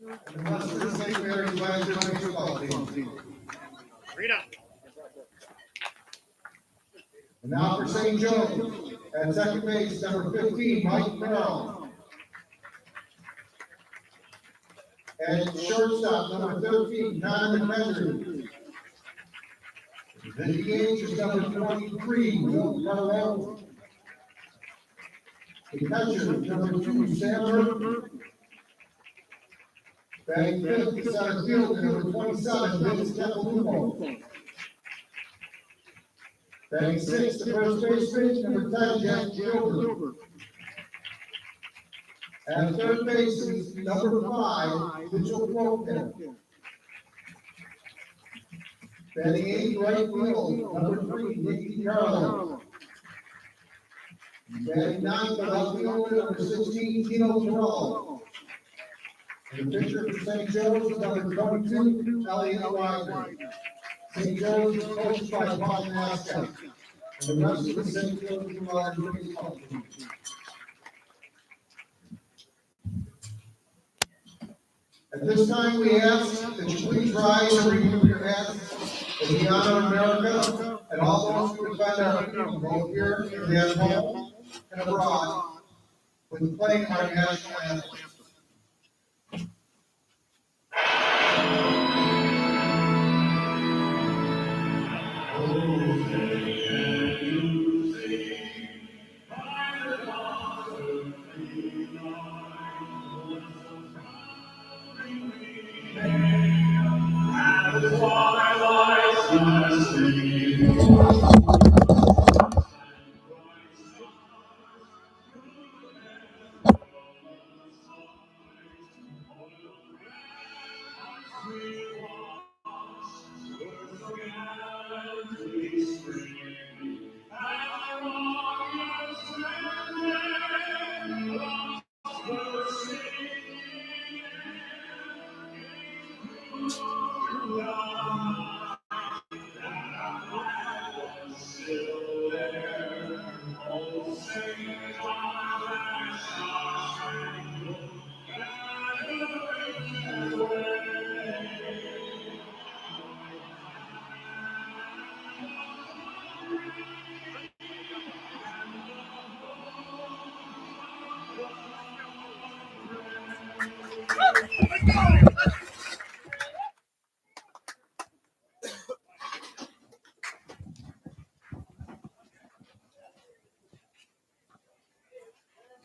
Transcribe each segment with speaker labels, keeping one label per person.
Speaker 1: And the Western St. Mary's Last Football Team. And now for St. Joe's, at second base, number 15, Mike Farrell. At shortstop, number 13, Connor McKendry. The DH is number 23, Will Carlo. The catcher, number 2, Sam Burton. Batting fifth, the center fielder, number 27, Vince Capolumo. Batting sixth, the first baseman, number 10, Jack Gilbert. And third base is number 5, Mitchell Flopin. Batting eighth, right field, number 3, Nicky Carlo. Batting ninth, the left fielder, number 16, Tino Terrell. And the pitcher for St. Joe's is number 22, Elliot Wagner. St. Joe's is coached by Paul Nasca. And the rest of the St. Joe's baseball team. At this time, we ask that you please rise and remove your hats as we honor America and all those who defend our freedom, both here and at home and abroad, with playing our national anthem.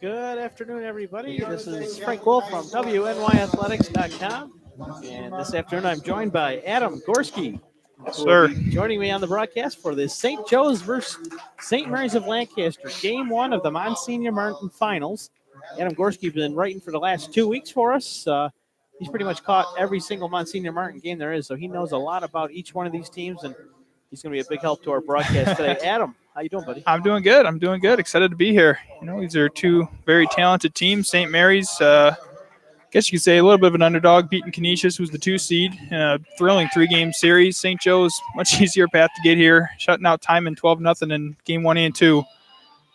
Speaker 2: Good afternoon, everybody. This is Frank Wolf from WNYathletics.com. And this afternoon, I'm joined by Adam Gorski.
Speaker 3: Sir.
Speaker 2: Joining me on the broadcast for the St. Joe's versus St. Mary's of Lancaster, Game 1 of the Monsignor Martin Finals. Adam Gorski has been writing for the last 2 weeks for us. He's pretty much caught every single Monsignor Martin game there is, so he knows a lot about each one of these teams, and he's going to be a big help to our broadcast today. Adam, how you doing, buddy?
Speaker 3: I'm doing good. Excited to be here. You know, these are two very talented teams. St. Mary's, I guess you could say a little bit of an underdog, beating Canisius, who's the 2 seed in a thrilling 3-game series. St. Joe's, much easier path to get here, shutting out Timon 12-0 in game 1 and 2.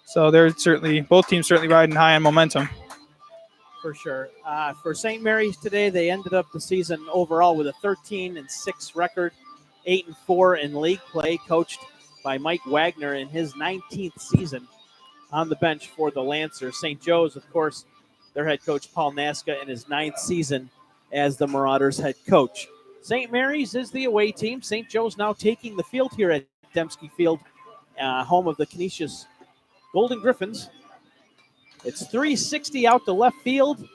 Speaker 3: So they're both teams certainly riding high on momentum.
Speaker 2: For sure. For St. Mary's today, they ended up the season overall with a 13-6 record, 8-4 in league play, coached by Mike Wagner in his 19th season on the bench for the Lancers. St. Joe's, of course, their head coach Paul Nasca in his 9th season as the Marauders head coach. St. Mary's is the away team. St. Joe's now taking the field here at Dembski Field, home of the Canisius Golden Griffins. It's 360 out to left field,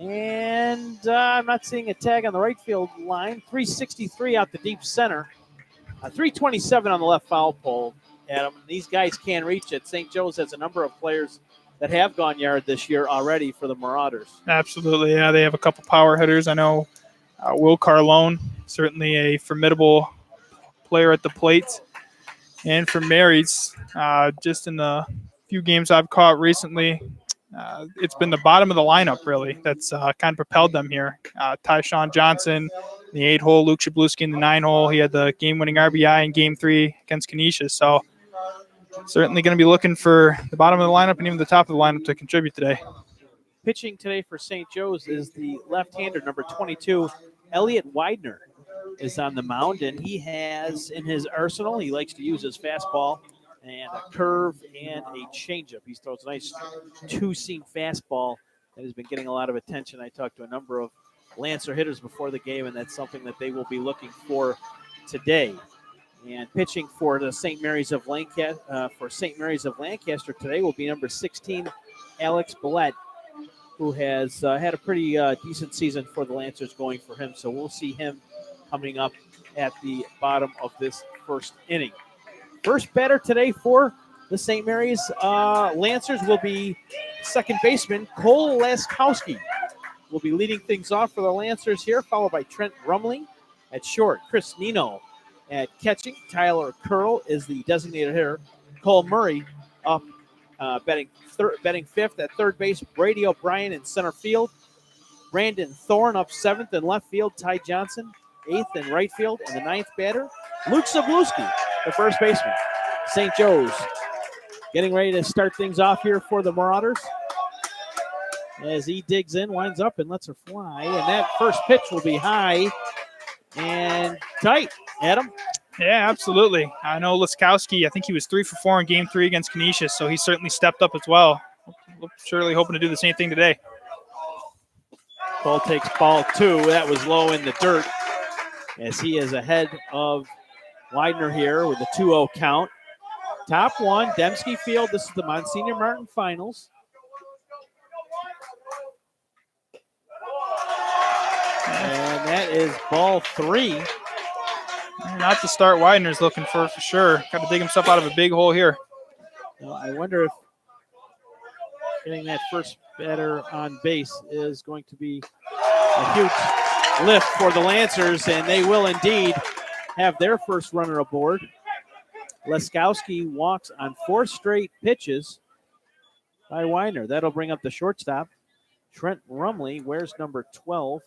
Speaker 2: and I'm not seeing a tag on the right field line. 363 out to deep center. 327 on the left foul pole, Adam. These guys can reach it. St. Joe's has a number of players that have gone yard this year already for the Marauders.
Speaker 3: Absolutely, yeah. They have a couple power hitters. I know Will Carlone, certainly a formidable player at the plate. And for Mary's, just in the few games I've caught recently, it's been the bottom of the lineup, really, that's kind of propelled them here. Tyshawn Johnson, the 8-hole, Luke Shabluski in the 9-hole. He had the game-winning RBI in Game 3 against Canisius. So certainly going to be looking for the bottom of the lineup and even the top of the lineup to contribute today.
Speaker 2: Pitching today for St. Joe's is the left-hander, number 22, Elliot Widener, is on the mound, and he has in his arsenal, he likes to use his fastball and a curve and a changeup. He throws a nice two-seam fastball that has been getting a lot of attention. I talked to a number of Lancer hitters before the game, and that's something that they will be looking for today. And pitching for the St. Mary's of Lancaster today will be number 16, Alex Billette, who has had a pretty decent season for the Lancers going for him. So we'll see him coming up at the bottom of this first inning. First batter today for the St. Mary's Lancers will be second baseman Cole Laskowski. Will be leading things off for the Lancers here, followed by Trent Rumley at short. Chris Nino at catching. Tyler Curl is the designated hitter. Cole Murray up betting fifth at third base. Brady O'Brien in center field. Brandon Thorne up seventh in left field. Ty Johnson eighth in right field. And the ninth batter, Luke Zabluski, the first baseman. St. Joe's getting ready to start things off here for the Marauders. As he digs in, winds up, and lets her fly. And that first pitch will be high and tight. Adam?
Speaker 3: Yeah, absolutely. I know Laskowski, I think he was 3 for 4 in Game 3 against Canisius, so he certainly stepped up as well. Surely hoping to do the same thing today.
Speaker 2: Cole takes ball 2. That was low in the dirt as he is ahead of Widener here with a 2-0 count. Top 1, Dembski Field. This is the Monsignor Martin Finals. And that is ball 3.
Speaker 3: Not the start Widener's looking for sure. Got to dig himself out of a big hole here.
Speaker 2: Well, I wonder if getting that first batter on base is going to be a huge lift for the Lancers, and they will indeed have their first runner aboard. Laskowski walks on 4 straight pitches by Widener. That'll bring up the shortstop. Trent Rumley wears number 12,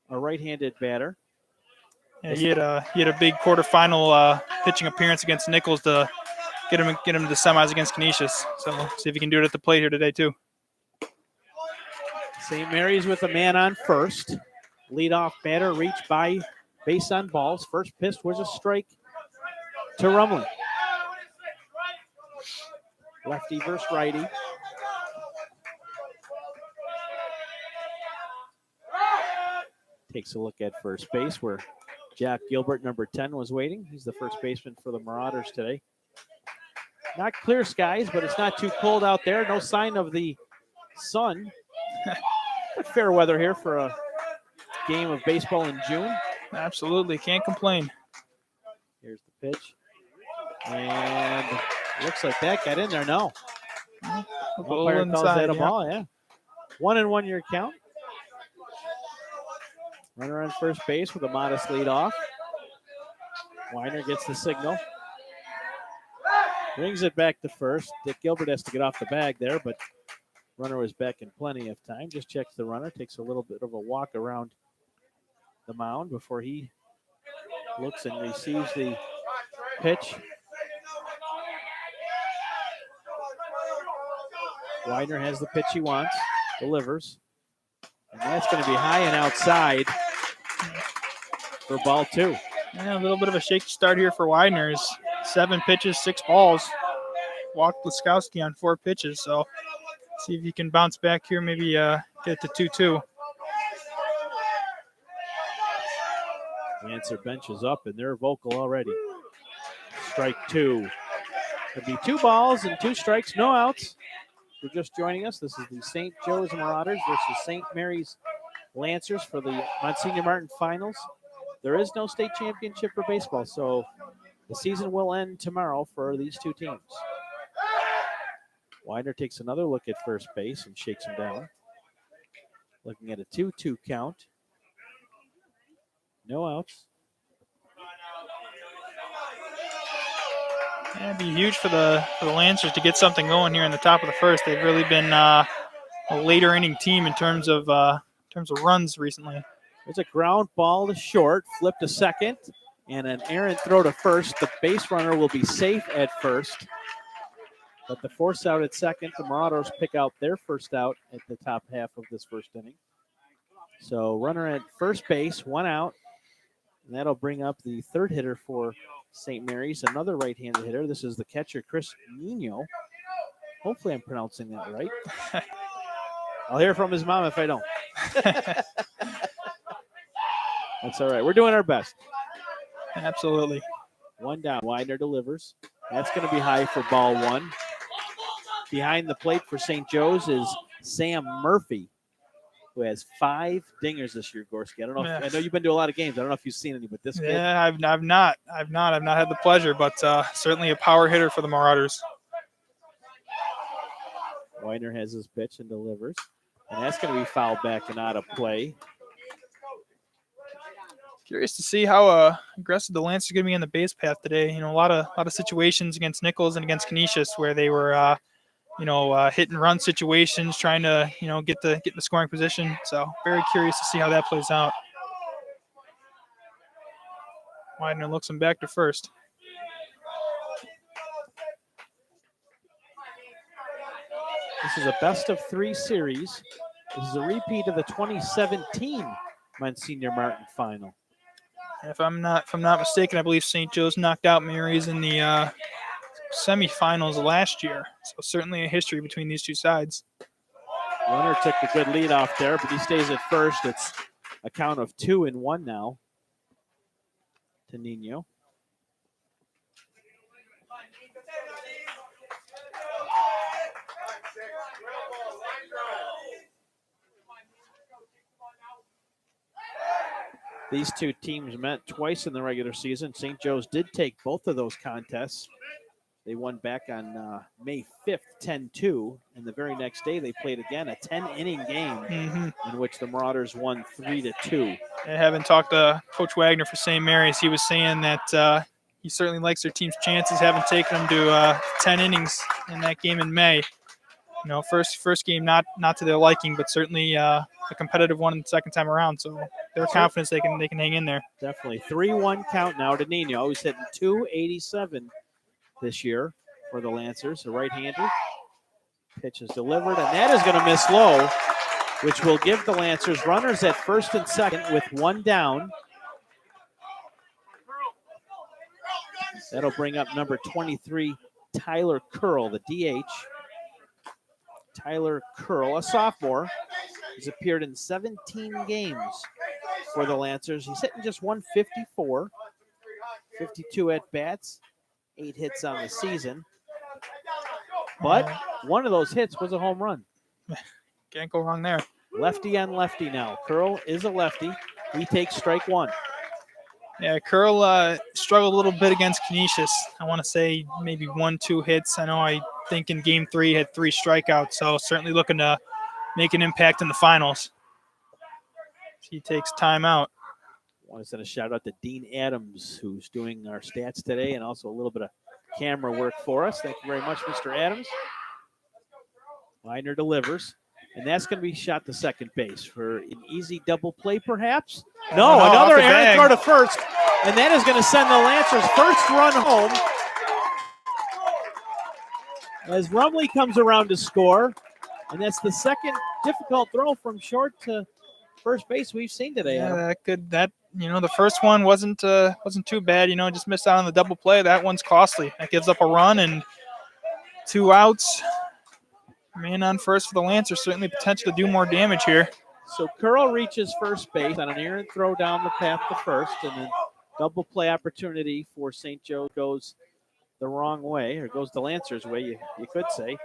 Speaker 2: a right-handed batter.
Speaker 3: Yeah, he had a big quarterfinal pitching appearance against Nichols to get him to the semis against Canisius. So see if he can do it at the plate here today too.
Speaker 2: St. Mary's with a man on first. Leadoff batter reached by base on balls. First pitch was a strike to Rumley. Lefty versus righty. Takes a look at first base where Jack Gilbert, number 10, was waiting. He's the first baseman for the Marauders today. Not clear skies, but it's not too cold out there. No sign of the sun. But fair weather here for a game of baseball in June.
Speaker 3: Absolutely, can't complain.
Speaker 2: Here's the pitch. And looks like that got in there. No. Umpire calls that a ball, yeah. 1-1 your count. Runner on first base with a modest lead off. Widener gets the signal. Brings it back to first. Dick Gilbert has to get off the bag there, but runner was back in plenty of time. Just checks the runner, takes a little bit of a walk around the mound before he looks and receives the pitch. Widener has the pitch he wants, delivers. And that's going to be high and outside for ball 2.
Speaker 3: Yeah, a little bit of a shaky start here for Widener's. 7 pitches, 6 balls. Walked Laskowski on 4 pitches, so see if he can bounce back here, maybe get it to 2-2.
Speaker 2: Lancer bench is up, and they're vocal already. Strike 2. It'll be 2 balls and 2 strikes, no outs. If you're just joining us, this is the St. Joe's Marauders versus St. Mary's Lancers for the Monsignor Martin Finals. There is no state championship for baseball, so the season will end tomorrow for these two teams. Widener takes another look at first base and shakes him down. Looking at a 2-2 count. No outs.
Speaker 3: Yeah, it'd be huge for the Lancers to get something going here in the top of the first. They've really been a later inning team in terms of runs recently.
Speaker 2: There's a ground ball to short, flip to second, and an errant throw to first. The base runner will be safe at first. But the force out at second, the Marauders pick out their first out at the top half of this first inning. So runner at first base, 1 out. And that'll bring up the third hitter for St. Mary's, another right-handed hitter. This is the catcher, Chris Nino. Hopefully I'm pronouncing that right. I'll hear from his mom if I don't. That's all right. We're doing our best.
Speaker 3: Absolutely.
Speaker 2: 1 down. Widener delivers. That's going to be high for ball 1. Behind the plate for St. Joe's is Sam Murphy, who has 5 dingers this year, Gorski. I don't know. I know you've been to a lot of games. I don't know if you've seen any, but this kid.
Speaker 3: Yeah, I've not had the pleasure, but certainly a power hitter for the Marauders.
Speaker 2: Widener has his pitch and delivers. And that's going to be fouled back and out of play.
Speaker 3: Curious to see how aggressive the Lancers are going to be on the base path today. You know, a lot of situations against Nichols and against Canisius where they were, hit and run situations, trying to, get the scoring position. So very curious to see how that plays out. Widener looks him back to first.
Speaker 2: This is a best-of-3 series. This is a repeat of the 2017 Monsignor Martin final.
Speaker 3: If I'm not mistaken, I believe St. Joe's knocked out Mary's in the semifinals last year. So certainly a history between these two sides.
Speaker 2: Runner took a good lead off there, but he stays at first. It's a count of 2-1 now to Nino. These two teams met twice in the regular season. St. Joe's did take both of those contests. They won back on May 5th, 10-2. And the very next day, they played again, a 10-inning game in which the Marauders won 3-2.
Speaker 3: I haven't talked to Coach Wagner for St. Mary's. He was saying that he certainly likes their team's chances, haven't taken them to 10 innings in that game in May. You know, first game not to their liking, but certainly a competitive one in the second time around. So they're confident they can hang in there.
Speaker 2: Definitely. 3-1 count now to Nino. He's hitting .287 this year for the Lancers, a right-hander. Pitch is delivered, and that is going to miss low, which will give the Lancers runners at first and second with 1 down. That'll bring up number 23, Tyler Curl, the DH. Tyler Curl, a sophomore, has appeared in 17 games for the Lancers. He's hitting just 154, 52 at-bats, 8 hits on the season. But one of those hits was a home run.
Speaker 3: Can't go wrong there.
Speaker 2: Lefty on lefty now. Curl is a lefty. He takes strike 1.
Speaker 3: Yeah, Curl struggled a little bit against Canisius. I want to say maybe 1-2 hits. I think in game 3 he had 3 strikeouts, so certainly looking to make an impact in the finals. He takes time out.
Speaker 2: I want to send a shout out to Dean Adams, who's doing our stats today and also a little bit of camera work for us. Thank you very much, Mr. Adams. Widener delivers, and that's going to be shot to second base for an easy double play, perhaps. No, another errant throw to first, and that is going to send the Lancers' first run home as Rumley comes around to score, and that's the second difficult throw from short to first base we've seen today.
Speaker 3: Yeah, the first one wasn't too bad. Just missed out on the double play. That one's costly. That gives up a run and 2 outs. Man on first for the Lancers, certainly potential to do more damage here.
Speaker 2: So Curl reaches first base on an errant throw down the path to first, and then double play opportunity for St. Joe goes the wrong way, or goes the Lancers' way, you could say.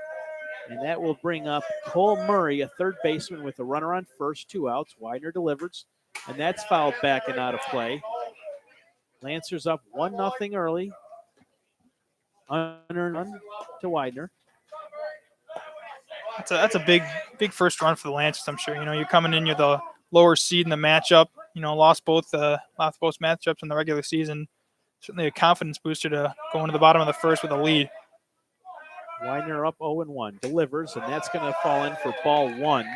Speaker 2: And that will bring up Cole Murray, a third baseman with a runner on first, 2 outs. Widener delivers, and that's fouled back and out of play. Lancers up 1-0 early. Unearned run to Widener.
Speaker 3: That's a big first run for the Lancers, I'm sure. You're coming in, you're the lower seed in the matchup. Lost both matchups in the regular season. Certainly a confidence booster to go into the bottom of the first with a lead.
Speaker 2: Widener up 0-1, delivers, and that's going to fall in for ball 1.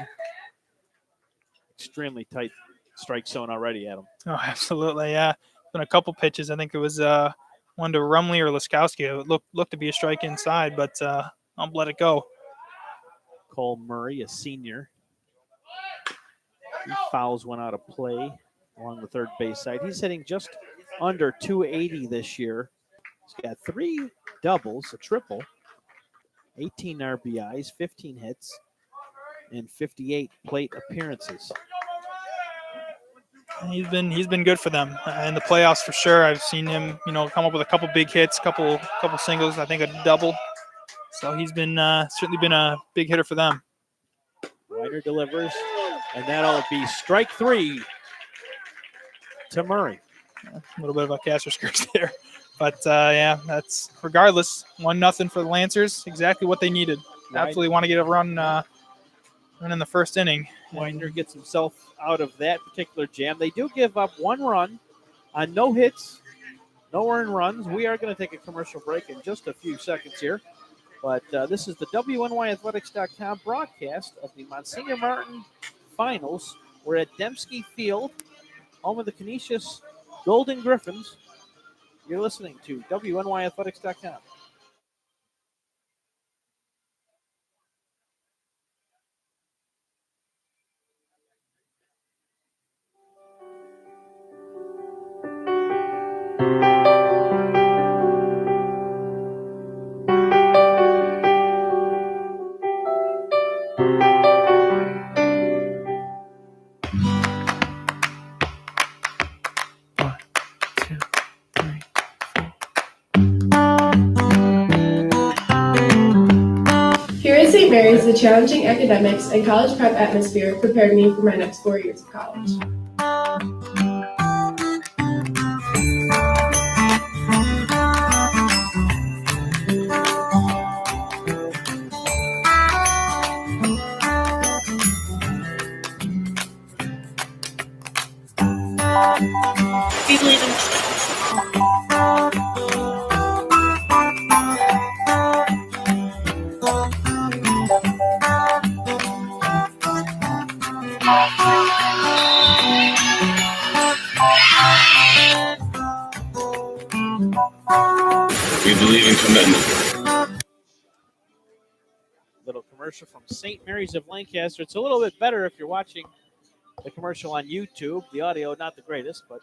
Speaker 2: Extremely tight strike zone already, Adam.
Speaker 3: Oh, absolutely, yeah. Been a couple pitches. I think it was one to Rumley or Laskowski. It looked to be a strike inside, but let it go.
Speaker 2: Cole Murray, a senior. He fouls one out of play along the third base side. He's hitting just under 280 this year. He's got 3 doubles, a triple, 18 RBIs, 15 hits, and 58 plate appearances.
Speaker 3: He's been good for them in the playoffs for sure. I've seen him, come up with a couple big hits, couple singles, I think a double. So he's been certainly been a big hitter for them.
Speaker 2: Ryder delivers, and that'll be strike 3 to Murray.
Speaker 3: A little bit of a catcher's curse there. But, that's regardless, 1-0 for the Lancers, exactly what they needed. Absolutely want to get a run in the first inning.
Speaker 2: Widener gets himself out of that particular jam. They do give up 1 run on no hits, no earned runs. We are going to take a commercial break in just a few seconds here. But this is the WNYathletics.com broadcast of the Monsignor Martin Finals. We're at Dembski Field, home of the Canisius Golden Griffins. You're listening to WNYathletics.com.
Speaker 4: Here at St. Mary's, the challenging academics and college prep atmosphere prepared me for my next 4 years of college. We believe in
Speaker 5: We believe in commitment.
Speaker 2: Little commercial from St. Mary's of Lancaster. It's a little bit better if you're watching the commercial on YouTube. The audio, not the greatest, but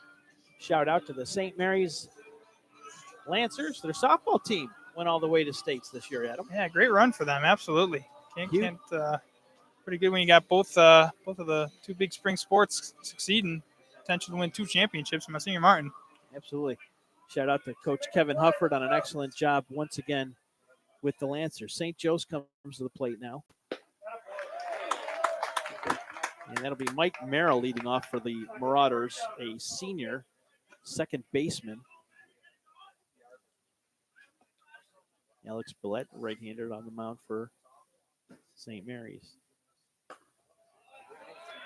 Speaker 2: shout out to the St. Mary's Lancers. Their softball team went all the way to states this year, Adam.
Speaker 3: Yeah, great run for them. Absolutely. Can't pretty good when you got both of the 2 big spring sports succeeding. Potential to win 2 championships from Monsignor Martin.
Speaker 2: Absolutely. Shout out to Coach Kevin Hufford on an excellent job once again with the Lancers. St. Joe's comes to the plate now. And that'll be Mike Merrill leading off for the Marauders, a senior second baseman. Alex Billette, right-hander on the mound for St. Mary's.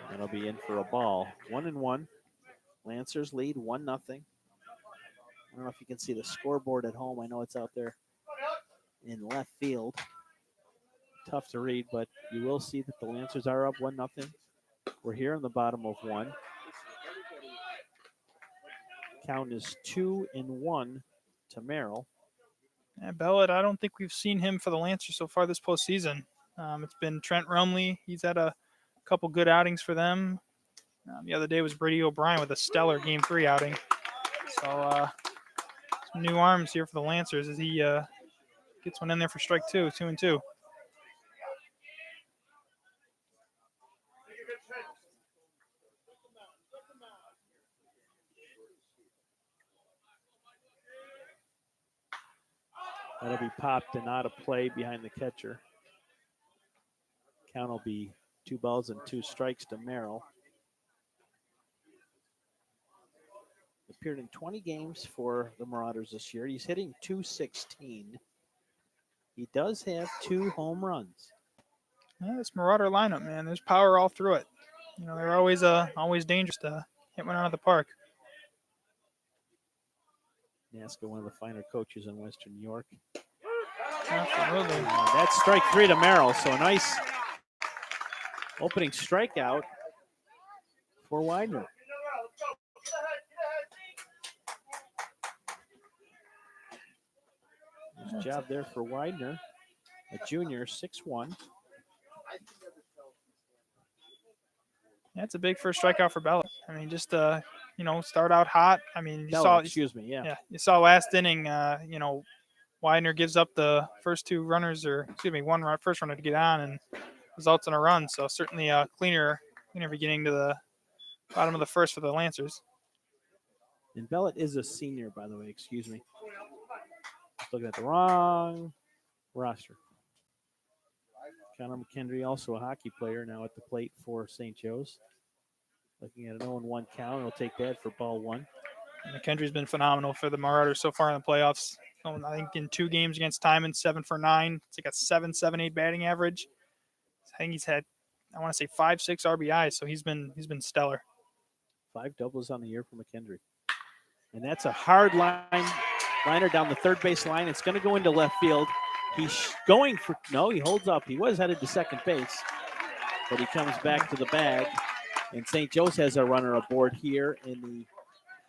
Speaker 2: That'll be in for a ball. 1-1. Lancers lead 1-0. I don't know if you can see the scoreboard at home. I know it's out there in left field. Tough to read, but you will see that the Lancers are up 1-0. We're here in the bottom of 1. Count is 2-1 to Merrill.
Speaker 3: Yeah, Bellett, I don't think we've seen him for the Lancers so far this postseason. It's been Trent Rumley. He's had a couple good outings for them. The other day was Brady O'Brien with a stellar Game 3 outing. So some new arms here for the Lancers as he gets one in there for strike 2, 2-2.
Speaker 2: That'll be popped and out of play behind the catcher. Count will be 2 balls and 2 strikes to Merrill. Appeared in 20 games for the Marauders this year. He's hitting .216. He does have 2 home runs.
Speaker 3: Yeah, this Marauder lineup, man, there's power all through it. They're always dangerous to hit one out of the park.
Speaker 2: Nasca, one of the finer coaches in Western New York.
Speaker 3: Absolutely.
Speaker 2: That's strike 3 to Merrill. So a nice opening strikeout for Widener. Nice job there for Widener. a junior, 6'1".
Speaker 3: Yeah, it's a big first strikeout for Bella. I mean, just start out hot. I mean,
Speaker 2: Excuse me, yeah.
Speaker 3: Yeah, you saw last inning. Widener gives up the first two runners, or excuse me, first runner to get on, and results in a run. So certainly a cleaner beginning to the bottom of the first for the Lancers.
Speaker 2: And Bellet is a senior, by the way. Excuse me. Just looking at the wrong roster. Connor McKendry, also a hockey player, now at the plate for St. Joe's. Looking at an 0-1 count. He'll take that for ball one.
Speaker 3: And McKendry's been phenomenal for the Marauders so far in the playoffs. I think in 2 games against Timon, 7 for 9. It's like a 7.78 batting average. I think he's had, I want to say 5-6 RBIs, so he's been stellar.
Speaker 2: 5 doubles on the year for McKendry. And that's a hard liner down the third base line. It's going to go into left field. He's going for, no, he holds up. He was headed to second base, but he comes back to the bag. And St. Joe's has a runner aboard here in the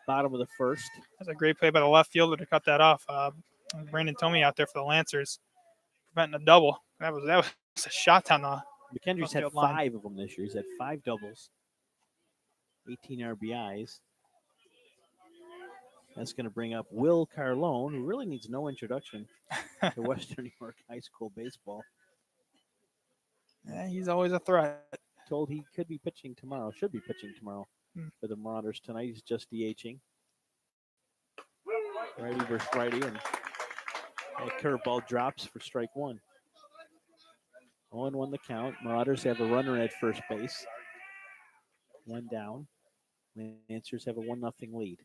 Speaker 2: bottom of the first.
Speaker 3: That's a great play by the left fielder to cut that off. Brandon Tomey out there for the Lancers, preventing a double. That was a shot down the
Speaker 2: McKendry's had 5
Speaker 3: line.
Speaker 2: of them this year. He's had 5 doubles, 18 RBIs. That's going to bring up Will Carlone, who really needs no introduction to Western New York high school baseball.
Speaker 3: Yeah, he's always a threat.
Speaker 2: Told he could be pitching tomorrow, should be pitching tomorrow for the Marauders tonight. He's just DHing. Righty versus righty, and that curveball drops for strike one. 0-1 the count. Marauders have a runner at first base. 1 down. Lancers have a 1-0 lead.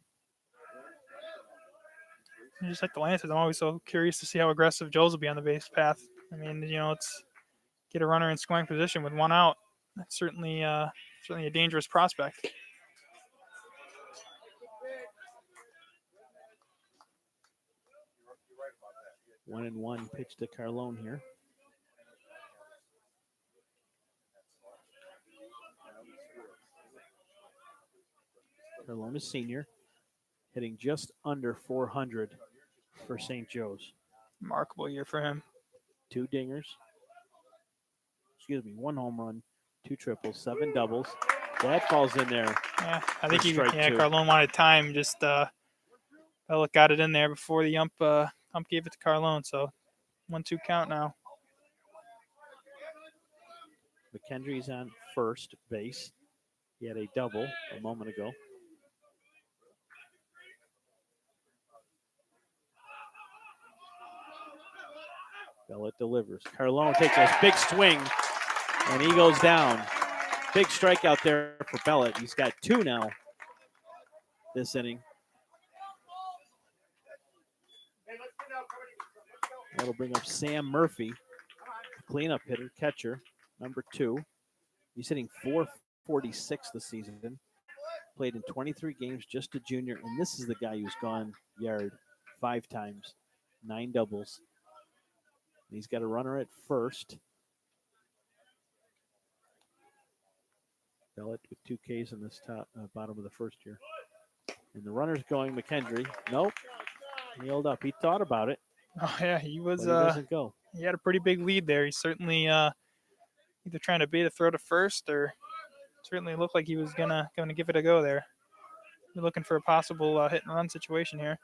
Speaker 3: Just like the Lancers, I'm always so curious to see how aggressive Joe's will be on the base path. I mean, it's get a runner in scoring position with 1 out. That's certainly a dangerous prospect.
Speaker 2: One and one pitch to Carlone here. Carlone is senior, hitting just under 400 for St. Joe's.
Speaker 3: Remarkable year for him.
Speaker 2: 2 dingers. 1 home run, 2 triples, 7 doubles. That falls in there.
Speaker 3: Yeah, I think
Speaker 2: two.
Speaker 3: Carlone wanted time. Just Bellick got it in there before the ump gave it to Carlone. So 1-2 count now.
Speaker 2: McKendry's on first base. He had a double a moment ago. Bellet delivers. Carlone takes a big swing, and he goes down. Big strikeout there for Bellet. He's got 2 now this inning. That'll bring up Sam Murphy, cleanup hitter, catcher, number 2. He's hitting .446 this season. Played in 23 games, just a junior, and this is the guy who's gone yard 5 times, 9 doubles. He's got a runner at first. Bellet with 2 Ks in this bottom of the first here. And the runner's going McKendry. Nope. He held up. He thought about it.
Speaker 3: Oh yeah, he was.
Speaker 2: But he doesn't go.
Speaker 3: He had a pretty big lead there. He certainly either trying to bait a throw to first, or certainly looked like he was gonna give it a go there. We're looking for a possible hit and run situation here.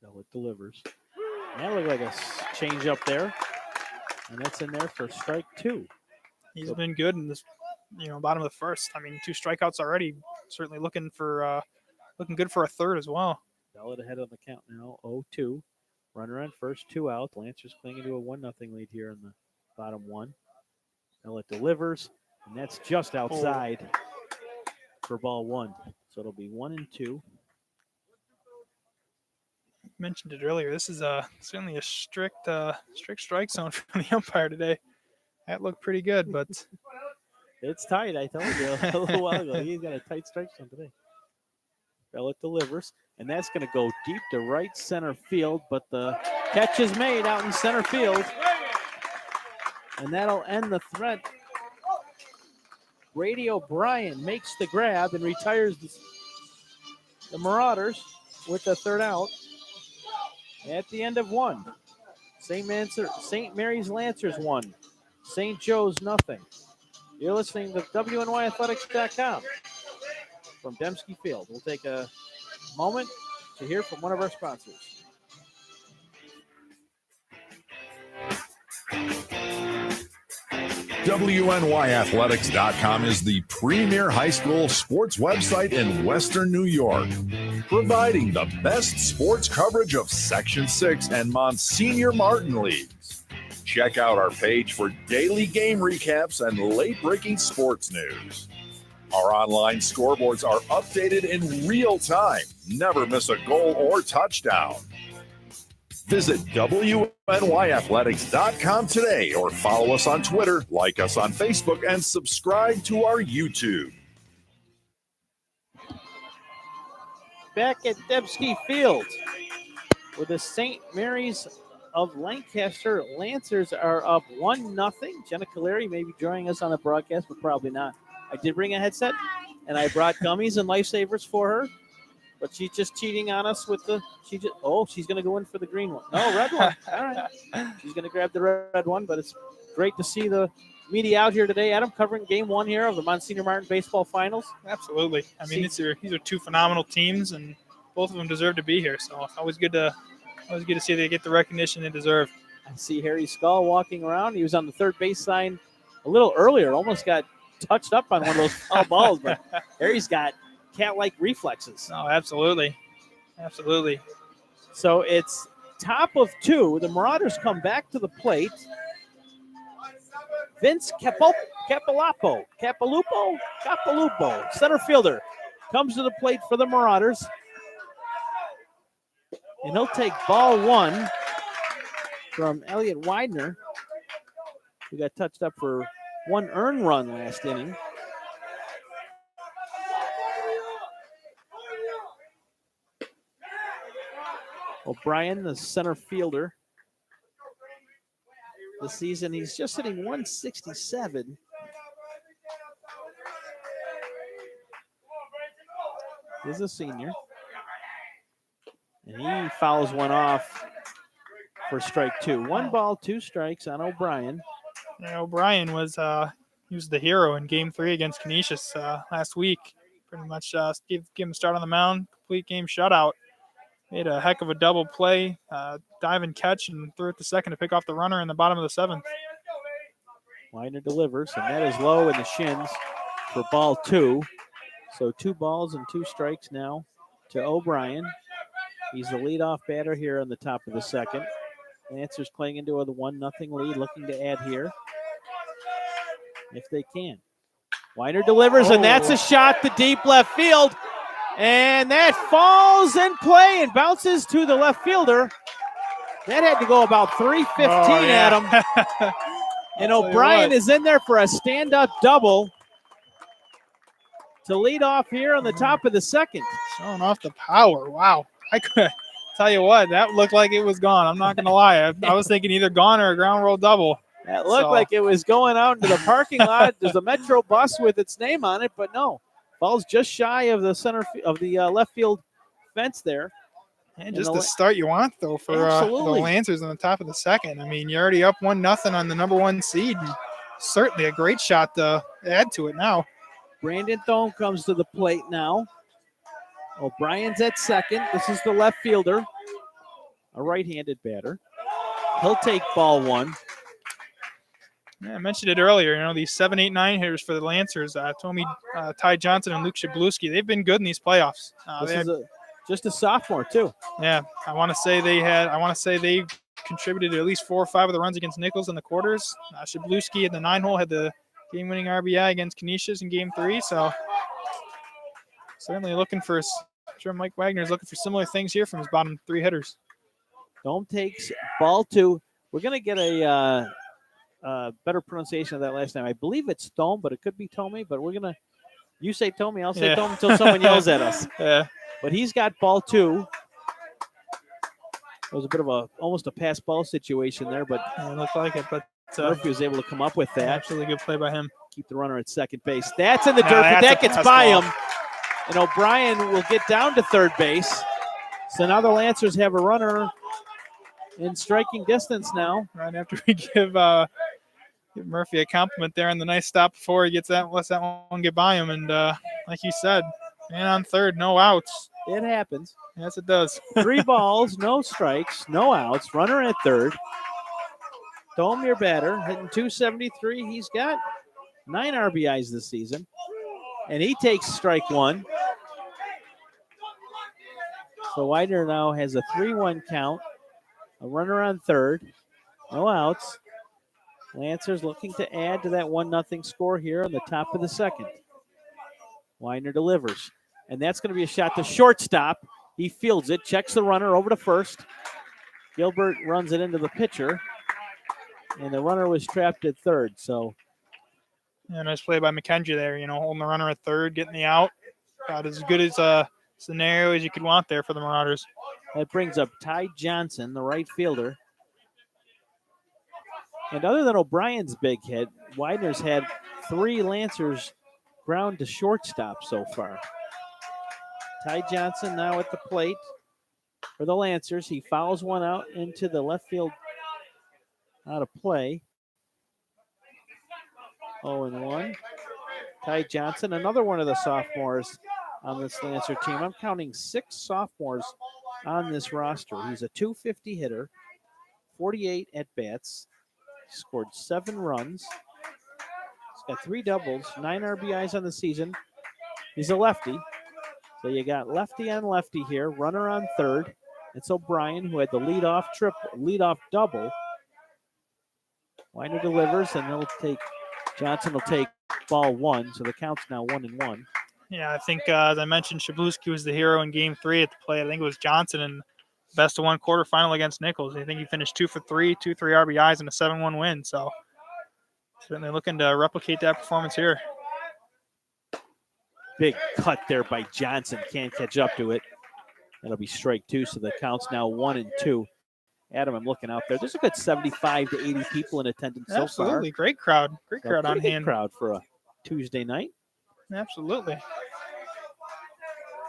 Speaker 2: Bellet delivers. That looked like a change up there. And that's in there for strike 2.
Speaker 3: He's been good in this, bottom of the first. I mean, 2 strikeouts already. Certainly looking good for a third as well.
Speaker 2: Bellet ahead on the count now, 0-2. Runner on first, 2 out. Lancers clinging to a 1-0 lead here in the bottom 1. Bellet delivers, and that's just outside for ball 1. So it'll be 1 and 2.
Speaker 3: Mentioned it earlier. This is certainly a strict strike zone from the umpire today. That looked pretty good, but
Speaker 2: it's tight. I told you a little while ago. He's got a tight strike zone today. Bellet delivers, and that's going to go deep to right center field, but the catch is made out in center field, and that'll end the threat Grady O'Brien makes the grab and retires the Marauders with the third out at the end of one. St. Mary's Lancers 1. St. Joe's nothing. You're listening to WNYathletics.com from Dembski Field. We'll take a moment to hear from one of our sponsors.
Speaker 6: WNYathletics.com is the premier high school sports website in Western New York, providing the best sports coverage of Section 6 and Monsignor Martin leagues. Check out our page for daily game recaps and late-breaking sports news. Our online scoreboards are updated in real time. Never miss a goal or touchdown. Visit WNYathletics.com today or follow us on Twitter, like us on Facebook, and subscribe to our YouTube.
Speaker 2: Back at Dembski Field, where the St. Mary's of Lancaster Lancers are up 1-0. Jenna Caleri may be joining us on the broadcast, but probably not. I did bring a headset, and I brought gummies and lifesavers for her. But she's just cheating on us with she's going to go in for the green one. No, red one. All right. She's going to grab the red one, but it's great to see the media out here today. Adam, covering game one here of the Monsignor Martin Baseball Finals.
Speaker 3: Absolutely. I mean, these are two phenomenal teams, and both of them deserve to be here. So it's always good to see they get the recognition they deserve.
Speaker 2: I see Harry Skull walking around. He was on the third base line a little earlier. Almost got touched up on one of those foul balls, but Harry's got cat-like reflexes.
Speaker 3: Oh, absolutely. Absolutely.
Speaker 2: So it's top of two. The Marauders come back to the plate. Vince Capilupo, center fielder, comes to the plate for the Marauders. And he'll take ball one from Elliot Widener, who got touched up for one earned run last inning. O'Brien, the center fielder. This season, he's just hitting 167. He's a senior. And he fouls one off for strike two. 1 ball, 2 strikes on O'Brien.
Speaker 3: Yeah, O'Brien was he was the hero in Game 3 against Canisius last week. Pretty much gave him a start on the mound, complete game shutout. Made a heck of a double play, dive and catch, and threw it to second to pick off the runner in the bottom of the 7th.
Speaker 2: Widener delivers, and that is low in the shins for ball 2. So 2 balls and 2 strikes now to O'Brien. He's the leadoff batter here on the top of the 2nd. Lancers clinging to a 1-0 lead, looking to add here if they can. Widener delivers, and that's a shot to deep left field. And that falls in play and bounces to the left fielder. That had to go about 315 at him. And O'Brien is in there for a stand-up double to lead off here on the top of the 2nd.
Speaker 3: Showing off the power. Wow. I could tell you what, that looked like it was gone. I'm not going to lie. I was thinking either gone or a ground roll double.
Speaker 2: That looked like it was going out into the parking lot. There's a Metro bus with its name on it, but no. Falls just shy of the left field fence there.
Speaker 3: And just the start you want, though, for the Lancers on the top of the 2nd. I mean, you're already up 1-0 on the number 1 seed. And certainly a great shot to add to it now.
Speaker 2: Brandon Thome comes to the plate now. O'Brien's at second. This is the left fielder, a right-handed batter. He'll take ball 1.
Speaker 3: Yeah, I mentioned it earlier. These 7, 8, 9 hitters for the Lancers, Ty Johnson and Luke Shabluski, they've been good in these playoffs.
Speaker 2: This is just a sophomore too.
Speaker 3: Yeah, I want to say they contributed at least 4 or 5 of the runs against Nichols in the quarters. Shabluski in the 9-hole had the game-winning RBI against Canisius in Game 3. So certainly looking for. I'm sure Mike Wagner is looking for similar things here from his bottom 3 hitters.
Speaker 2: Thome takes ball 2. We're gonna get a better pronunciation of that last name. I believe it's Thome, but it could be Tommy. But you say Tommy, I'll say Thome until someone yells at us.
Speaker 3: Yeah.
Speaker 2: But he's got ball 2. It was a bit of almost a pass ball situation there, but
Speaker 3: it looked like it. But
Speaker 2: Murphy was able to come up with that.
Speaker 3: Absolutely good play by him.
Speaker 2: keep the runner at second base. That's in the
Speaker 3: No,
Speaker 2: dirt, but
Speaker 3: that's
Speaker 2: that
Speaker 3: a
Speaker 2: gets
Speaker 3: pass
Speaker 2: by
Speaker 3: ball.
Speaker 2: him. And O'Brien will get down to third base. So now the Lancers have a runner in striking distance now.
Speaker 3: Right after we give Murphy a compliment there on the nice stop before he gets that, lets that one get by him. And like you said, man on third, no outs.
Speaker 2: It happens.
Speaker 3: Yes, it does.
Speaker 2: 3 balls, no strikes, no outs. Runner at third. Domir batter hitting 273. He's got 9 RBIs this season. And he takes strike 1. So Widener now has a 3-1 count. A runner on third. No outs. Lancers looking to add to that 1-0 score here on the top of the second. Widener delivers. And that's going to be a shot to shortstop. He fields it, checks the runner over to first. Gilbert runs it into the pitcher. And the runner was trapped at third. So
Speaker 3: Yeah, nice play by McKendry there, holding the runner at third, getting the out. About as good as a scenario as you could want there for the Marauders.
Speaker 2: that brings up Ty Johnson, the right fielder. And other than O'Brien's big hit, Widener's had 3 Lancers ground to shortstop so far. Ty Johnson now at the plate for the Lancers. He fouls one out into the left field out of play. 0-1. Ty Johnson, another one of the sophomores on this Lancer team. I'm counting 6 sophomores on this roster. He's a .250 hitter, 48 at-bats, scored 7 runs. He's got 3 doubles, 9 RBIs on the season. He's a lefty. So you got lefty on lefty here, runner on third. It's O'Brien who had the leadoff double. Widener delivers, and Johnson will take ball 1, so the count's now 1-1.
Speaker 3: Yeah, I think, as I mentioned, Shabluski was the hero in Game 3 at the plate. I think it was Johnson in best of 1 quarterfinal against Nichols. I think he finished 2 for 3, 2 3 RBIs, and a 7-1 win. So certainly looking to replicate that performance here.
Speaker 2: Big cut there by Johnson. Can't catch up to it. That'll be strike 2, so the count's now 1-2. Adam, I'm looking out there. There's a good 75 to 80 people in attendance so far.
Speaker 3: Absolutely. Great crowd. Great
Speaker 2: So
Speaker 3: crowd on
Speaker 2: pretty good
Speaker 3: hand.
Speaker 2: crowd for a Tuesday night.
Speaker 3: Absolutely.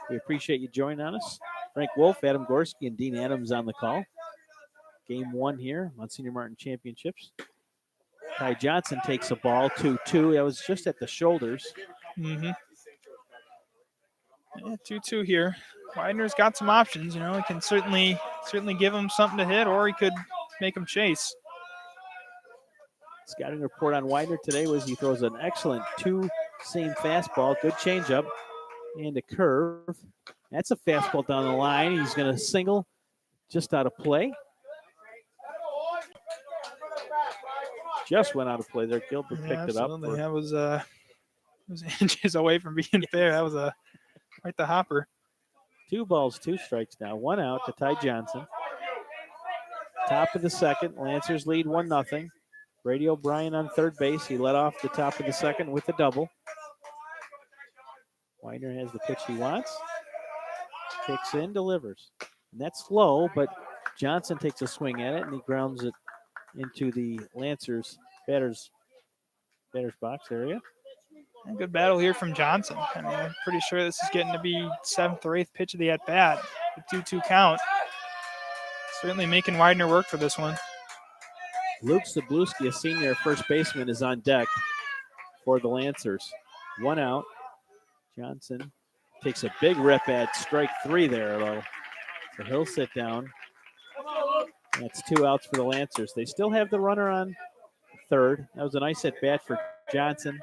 Speaker 2: We appreciate you joining us. Frank Wolf, Adam Gorski, and Dean Adams on the call. Game 1 here, Monsignor Martin Championships. Ty Johnson takes a ball, 2-2. That was just at the shoulders.
Speaker 3: Mm-hmm. Yeah, 2-2 here. Widener's got some options. He can certainly give him something to hit, or he could make him chase.
Speaker 2: Scouting report on Widener today was he throws an excellent 2-seam fastball, good changeup, and a curve. That's a fastball down the line. He's going to single just out of play. Just went out of play there. Gilbert picked it up.
Speaker 3: That was inches away from being fair. That was quite the hopper.
Speaker 2: 2 balls, 2 strikes now. 1 out to Ty Johnson. Top of the second. Lancers lead 1-0. Brady O'Brien on third base. He led off the top of the second with a double. Widener has the pitch he wants. Kicks in, delivers. And that's low, but Johnson takes a swing at it, and he grounds it into the Lancers batter's box area.
Speaker 3: A good battle here from Johnson. I mean, I'm pretty sure this is getting to be 7th or 8th pitch of the at-bat. The 2-2 count. Certainly making Widener work for this one.
Speaker 2: Luke Zabluski, a senior first baseman, is on deck for the Lancers. 1 out. Johnson takes a big rip at strike 3 there, though. So he'll sit down. That's 2 outs for the Lancers. They still have the runner on third. That was a nice at-bat for Johnson.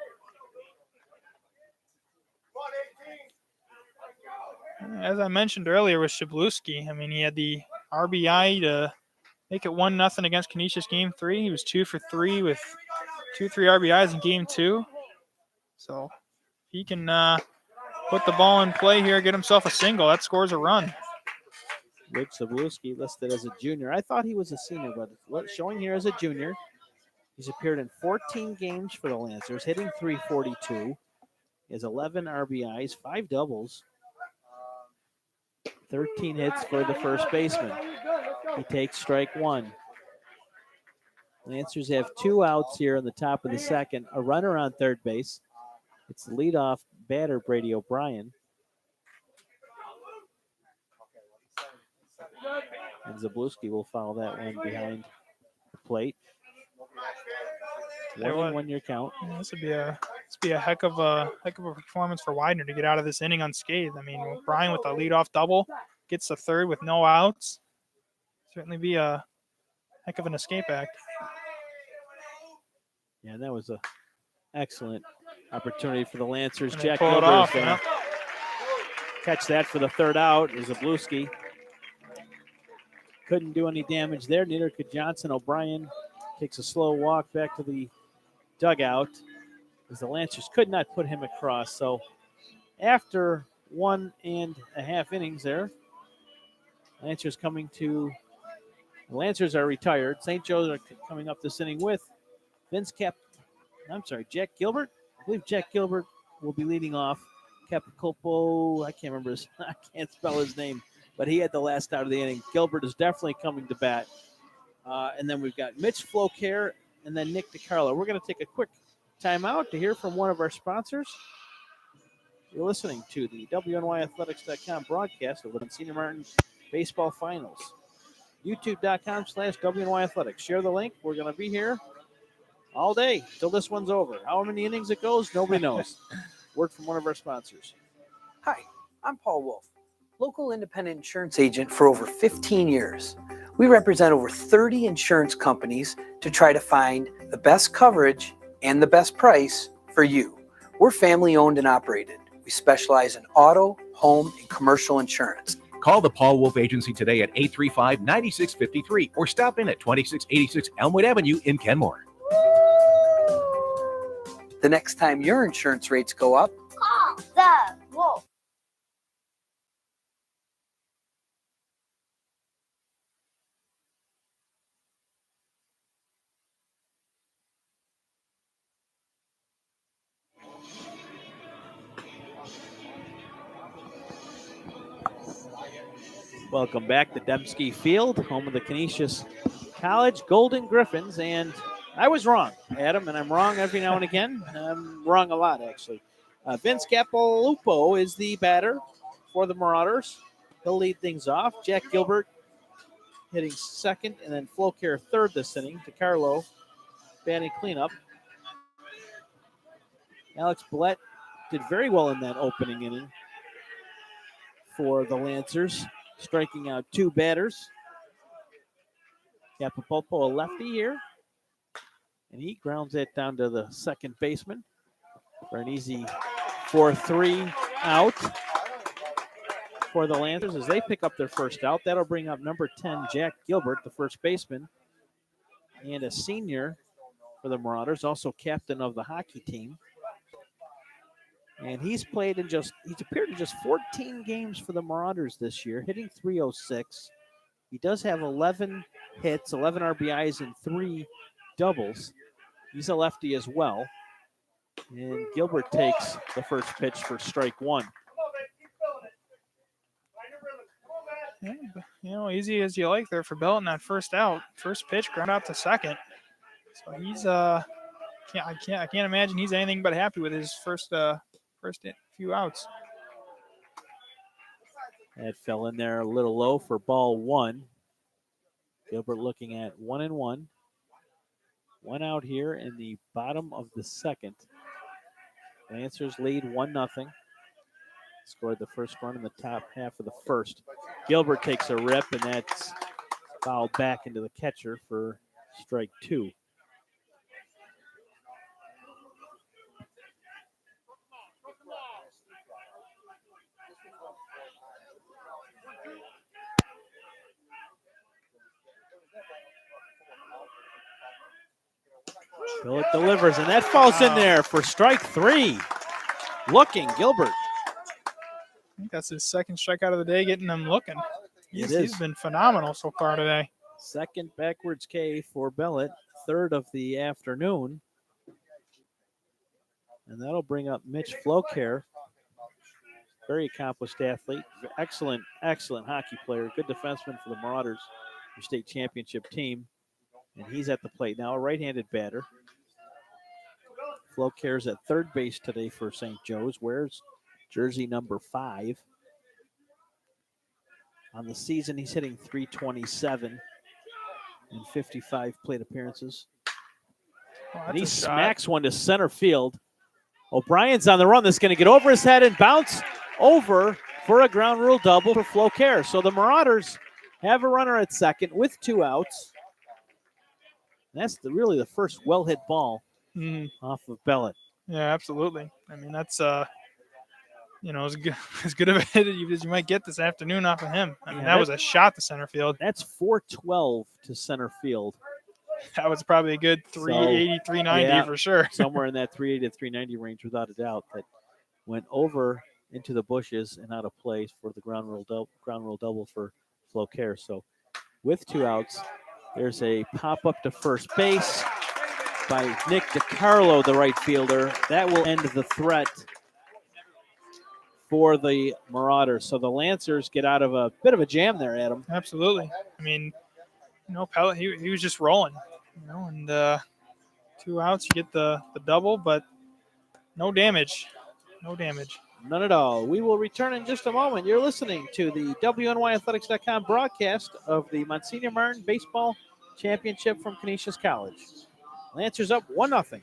Speaker 3: As I mentioned earlier with Shabluski, I mean, he had the RBI to make it 1-0 against Canisius Game 3. He was 2 for 3 with 2-3 RBIs in Game 2. So he can put the ball in play here, get himself a single. That scores a run.
Speaker 2: Luke Zabluski listed as a junior. I thought he was a senior, but showing here as a junior. He's appeared in 14 games for the Lancers, hitting .342. He has 11 RBIs, 5 doubles, 13 hits for the first baseman. He takes strike 1. Lancers have 2 outs here in the top of the second. A runner on third base. It's the leadoff batter, Brady O'Brien. And Zabluski will foul that one behind the plate.
Speaker 3: Tell you
Speaker 2: 1
Speaker 3: what,
Speaker 2: 1 year count.
Speaker 3: Yeah, this would be a heck of a performance for Widener to get out of this inning unscathed. I mean, O'Brien with a leadoff double gets the third with no outs. Certainly be a heck of an escape act.
Speaker 2: Yeah, that was a excellent opportunity for the Lancers.
Speaker 3: And they
Speaker 2: Jack
Speaker 3: pull it
Speaker 2: Gilbert
Speaker 3: off.
Speaker 2: is going to catch that for the third out. Is Zabluski. Couldn't do any damage there. Neither could Johnson. O'Brien takes a slow walk back to the dugout as the Lancers could not put him across. So after 1.5 innings there, Lancers are retired. St. Joe's are coming up this inning with Jack Gilbert. I believe Jack Gilbert will be leading off. Capicopo, I can't remember I can't spell his name, but he had the last out of the inning. Gilbert is definitely coming to bat. And then we've got Mitch Flocare and then Nick DiCarlo. We're going to take a quick timeout to hear from one of our sponsors. You're listening to the WNYathletics.com broadcast of the Senior Martin Baseball Finals. YouTube.com/WNYathletics. Share the link. We're going to be here all day till this one's over. How many innings it goes, nobody knows. Word from one of our sponsors.
Speaker 7: Hi, I'm Paul Wolf, local independent insurance agent for over 15 years. We represent over 30 insurance companies to try to find the best coverage and the best price for you. We're family owned and operated. We specialize in auto, home, and commercial insurance.
Speaker 8: Call the Paul Wolf Agency today at 835-9653 or stop in at 2686 Elmwood Avenue in Kenmore.
Speaker 7: The next time your insurance rates go up,
Speaker 9: call the Wolf.
Speaker 2: Welcome back to Dembski Field, home of the Canisius College Golden Griffins. And I was wrong, Adam, and I'm wrong every now and again. I'm wrong a lot, actually. Vince Capilupo is the batter for the Marauders. He'll lead things off. Jack Gilbert hitting second, and then Flocare third this inning. DiCarlo batting cleanup. Alex Blatt did very well in that opening inning for the Lancers, striking out 2 batters. Capipulpo, a lefty here. And he grounds it down to the second baseman for an easy 4-3 out for the Lancers as they pick up their first out. That'll bring up number 10, Jack Gilbert, the first baseman, and a senior for the Marauders, also captain of the hockey team. And he's appeared in just 14 games for the Marauders this year, hitting .306. He does have 11 hits, 11 RBIs, and 3 doubles. He's a lefty as well. And Gilbert takes the first pitch for strike 1.
Speaker 3: Yeah, easy as you like there for Belton that first out. First pitch, ground out to second. So he's I can't imagine he's anything but happy with his first few outs.
Speaker 2: That fell in there a little low for ball 1. Gilbert looking at 1-1. 1 out here in the bottom of the second. Lancers lead 1-0. Scored the first run in the top half of the first. Gilbert takes a rip, and that's fouled back into the catcher for strike 2. Phillip delivers, and that falls in there for strike 3. Looking, Gilbert.
Speaker 3: I think that's his second strikeout of the day, getting them looking. He's been phenomenal so far today.
Speaker 2: Second backwards K for Bellet, third of the afternoon. And that'll bring up Mitch Flocare. Very accomplished athlete. Excellent hockey player. Good defenseman for the Marauders, their state championship team. And he's at the plate now, a right-handed batter. Flo Cares at third base today for St. Joe's. Wears jersey number 5. On the season, he's hitting .327 in 55 plate appearances. And he smacks one to center field. O'Brien's on the run. That's going to get over his head and bounce over for a ground rule double for Flo Care. So the Marauders have a runner at second with 2 outs. That's really the first well-hit ball off of Bellet.
Speaker 3: Yeah, absolutely. I mean, that's as good of a hit as you might get this afternoon off of him. I mean, that was a shot to center field.
Speaker 2: That's 412 to center field.
Speaker 3: That was probably a good 380, 390 for sure.
Speaker 2: Somewhere in that 380 to 390 range, without a doubt. That went over into the bushes and out of play for the ground rule double for Flo Care. So with 2 outs, there's a pop up to first base by Nick DiCarlo, the right fielder. That will end the threat for the Marauders. So the Lancers get out of a bit of a jam there, Adam.
Speaker 3: Absolutely. I mean, Pellet, he was just rolling, and 2 outs, you get the double, but no damage. No damage.
Speaker 2: None at all. We will return in just a moment. You're listening to the WNYathletics.com broadcast of the Monsignor Martin Baseball Championship from Canisius College. Lancers up 1-0.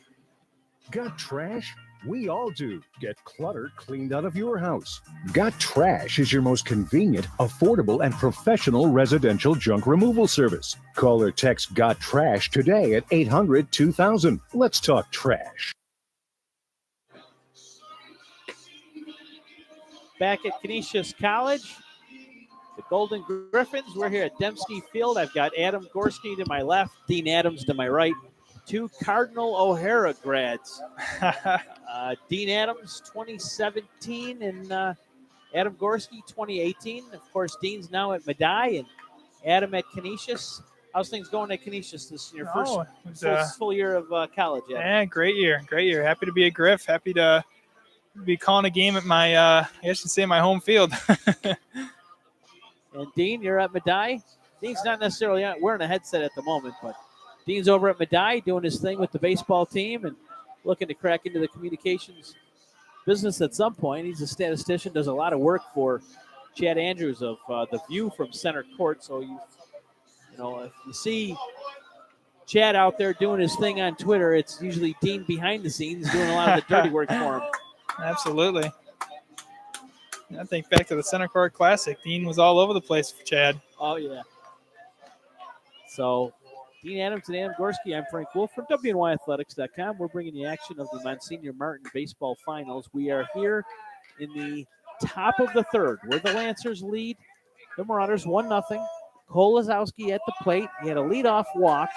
Speaker 10: Got trash? We all do. Get clutter cleaned out of your house. Got Trash is your most convenient, affordable, and professional residential junk removal service. Call or text Got Trash today at 800-2000. Let's talk trash.
Speaker 2: Back at Canisius College, the Golden Griffins. We're here at Dembski Field. I've got Adam Gorski to my left, Dean Adams to my right. 2 Cardinal O'Hara grads. Dean Adams, 2017, and Adam Gorski, 2018. Of course, Dean's now at Medaille and Adam at Canisius. How's things going at Canisius this year? First full year of college. Adam.
Speaker 3: Yeah, great year. Great year. Happy to be a Griff. Happy to be calling a game at my, I guess you'd say, my home field.
Speaker 2: And Dean, you're at Medaille. Dean's not necessarily wearing a headset at the moment, but Dean's over at Medaille doing his thing with the baseball team and looking to crack into the communications business at some point. He's a statistician, does a lot of work for Chad Andrews of The View from Center Court. So, if you see Chad out there doing his thing on Twitter, it's usually Dean behind the scenes doing a lot of the dirty work for him.
Speaker 3: Absolutely. I think back to the Center Court Classic. Dean was all over the place for Chad.
Speaker 2: Oh, yeah. So, Dean Adams and Adam Gorski, I'm Frank Wolf from WNYathletics.com. We're bringing you action of the Monsignor Martin Baseball Finals. We are here in the top of the third, where the Lancers lead the Marauders 1-0. Cole Lazowski at the plate. He had a leadoff walk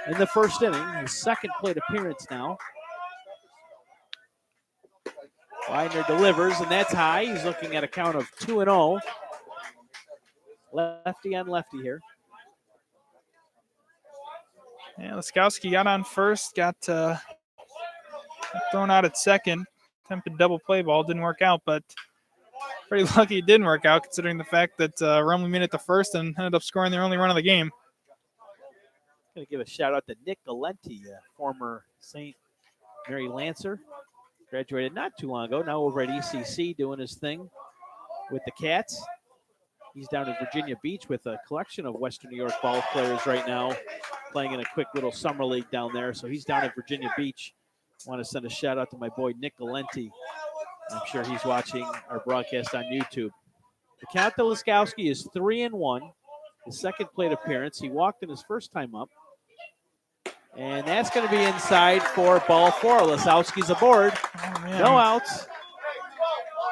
Speaker 2: in the first inning, his second plate appearance now. Widener delivers, and that's high. He's looking at a count of 2-0. Lefty on lefty here.
Speaker 3: Yeah, Laskowski got on first, got thrown out at second. Attempted double play ball, didn't work out, but pretty lucky it didn't work out considering the fact that Rumley made it the first and ended up scoring their only run of the game.
Speaker 2: Going to give a shout out to Nick Galenti, former St. Mary Lancer. Graduated not too long ago, now over at ECC doing his thing with the Cats. He's down at Virginia Beach with a collection of Western New York ball players right now, playing in a quick little summer league down there. So he's down at Virginia Beach. I want to send a shout out to my boy Nick Galenti. I'm sure he's watching our broadcast on YouTube. The count to Laskowski is 3-1. His second plate appearance. He walked in his first time up. And that's going to be inside for ball 4. Laskowski's aboard.
Speaker 3: Oh, man.
Speaker 2: No outs.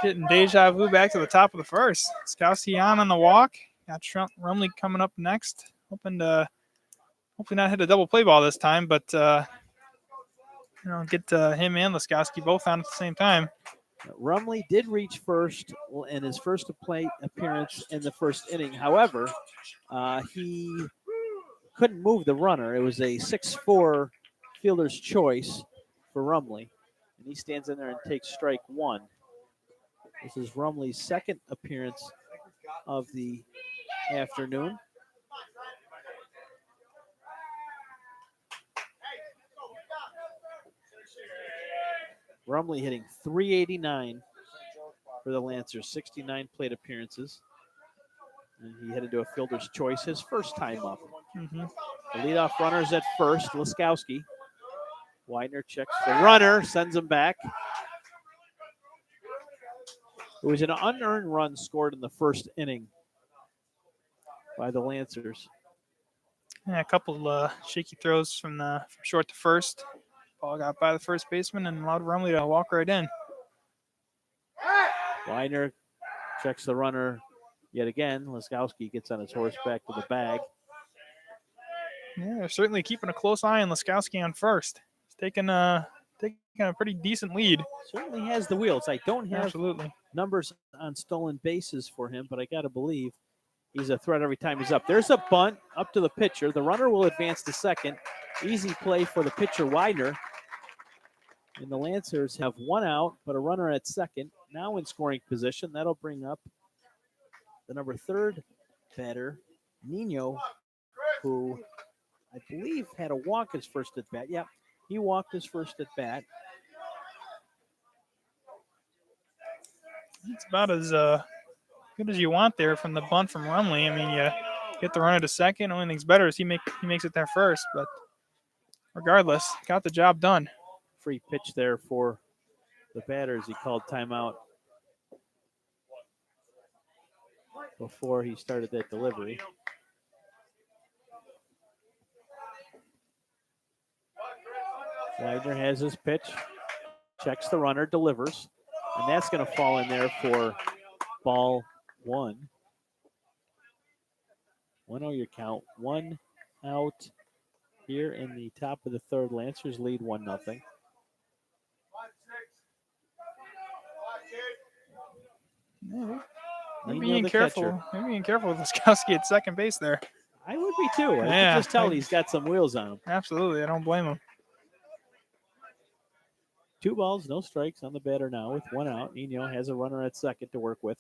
Speaker 3: Getting deja vu back to the top of the first. Laskowski on the walk. Got Rumley coming up next. Hopefully not hit a double play ball this time, but get him and Laskowski both on at the same time.
Speaker 2: Rumley did reach first in his first plate appearance in the first inning. However, he couldn't move the runner. It was a 6-4 fielder's choice for Rumley. And he stands in there and takes strike 1. This is Rumley's second appearance of the afternoon. Rumley hitting .389 for the Lancers, 69 plate appearances. And he headed to a fielder's choice his first time up. The leadoff runner's at first, Laskowski. Widener checks the runner, sends him back. It was an unearned run scored in the first inning by the Lancers.
Speaker 3: Yeah, a couple shaky throws from short to first. Ball got by the first baseman and allowed Rumley to walk right in.
Speaker 2: Widener checks the runner yet again. Laskowski gets on his horse back to the bag.
Speaker 3: Yeah, they're certainly keeping a close eye on Laskowski on first. He's taking a pretty decent lead.
Speaker 2: Certainly has the wheels. I don't have
Speaker 3: Absolutely
Speaker 2: numbers on stolen bases for him, but I got to believe he's a threat every time he's up. There's a bunt up to the pitcher. The runner will advance to second. Easy play for the pitcher, Widener. And the Lancers have one out, but a runner at second. Now in scoring position. That'll bring up the number 3 batter, Nino, who I believe had a walk his first at bat. Yeah, he walked his first at bat.
Speaker 3: it's about as good as you want there from the bunt from Rumley. I mean, you get the runner to second. Only thing's better is he makes it there first. But regardless, got the job done.
Speaker 2: Free pitch there for the batters. He called timeout before he started that delivery. Widener has his pitch, checks the runner, delivers, and that's going to fall in there for ball 1. 1-0 your count. 1 out here in the top of the third. Lancers lead 1-0.
Speaker 3: Maybe being careful. Maybe being careful with Laskowski at second base there.
Speaker 2: I would be too. I can just tell he's got some wheels on him.
Speaker 3: Absolutely, I don't blame him.
Speaker 2: 2 balls, no strikes on the batter now with 1 out. Nino has a runner at second to work with.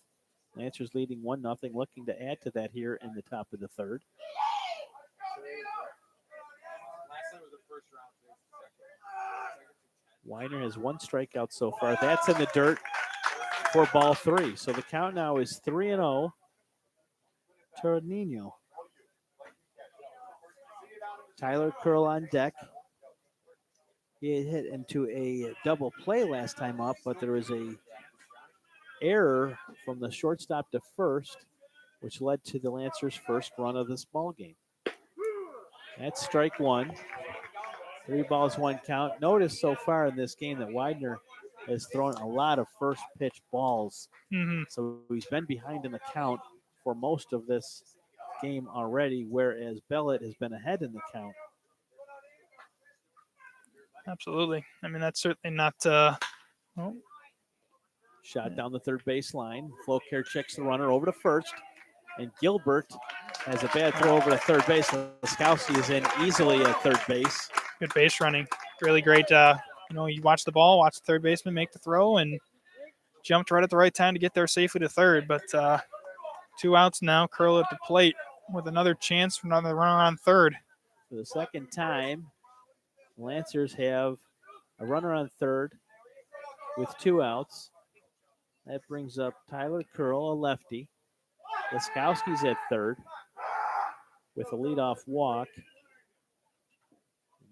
Speaker 2: Lancers leading 1-0, looking to add to that here in the top of the third. Widener has 1 strikeout so far. That's in the dirt for ball 3. So the count now is 3-0 to Nino. Tyler Curl on deck. He had hit into a double play last time up, but there was a error from the shortstop to first, which led to the Lancers' first run of this ball game. That's strike 1. 3 balls, 1 count. Notice so far in this game that Widener has thrown a lot of first pitch balls. So he's been behind in the count for most of this game already, whereas Bellet has been ahead in the count.
Speaker 3: Absolutely. I mean, that's certainly not.
Speaker 2: Shot down the third base line. Flocare checks the runner over to first. And Gilbert has a bad throw over to third base. Laskowski is in easily at third base.
Speaker 3: Good base running. Really great. You watch the ball, watch the third baseman make the throw, and jumped right at the right time to get there safely to third. But 2 outs now. Curl at the plate with another chance for another runner on third.
Speaker 2: For the second time, Lancers have a runner on third with 2 outs. That brings up Tyler Curl, a lefty. Laskowski's at third with a leadoff walk.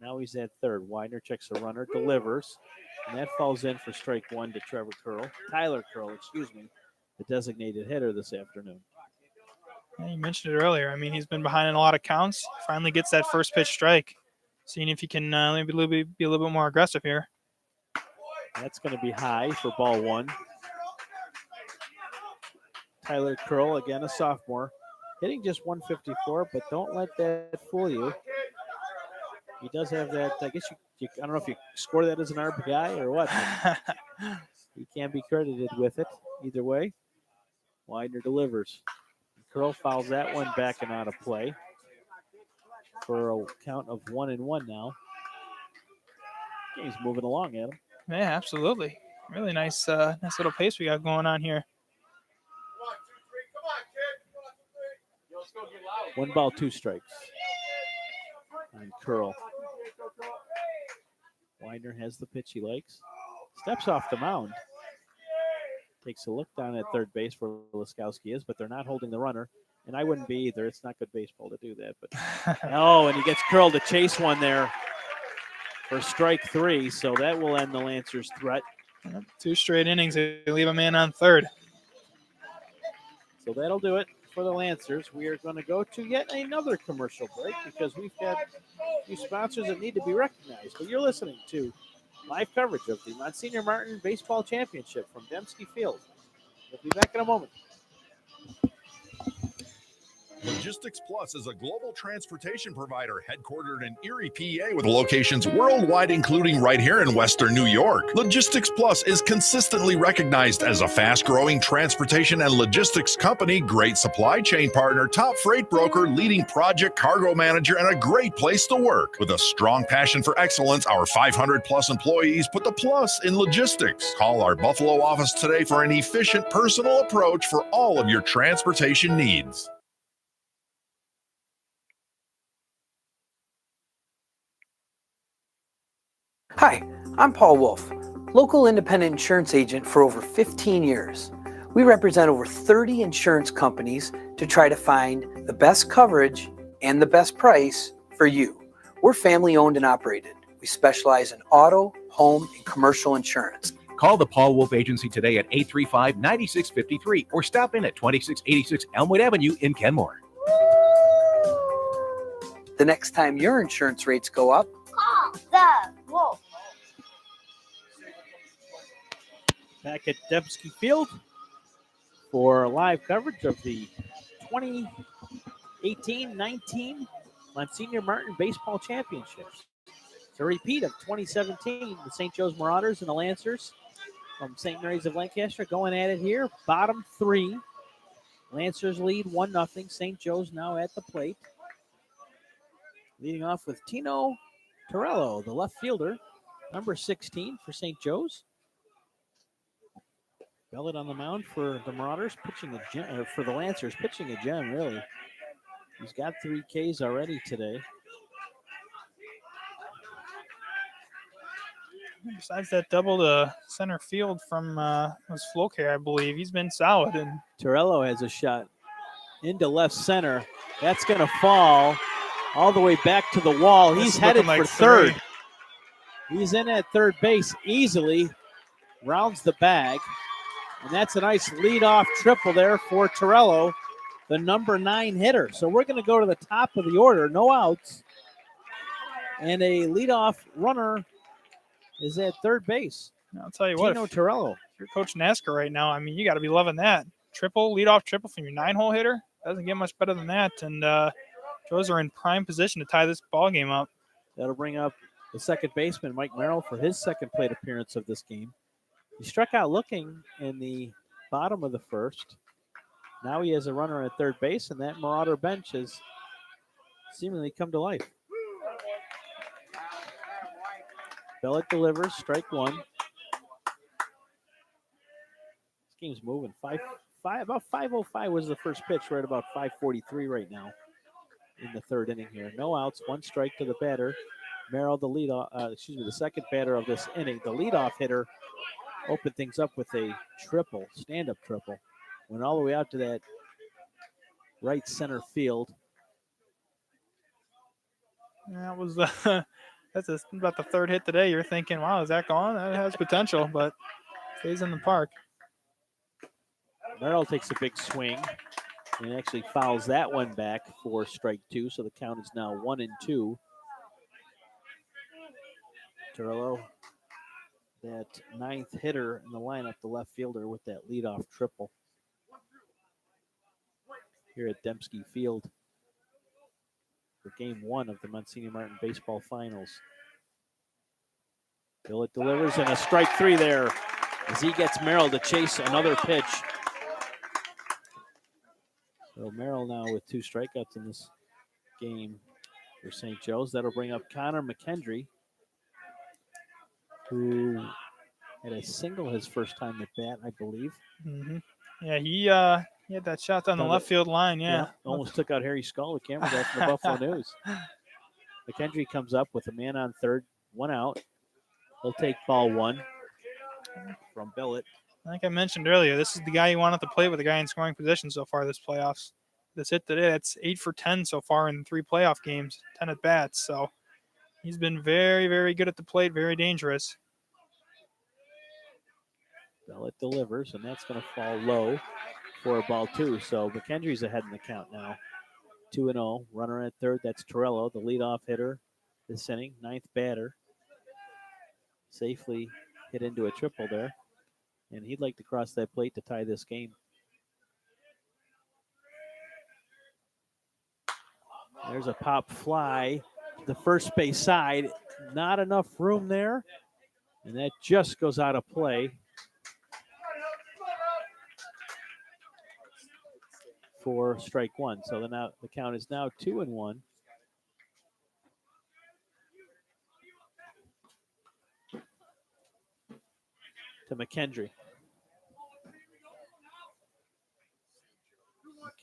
Speaker 2: Now he's at third. Widener checks the runner, delivers, and that falls in for strike 1 to Tyler Curl, the designated hitter this afternoon.
Speaker 3: Yeah, you mentioned it earlier. I mean, he's been behind in a lot of counts. Finally gets that first pitch strike. Seeing if he can maybe be a little bit more aggressive here.
Speaker 2: That's going to be high for ball 1. Tyler Curl, again a sophomore, hitting just 154, but don't let that fool you. He does have that. I guess I don't know if you score that as an RBI or what. He can be credited with it either way. Widener delivers. Curl fouls that one back and out of play for a count of 1-1 now. He's moving along, Adam.
Speaker 3: Yeah, absolutely. Really nice little pace we got going on here.
Speaker 2: 1 ball, 2 strikes on Curl. Widener has the pitch he likes. steps off the mound. Takes a look down at third base where Laskowski is, but they're not holding the runner. And I wouldn't be either. It's not good baseball to do that. But oh, and he gets curled to chase one there for strike 3. So that will end the Lancers' threat.
Speaker 3: 2 straight innings. They leave a man on third.
Speaker 2: So that'll do it for the Lancers. We are going to go to yet another commercial break because we've got a few sponsors that need to be recognized. But you're listening to live coverage of the Monsignor Martin Baseball Championship from Dembski Field. We'll be back in a moment.
Speaker 6: Logistics Plus is a global transportation provider headquartered in Erie, PA, with locations worldwide, including right here in Western New York. Logistics Plus is consistently recognized as a fast-growing transportation and logistics company, great supply chain partner, top freight broker, leading project cargo manager, and a great place to work. With a strong passion for excellence, our 500-plus employees put the plus in logistics. Call our Buffalo office today for an efficient, personal approach for all of your transportation needs.
Speaker 7: Hi, I'm Paul Wolf, local independent insurance agent for over 15 years. We represent over 30 insurance companies to try to find the best coverage and the best price for you. We're family owned and operated. We specialize in auto, home, and commercial insurance.
Speaker 8: Call the Paul Wolf Agency today at 835-9653 or stop in at 2686 Elmwood Avenue in Kenmore.
Speaker 7: The next time your insurance rates go up,
Speaker 9: Call the Wolf.
Speaker 2: Back at Dembski Field for live coverage of the 2018-19 Monsignor Martin Baseball Championships. It's a repeat of 2017, the St. Joe's Marauders and the Lancers from St. Mary's of Lancaster going at it here. Bottom 3. Lancers lead 1-0. St. Joe's now at the plate. Leading off with Tino Torello, the left fielder, number 16 for St. Joe's. Bellet on the mound for the Marauders, pitching a gem, or for the Lancers, pitching a gem, really. He's got 3 Ks already today.
Speaker 3: Besides that double to center field from was Floke, I believe. He's been solid. And
Speaker 2: Torello has a shot into left center. That's going to fall all the way back to the wall. He's headed for third. He's in at third base easily, rounds the bag. And that's a nice leadoff triple there for Torello, the number 9 hitter. So we're going to go to the top of the order, no outs. And a leadoff runner is at third base.
Speaker 3: I'll tell you what,
Speaker 2: Tino Torello.
Speaker 3: If you're coaching NASCAR right now, I mean, you got to be loving that. Leadoff triple from your 9-hole hitter. Doesn't get much better than that. And Joes are in prime position to tie this ball game up.
Speaker 2: That'll bring up the second baseman, Mike Merrill, for his second plate appearance of this game. He struck out looking in the bottom of the first. Now he has a runner at third base, and that Marauder bench has seemingly come to life. Bellet delivers, strike 1. This game's moving. About 5:05 was the first pitch. We're at about 5:43 right now in the third inning here. No outs, 1 strike to the batter. Merrill, the second batter of this inning, the leadoff hitter, opened things up with a triple, stand-up triple. Went all the way out to that right center field.
Speaker 3: That was about the third hit today. You're thinking, wow, is that gone? That has potential, but stays in the park.
Speaker 2: Merrill takes a big swing and actually fouls that one back for strike 2. So the count is now 1-2. Torello, that 9th hitter in the lineup, the left fielder with that leadoff triple here at Dembski Field for game 1 of the Monsignor Martin Baseball Finals. Billet delivers and a strike 3 there as he gets Merrill to chase another pitch. So Merrill now with 2 strikeouts in this game for St. Joe's. That'll bring up Connor McKendry, who had a single his first time at bat, I believe.
Speaker 3: Mm-hmm. Yeah, he had that shot down the left field line, yeah.
Speaker 2: Almost took out Harry Skull, the camera guy from the Buffalo News. McKendry comes up with a man on third, 1 out. He'll take ball 1. from Billett.
Speaker 3: Like I mentioned earlier, this is the guy you want at the plate with the guy in scoring position so far this playoffs. This hit today, that's 8 for 10 so far in 3 playoff games, 10 at bats. So he's been very, very good at the plate, very dangerous.
Speaker 2: Billett delivers, and that's going to fall low for ball 2. So McKendry's ahead in the count now. 2-0. Runner at third, that's Torello, the leadoff hitter this inning, 9th batter. Safely hit into a triple there. And he'd like to cross that plate to tie this game. There's a pop fly to the first base side. Not enough room there. And that just goes out of play for strike 1. So the count is now 2-1. To McKendry.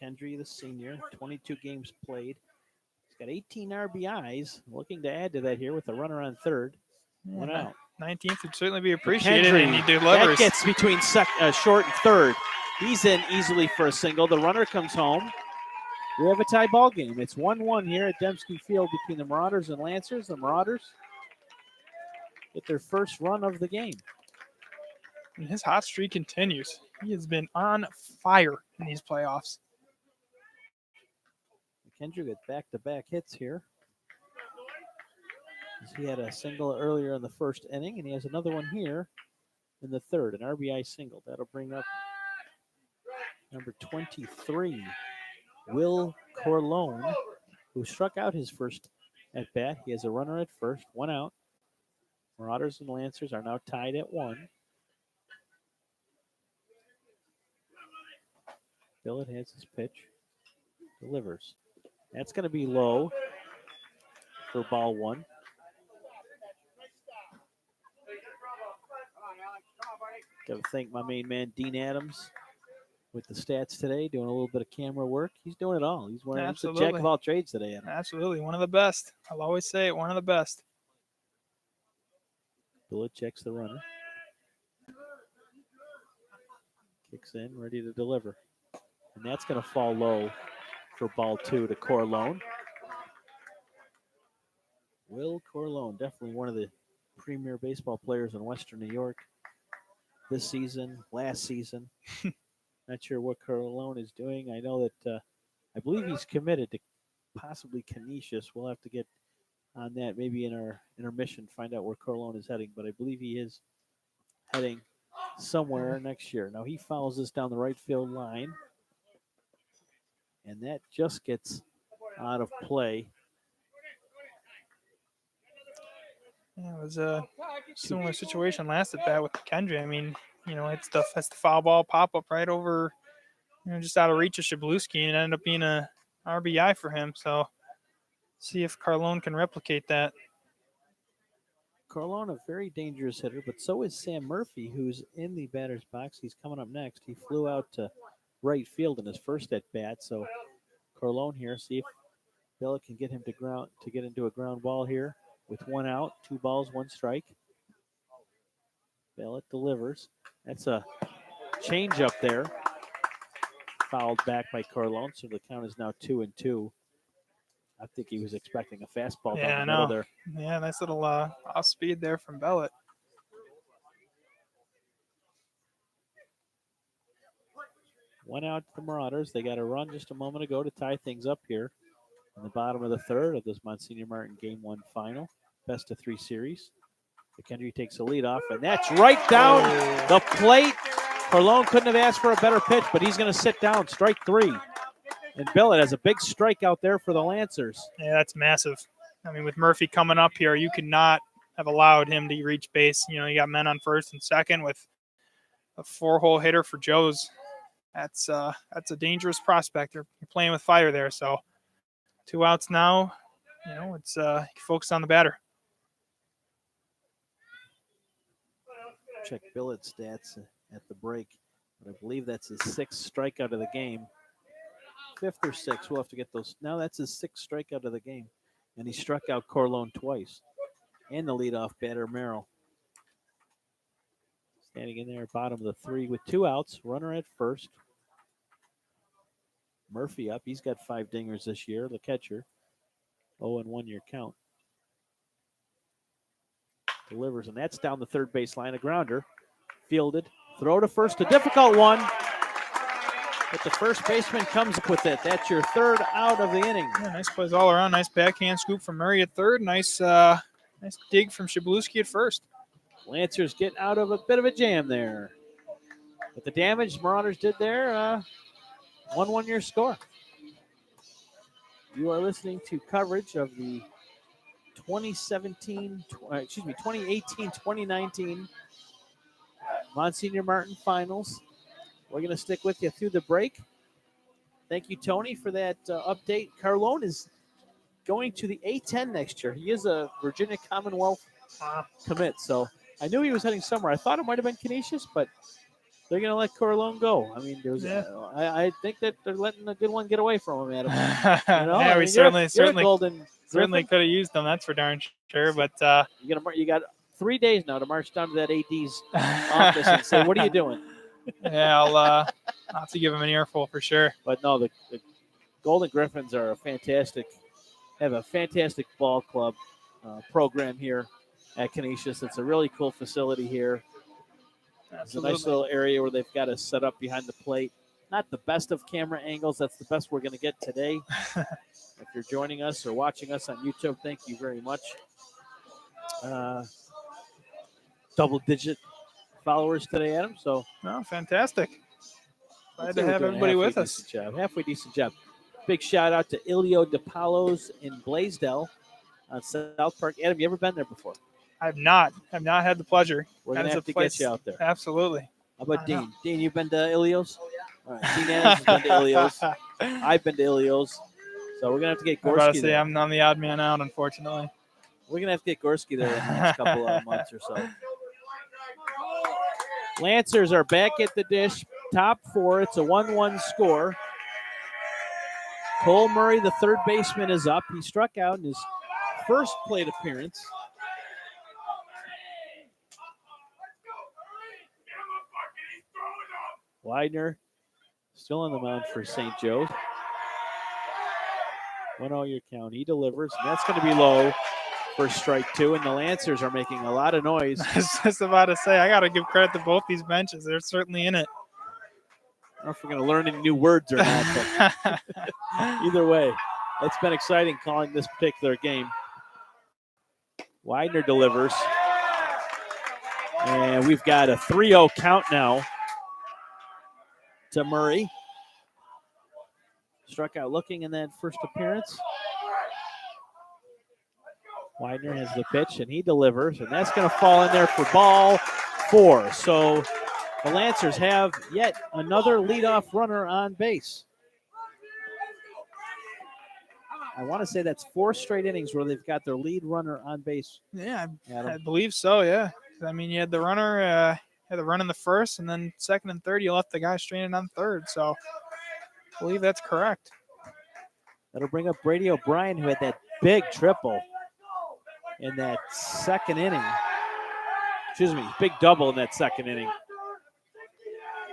Speaker 2: McKendry, the senior, 22 games played. He's got 18 RBIs. Looking to add to that here with a runner on third. One out.
Speaker 3: 19th would certainly be appreciated,
Speaker 2: McKendry,
Speaker 3: and he delivers.
Speaker 2: that gets between short and third. He's in easily for a single. The runner comes home. We have a tie ball game. It's 1-1 here at Dembski Field between the Marauders and Lancers. The Marauders get their first run of the game.
Speaker 3: And his hot streak continues. He has been on fire in these playoffs.
Speaker 2: McKendry with back-to-back hits here. He had a single earlier in the first inning, and he has another one here in the third, an RBI single. That'll bring up number 23, Will Corlone, who struck out his first at-bat. He has a runner at first, 1 out. Marauders and Lancers are now tied at 1. Billett has his pitch, delivers. That's going to be low for ball 1. Got to thank my main man, Dean Adams, with the stats today, doing a little bit of camera work. He's doing it all. He's a jack of all trades today. Adam.
Speaker 3: Absolutely. One of the best. I'll always say it, one of the best.
Speaker 2: Billett checks the runner. Kicks in, ready to deliver. And that's going to fall low for ball 2 to Corlone. Will Corlone, definitely one of the premier baseball players in Western New York this season, last season. Not sure what Corlone is doing. I know that I believe he's committed to possibly Canisius. We'll have to get on that maybe in our intermission, find out where Corlone is heading. But I believe he is heading somewhere next year. Now he follows this down the right field line. And that just gets out of play.
Speaker 3: Yeah, it was a similar situation last at bat with McKendry. I mean, it's the foul ball pop up right over, just out of reach of Shabluski, and it ended up being a RBI for him. So, see if Carlone can replicate that.
Speaker 2: Carlone, a very dangerous hitter, but so is Sam Murphy, who's in the batter's box. He's coming up next. He flew out to right field in his first at bat. So, Carlone here, see if Billett can get him to get into a ground ball here. With 1 out, 2 balls, 1 strike. Billett delivers. That's a change up there. Fouled back by Corlone, so the count is now 2-2. I think he was expecting a fastball down the middle there.
Speaker 3: Yeah, nice little off speed there from Billett.
Speaker 2: One out to the Marauders. They got a run just a moment ago to tie things up here in the bottom of the third of this Monsignor Martin Game 1 final. Best of 3 series. McKendry takes the lead off, and that's right down the plate. Corlone couldn't have asked for a better pitch, but he's going to sit down, strike 3. And Billett has a big strike out there for the Lancers.
Speaker 3: Yeah, that's massive. I mean, with Murphy coming up here, you could not have allowed him to reach base. You got men on first and second with a 4-hole hitter for Joe's. That's a dangerous prospect. You're playing with fire there. So 2 outs now. It's focus on the batter.
Speaker 2: Check Billett's stats at the break, but I believe that's his 6th strikeout of the game. 5th or 6th. We'll have to get those. Now that's his 6th strikeout of the game, and he struck out Corlone twice, and the leadoff batter Merrill. Standing in there, bottom of the 3 with 2 outs. Runner at first. Murphy up. He's got 5 dingers this year, the catcher. 0-1 your count. Delivers, and that's down the third baseline. A grounder. Fielded. Throw to first. A difficult one. But the first baseman comes with it. That's your 3rd out of the inning.
Speaker 3: Yeah, nice plays all around. Nice backhand scoop from Murray at 3rd. Nice dig from Shablewski at 1st.
Speaker 2: Lancers get out of a bit of a jam there. But the damage Marauders did there, 1-1 your score. You are listening to coverage of the 2018-2019 Monsignor Martin Finals. We're going to stick with you through the break. Thank you, Tony, for that update. Carlone is going to the A10 next year. He is a Virginia Commonwealth commit, so I knew he was heading somewhere. I thought it might have been Canisius, but they're going to let Carlone go. I mean, I think that they're letting a good one get away from him, Adam.
Speaker 3: Yeah, we certainly
Speaker 2: Golden
Speaker 3: could have used them. That's for darn sure. But
Speaker 2: you got 3 days now to march down to that AD's office and say, "What are you doing?"
Speaker 3: Yeah, I'll have to give him an earful for sure.
Speaker 2: But no, the Golden Griffins are have a fantastic ball club program here at Canisius. It's a really cool facility here. It's a nice little area where they've got us set up behind the plate. Not the best of camera angles. That's the best we're going to get today. If you're joining us or watching us on YouTube, thank you very much. Double-digit followers today, Adam. So,
Speaker 3: fantastic. Glad to have everybody with us.
Speaker 2: Halfway decent job. Big shout out to Ilio DePalos in Blaisdell on South Park. Adam, you ever been there before?
Speaker 3: I've not had the pleasure.
Speaker 2: We're going to have to get you out there.
Speaker 3: Absolutely.
Speaker 2: How about Dean? Dean, you've been to Ilio's? All right. Dean Adams has been to Ilio's. I've been to Ilio's. So we're going to have to get Gorski
Speaker 3: I'm about to say
Speaker 2: there.
Speaker 3: I'm the odd man out, unfortunately.
Speaker 2: We're going to have to get Gorski there in the next couple of months or so. Lancers are back at the dish. Top 4. It's a 1-1 score. Cole Murray, the third baseman, is up. He struck out in his first plate appearance. Widener still on the mound for St. Joe's. 1-0 your count. He delivers, and that's going to be low for strike 2, and the Lancers are making a lot of noise.
Speaker 3: I was just about to say, I got to give credit to both these benches. They're certainly in it.
Speaker 2: I don't know if we're going to learn any new words or not, but either way, it's been exciting calling this particular game. Widener delivers, and we've got a 3-0 count now to Murray. Struck out looking in that first appearance. Widener has the pitch, and he delivers, and that's going to fall in there for ball 4. So the Lancers have yet another leadoff runner on base. I want to say that's 4 straight innings where they've got their lead runner on base.
Speaker 3: Yeah, I believe so, yeah. I mean, you had the runner, had the run in the first, and then second and third, you left the guy stranded on third. So I believe that's correct.
Speaker 2: That'll bring up Brady O'Brien, who had that big triple in that second inning. Excuse me, big double in that second inning.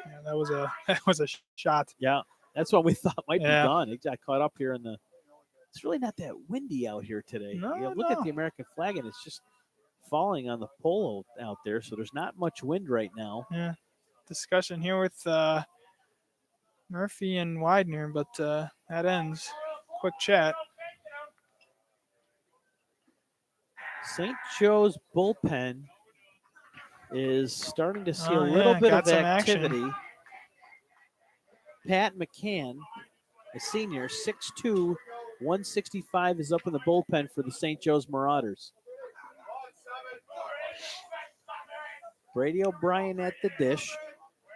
Speaker 3: Yeah, that was a shot.
Speaker 2: Yeah, that's what we thought might be done. It got caught up here in the. It's really not that windy out here today. Look at the American flag, and it's just falling on the polo out there, so there's not much wind right now.
Speaker 3: Yeah, discussion here with Murphy and Widener, but that ends. Quick chat.
Speaker 2: St. Joe's bullpen is starting to see a little bit of activity.
Speaker 3: Action.
Speaker 2: Pat McCann, a senior, 6'2", 165, is up in the bullpen for the St. Joe's Marauders. Brady O'Brien at the dish.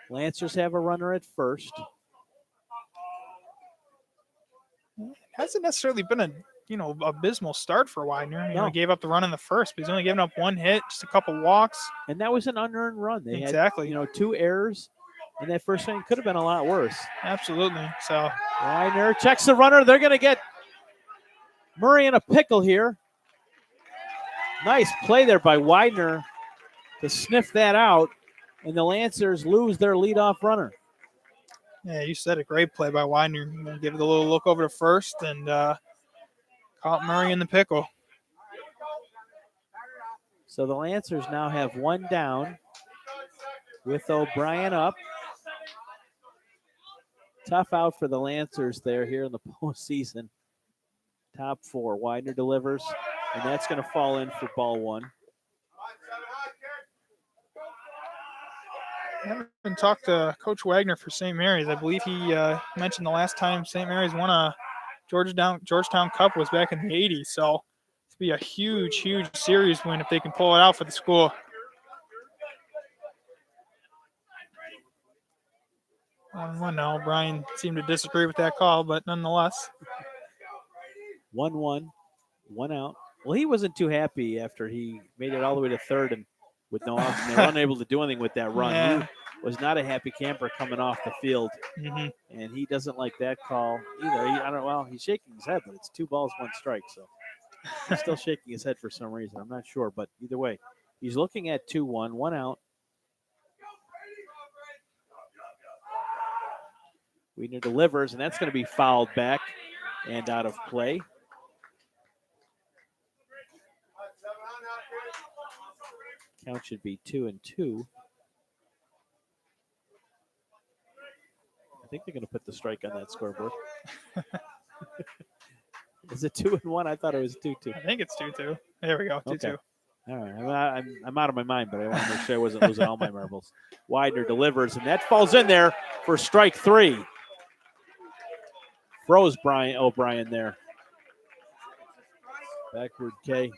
Speaker 2: Lancers have a runner at first.
Speaker 3: Hasn't necessarily been a abysmal start for Widener. He gave up the run in the first, but he's only given up 1 hit, just a couple walks.
Speaker 2: And that was an unearned run. They
Speaker 3: exactly.
Speaker 2: had, 2 errors, and that first inning could have been a lot worse.
Speaker 3: Absolutely. So
Speaker 2: Widener checks the runner. They're going to get Murray in a pickle here. Nice play there by Widener to sniff that out. and the Lancers lose their leadoff runner.
Speaker 3: Yeah, you said a great play by Widener. Give it a little look over to first and caught Murray in the pickle.
Speaker 2: So the Lancers now have one down with O'Brien up. Tough out for the Lancers there here in the postseason. Top four. Widener delivers, and that's going to fall in for ball one.
Speaker 3: I haven't talked to Coach Wagner for St. Mary's. I believe he mentioned the last time St. Mary's won a Georgetown Cup was back in the 80s. So it's be a huge, huge series win if they can pull it out for the school. Well, no, Brian seemed to disagree with that call, but nonetheless.
Speaker 2: 1-1, one out. Well, he wasn't too happy after he made it all the way to third and with no outs, and they were unable to do anything with that run.
Speaker 3: Yeah.
Speaker 2: He was not a happy camper coming off the field, and he doesn't like that call either. He's shaking his head, but it's 2 balls, 1 strike, so he's still shaking his head for some reason. I'm not sure, but either way, he's looking at 2-1, 1 out. Widener delivers, and that's going to be fouled back and out of play. Count should be 2-2. I think they're going to put the strike on that scoreboard. Is it 2-1? I thought it was 2-2.
Speaker 3: I think it's 2-2. There we go, 2-2.
Speaker 2: Okay. All right. I'm out of my mind, but I want to make sure I wasn't losing all my marbles. Widener delivers, and that falls in there for strike 3. Froze O'Brien there. Backward K.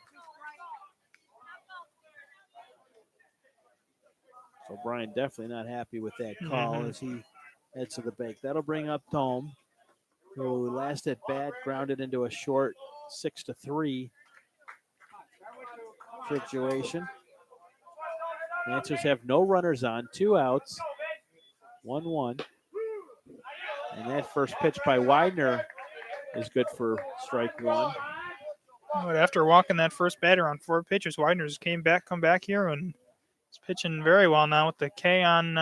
Speaker 2: So O'Brien definitely not happy with that call as he heads to the bank. That'll bring up Thome, who last at bat grounded into a short 6-3 situation. Lancers have no runners on, 2 outs, 1-1. And that first pitch by Widener is good for strike 1.
Speaker 3: But after walking that first batter on 4 pitches, Widener's come back here and is pitching very well now with the K on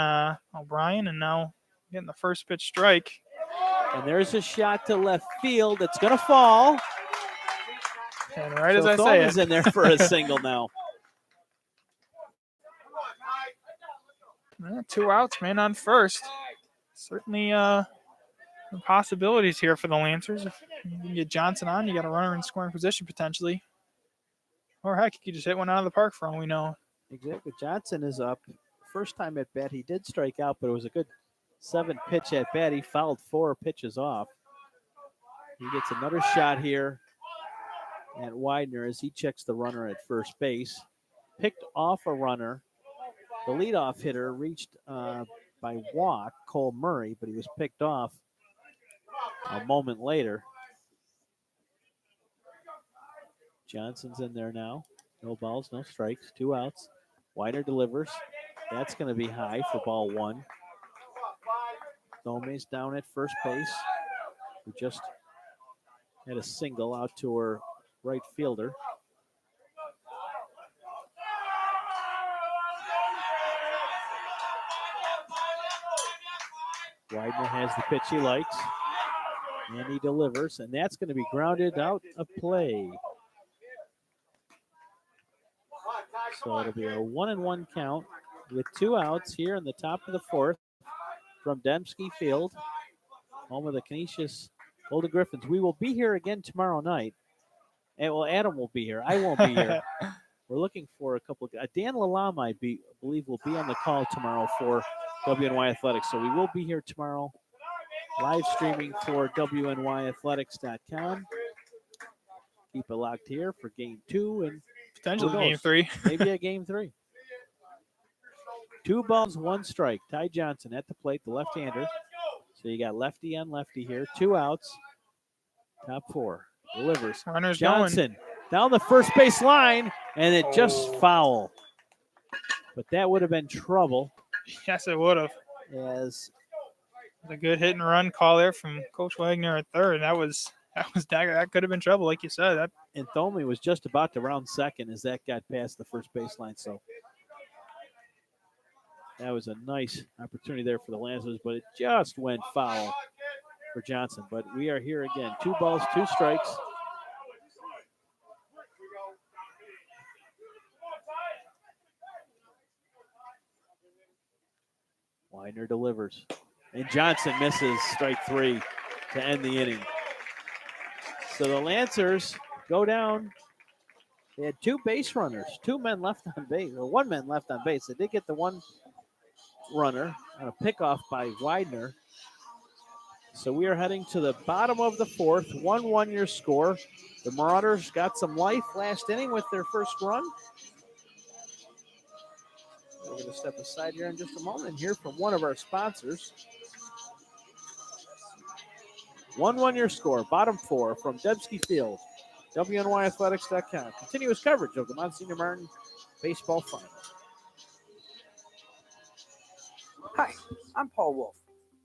Speaker 3: O'Brien, and now getting the first pitch strike.
Speaker 2: And there's a shot to left field. It's going to fall.
Speaker 3: And right as I say it,
Speaker 2: is in there for a single now.
Speaker 3: 2 outs, man on first. Certainly possibilities here for the Lancers. If you can get Johnson on, you got a runner in scoring position potentially. Or heck, you could just hit one out of the park for all we know.
Speaker 2: Exactly. Johnson is up. First time at bat, he did strike out, but it was a good 7-pitch at bat. He fouled 4 pitches off. He gets another shot here at Widener as he checks the runner at first base. Picked off a runner. The leadoff hitter reached by walk, Cole Murray, but he was picked off a moment later. Johnson's in there now. No balls, no strikes, 2 outs. Widener delivers. That's going to be high for ball 1. Thome's down at first base. We just had a single out to her right fielder. Widener has the pitch he likes, and he delivers, and that's going to be grounded out of play. So it'll be a 1-1 count with 2 outs here in the top of the 4th from Dembski Field, home of the Canisius Golden Griffins. We will be here again tomorrow night. And, well, Adam will be here. I won't be here. We're looking for a couple of Dan Lalama, I believe, will be on the call tomorrow for WNY Athletics. So we will be here tomorrow, live streaming for WNYathletics.com. Keep it locked here for game 2 and
Speaker 3: potentially game 3.
Speaker 2: Maybe a game 3. 2 balls, 1 strike. Ty Johnson at the plate, the left-hander. So you got lefty on lefty here. 2 outs. Top 4. Delivers.
Speaker 3: Runner's
Speaker 2: Johnson
Speaker 3: going
Speaker 2: down the first base line, and it just foul. But that would have been trouble.
Speaker 3: Yes, it would have.
Speaker 2: As
Speaker 3: a good hit and run call there from Coach Wagner at third. That could have been trouble, like you said.
Speaker 2: And Thome was just about to round second as that got past the first baseline. So That was a nice opportunity there for the Lancers, but it just went foul for Johnson. But we are here again. 2 balls, 2 strikes. Widener delivers. And Johnson misses strike 3 to end the inning. So the Lancers go down. They had 2 base runners, 2 men left on base, or 1 man left on base. They did get the 1 runner on a pickoff by Widener. So we are heading to the bottom of the 4th, 1-1 your score. The Marauders got some life last inning with their first run. We're going to step aside here in just a moment and hear from one of our sponsors. 1-1 your score, bottom 4 from Debski Field, WNYathletics.com. Continuous coverage of the Monsignor Martin Baseball Final.
Speaker 7: Hi, I'm Paul Wolf,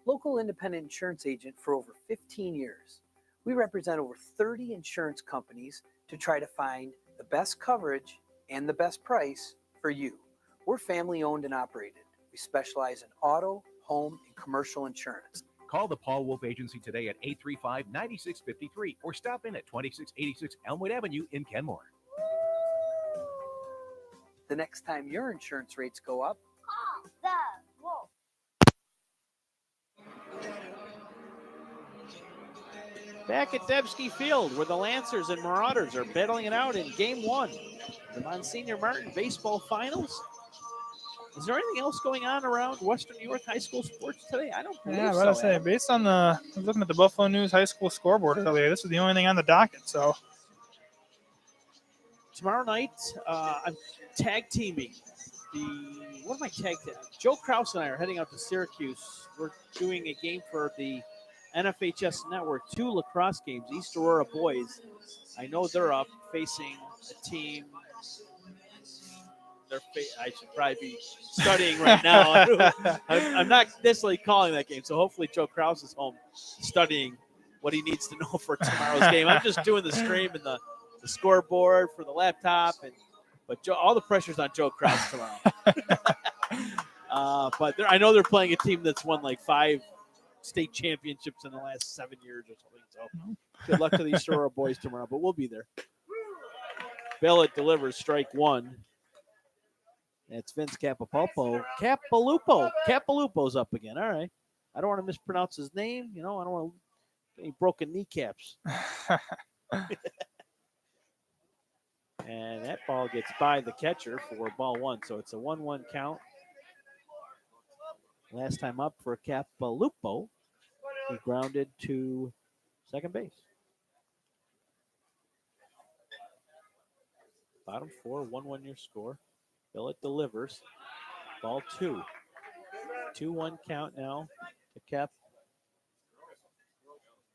Speaker 7: local independent insurance agent for over 15 years. We represent over 30 insurance companies to try to find the best coverage and the best price for you. We're family owned and operated. We specialize in auto, home, and commercial insurance.
Speaker 8: Call the Paul Wolf Agency today at 835-9653 or stop in at 2686 Elmwood Avenue in Kenmore.
Speaker 7: The next time your insurance rates go up,
Speaker 9: Call the Wolf.
Speaker 2: Back at Debski Field, where the Lancers and Marauders are battling it out in Game 1, the Monsignor Martin Baseball Finals. Is there anything else going on around Western New York high school sports today? I don't believe
Speaker 3: Yeah,
Speaker 2: so.
Speaker 3: what I say, based on I was looking at the Buffalo News high school scoreboard earlier, this is the only thing on the docket. So
Speaker 2: Tomorrow night, I'm tag teaming. What am I tag teaming? Joe Krause and I are heading out to Syracuse. We're doing a game for the NFHS Network, 2 lacrosse games. East Aurora boys. I know they're up facing a team. I should probably be studying right now. I'm not necessarily calling that game, so hopefully Joe Krause is home studying what he needs to know for tomorrow's game. I'm just doing the stream and the scoreboard for the laptop, but all the pressure's on Joe Krause tomorrow. But I know they're playing a team that's won like 5 state championships in the last 7 years or something. So good luck to the East Aurora boys tomorrow, but we'll be there. Billett delivers strike 1. It's Vince Capalupo. Capalupo's up again. All right. I don't want to mispronounce his name. I don't want to any broken kneecaps. And that ball gets by the catcher for ball 1. So it's a 1-1 count. Last time up for Capalupo. He grounded to second base. Bottom 4, 1-1 your score. Billett delivers. Ball 2. 2-1 count now to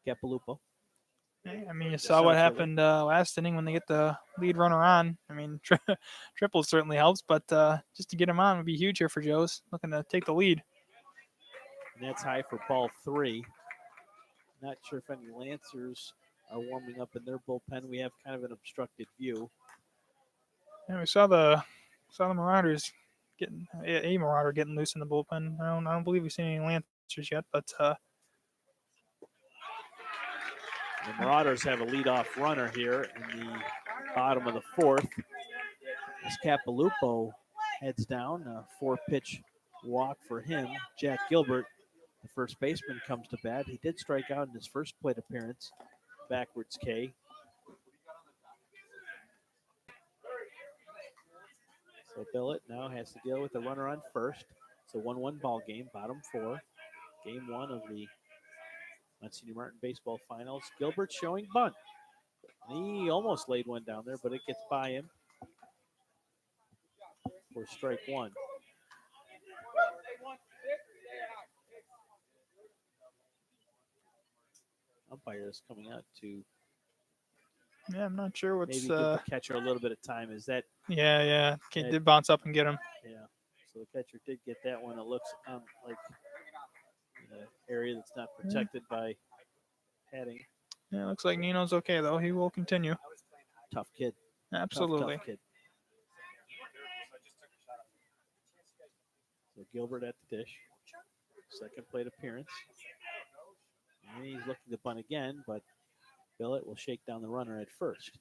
Speaker 2: Capalupo.
Speaker 3: I mean, you saw what happened last inning when they get the lead runner on. I mean, triple certainly helps, but just to get him on would be huge here for Joe's. Looking to take the lead.
Speaker 2: And that's high for ball 3. Not sure if any Lancers are warming up in their bullpen. We have kind of an obstructed view.
Speaker 3: Yeah, we saw the Marauders getting a Marauder getting loose in the bullpen. I don't believe we've seen any Lancers yet, but
Speaker 2: the Marauders have a leadoff runner here in the bottom of the 4th. As Capalupo heads down, a 4-pitch walk for him. Jack Gilbert, the first baseman, comes to bat. He did strike out in his first plate appearance. Backwards K. So Billett now has to deal with the runner on first. It's a 1-1 ball game, bottom 4. Game 1 of the Monsignor Martin Baseball Finals. Gilbert showing bunt. He almost laid one down there, but it gets by him for strike 1. Umpire is coming out to
Speaker 3: I'm not sure what's
Speaker 2: maybe give the catcher a little bit of time. Is that?
Speaker 3: Yeah. Kid did bounce up and get him.
Speaker 2: Yeah. So the catcher did get that one. It looks like an area that's not protected by padding.
Speaker 3: Yeah, it looks like Nino's okay though. He will continue.
Speaker 2: Tough kid.
Speaker 3: Absolutely.
Speaker 2: Tough kid. So Gilbert at the dish. Second plate appearance. And he's looking to bunt again, but Billett will shake down the runner at first.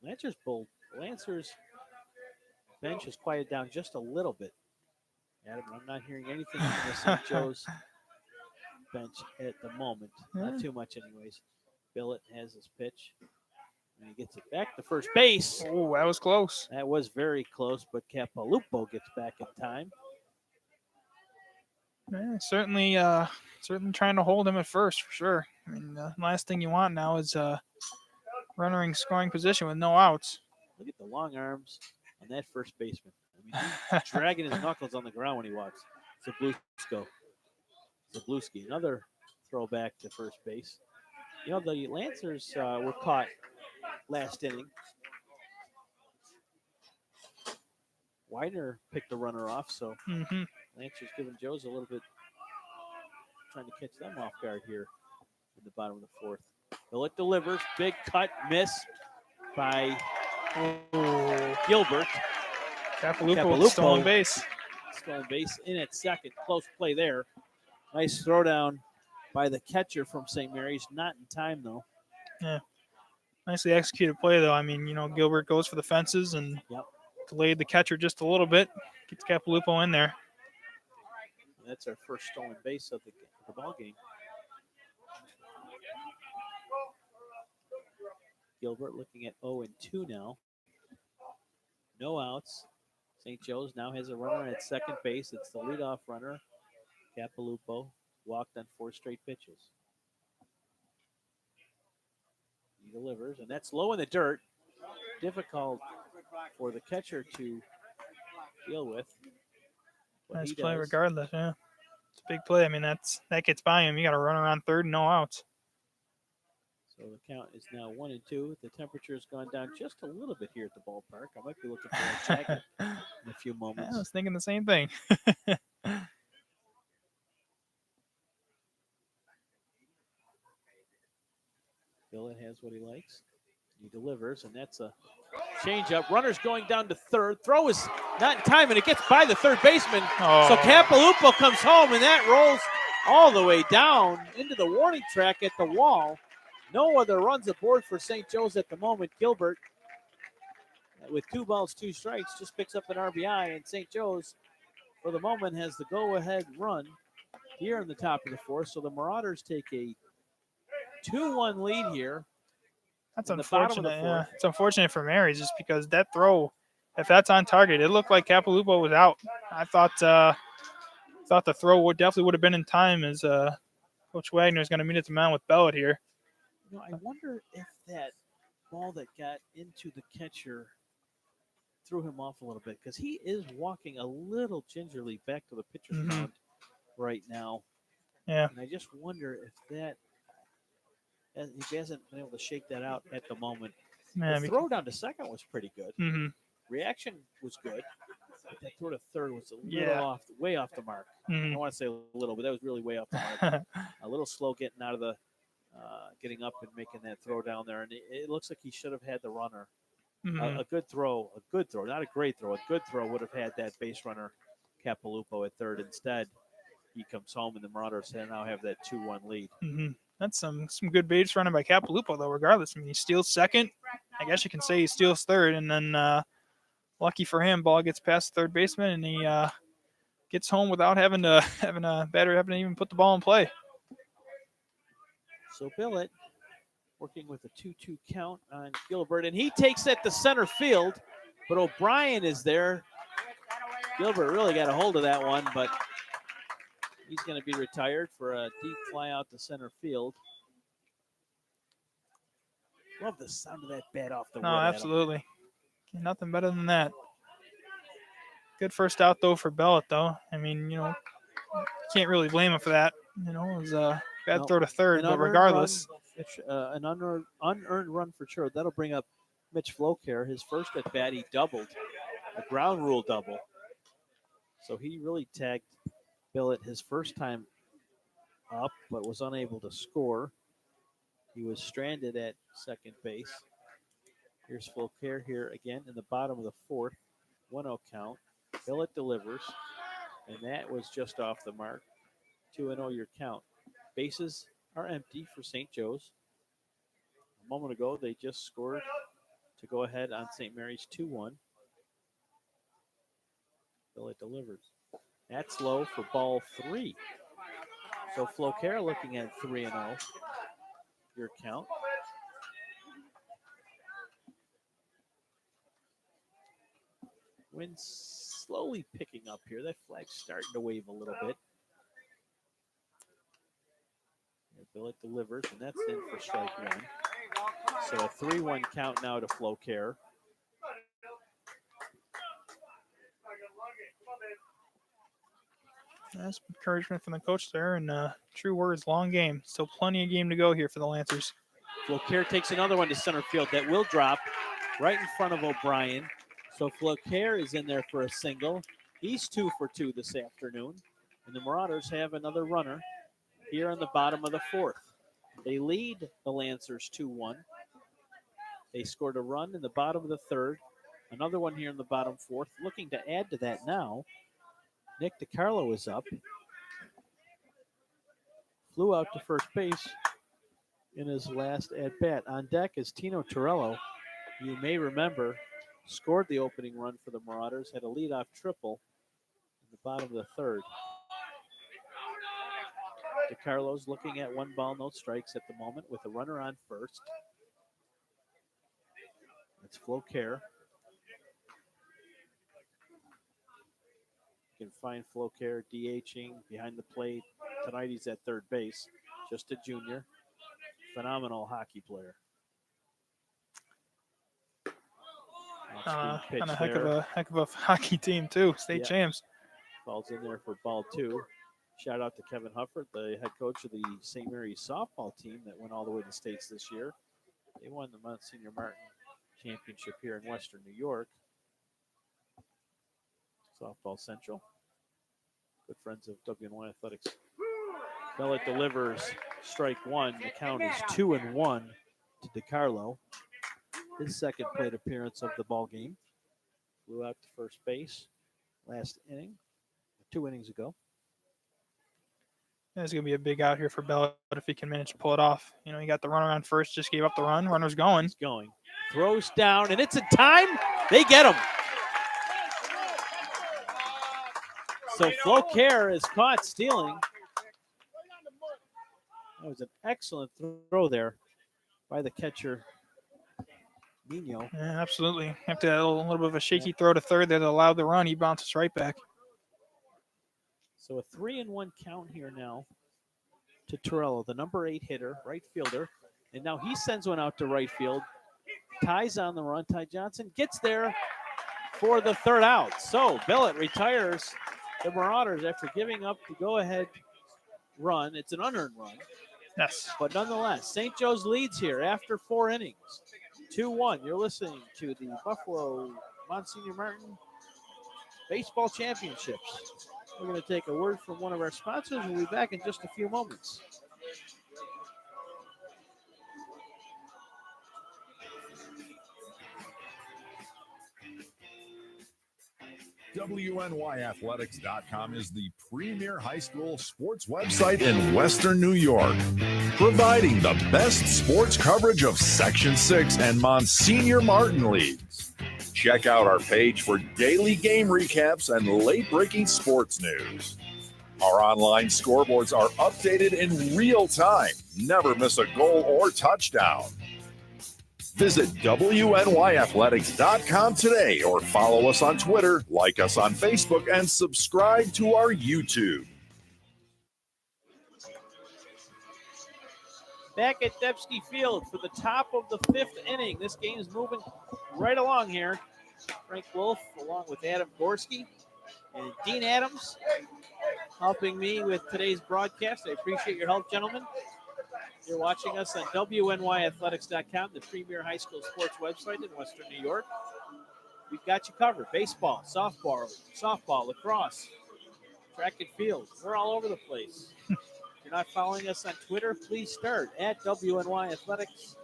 Speaker 2: Lancer's bench is quieted down just a little bit. Adam, I'm not hearing anything from the St. Joe's bench at the moment. Not too much anyways. Billett has his pitch. And he gets it back to first base.
Speaker 3: Oh, that was close.
Speaker 2: That was very close, but Capalupo gets back in time.
Speaker 3: Yeah, certainly trying to hold him at first for sure. I mean, the last thing you want now is runner in scoring position with no outs.
Speaker 2: Look at the long arms on that first baseman. I mean, he's dragging his knuckles on the ground when he walks. Zabluski, another throwback to first base. You know, the Lancers were caught last inning. Widener picked the runner off, so Lancers giving Joe's a little bit trying to catch them off guard here in the bottom of the fourth. Billett delivers, big cut, miss by Gilbert.
Speaker 3: Capalupo stolen base.
Speaker 2: Stolen base in at second. Close play there. Nice throwdown by the catcher from St. Mary's. Not in time, though.
Speaker 3: Yeah. Nicely executed play, though. I mean, Gilbert goes for the fences and delayed the catcher just a little bit. Gets Capalupo in there.
Speaker 2: That's our first stolen base of the ball game. Gilbert looking at 0-2 now. No outs. St. Joe's now has a runner at second base. It's the leadoff runner. Capalupo walked on 4 straight pitches. He delivers, and that's low in the dirt. Difficult for the catcher to deal with.
Speaker 3: Nice play regardless, yeah. It's a big play. I mean, that gets by him. You got to run around third and no outs.
Speaker 2: So the count is now 1-2. The temperature has gone down just a little bit here at the ballpark. I might be looking for a jacket in a few moments.
Speaker 3: Yeah, I was thinking the same thing.
Speaker 2: Billett has what he likes. He delivers, and that's a changeup. Runner's going down to third. Throw is not in time, and it gets by the third baseman.
Speaker 3: Oh.
Speaker 2: So Capalupo comes home, and that rolls all the way down into the warning track at the wall. No other runs aboard for St. Joe's at the moment. Gilbert, with 2 balls, 2 strikes, just picks up an RBI, and St. Joe's, for the moment, has the go-ahead run here in the top of the fourth. So the Marauders take a 2-1 lead here.
Speaker 3: That's unfortunate. Yeah, it's unfortunate for Marys just because that throw, if that's on target, it looked like Capalupo was out. I thought the throw definitely would have been in time as Coach Wagner is going to meet at the mound with Bellett here.
Speaker 2: I wonder if that ball that got into the catcher threw him off a little bit because he is walking a little gingerly back to the pitcher's mound right now.
Speaker 3: Yeah.
Speaker 2: And I just wonder if that he hasn't been able to shake that out at the moment.
Speaker 3: Yeah,
Speaker 2: the throw down to second was pretty good. Reaction was good. But that throw to third was a little way off the mark. I don't want to say a little, but that was really way off the mark. A little slow getting out of the getting up and making that throw down there. And it looks like he should have had the runner. A good throw, not a great throw. A good throw would have had that base runner, Capalupo, at third. Instead, he comes home, and the Marauders now have that 2-1 lead.
Speaker 3: That's some good base running by Capalupo, though, regardless. I mean, he steals second. I guess you can say he steals third, and then lucky for him, ball gets past the third baseman, and he gets home without having a batter having to even put the ball in play.
Speaker 2: So Billett working with a 2-2 count on Gilbert, and he takes it to center field, but O'Brien is there. Gilbert really got a hold of that one, but he's going to be retired for a deep fly out to center field. Love the sound of that bat off the wood.
Speaker 3: No, absolutely. Nothing better than that. Good first out, though, for Bellett, though. I mean, can't really blame him for that. It was a bad throw to third, but regardless.
Speaker 2: An unearned run for sure. That'll bring up Mitch Flocare. His first at bat, he doubled, a ground rule double. So he really tagged Billett his first time up, but was unable to score. He was stranded at second base. Here's Flocare here again in the bottom of the fourth. 1-0 count. Billett delivers, and that was just off the mark. 2-0 your count. Bases are empty for St. Joe's. A moment ago, they just scored to go ahead on St. Mary's 2-1. Billett delivers. That's low for ball 3. So Flocaire looking at 3-0 your count. Wind slowly picking up here. That flag's starting to wave a little bit. Billett delivers, and that's in for strike 1. So a 3-1 count now to Flocaire.
Speaker 3: That's encouragement from the coach there, and true words, long game. Still plenty of game to go here for the Lancers.
Speaker 2: Flocaire takes another one to center field that will drop right in front of O'Brien. So Flocaire is in there for a single. He's 2 for 2 this afternoon. And the Marauders have another runner here in the bottom of the 4th. They lead the Lancers 2-1. They scored a run in the bottom of the 3rd. Another one here in the bottom 4th. Looking to add to that now. Nick DiCarlo is up. Flew out to first base in his last at-bat. On deck is Tino Torello. You may remember, scored the opening run for the Marauders, had a leadoff triple in the bottom of the 3rd. DiCarlo's looking at 1 ball, no strikes at the moment with a runner on first. It's Flocaire. You can find Flocaire DHing behind the plate. Tonight he's at third base. Just a junior. Phenomenal hockey player.
Speaker 3: And a heck of a hockey team too. State champs.
Speaker 2: Falls in there for ball 2. Shout out to Kevin Hufford, the head coach of the St. Mary's softball team that went all the way to states this year. They won the Monsignor Martin Championship here in Western New York. Softball Central. Good friends of WNY Athletics. Billett delivers strike 1. The count is 2-1 to DiCarlo. His second plate appearance of the ball game. Flew out to first base last inning, 2 innings ago.
Speaker 3: It's going to be a big out here for Billett if he can manage to pull it off. You know, he got the runner on first, just gave up the run. Runner's going.
Speaker 2: He's going. Throws down, and it's in time. They get him. So Flocaire is caught stealing. That was an excellent throw there by the catcher, Nino.
Speaker 3: Yeah, absolutely. After a little bit of a shaky throw to third that allowed the run, he bounces right back.
Speaker 2: So a 3-1 count here now to Torello, the number 8 hitter, right fielder. And now he sends one out to right field. Ties on the run. Ty Johnson gets there for the 3rd out. So Billett retires the Marauders after giving up the go-ahead run. It's an unearned run.
Speaker 3: Yes.
Speaker 2: But nonetheless, St. Joe's leads here after 4 innings. 2-1. You're listening to the Buffalo Monsignor Martin Baseball Championships. We're going to take a word from one of our sponsors. We'll be back in just a few moments.
Speaker 6: WNYathletics.com is the premier high school sports website in Western New York, providing the best sports coverage of Section 6 and Monsignor Martin leagues. Check out our page for daily game recaps and late-breaking sports news. Our online scoreboards are updated in real time. Never miss a goal or touchdown. Visit WNYathletics.com today or follow us on Twitter, like us on Facebook, and subscribe to our YouTube.
Speaker 2: Back at Debsky Field for the top of the 5th inning. This game is moving right along here. Frank Wolf, along with Adam Gorski and Dean Adams, helping me with today's broadcast. I appreciate your help, gentlemen. You're watching us on WNYathletics.com, the premier high school sports website in Western New York. We've got you covered. Baseball, softball, lacrosse, track and field. We're all over the place. If you're not following us on Twitter, please start at WNY Athletics.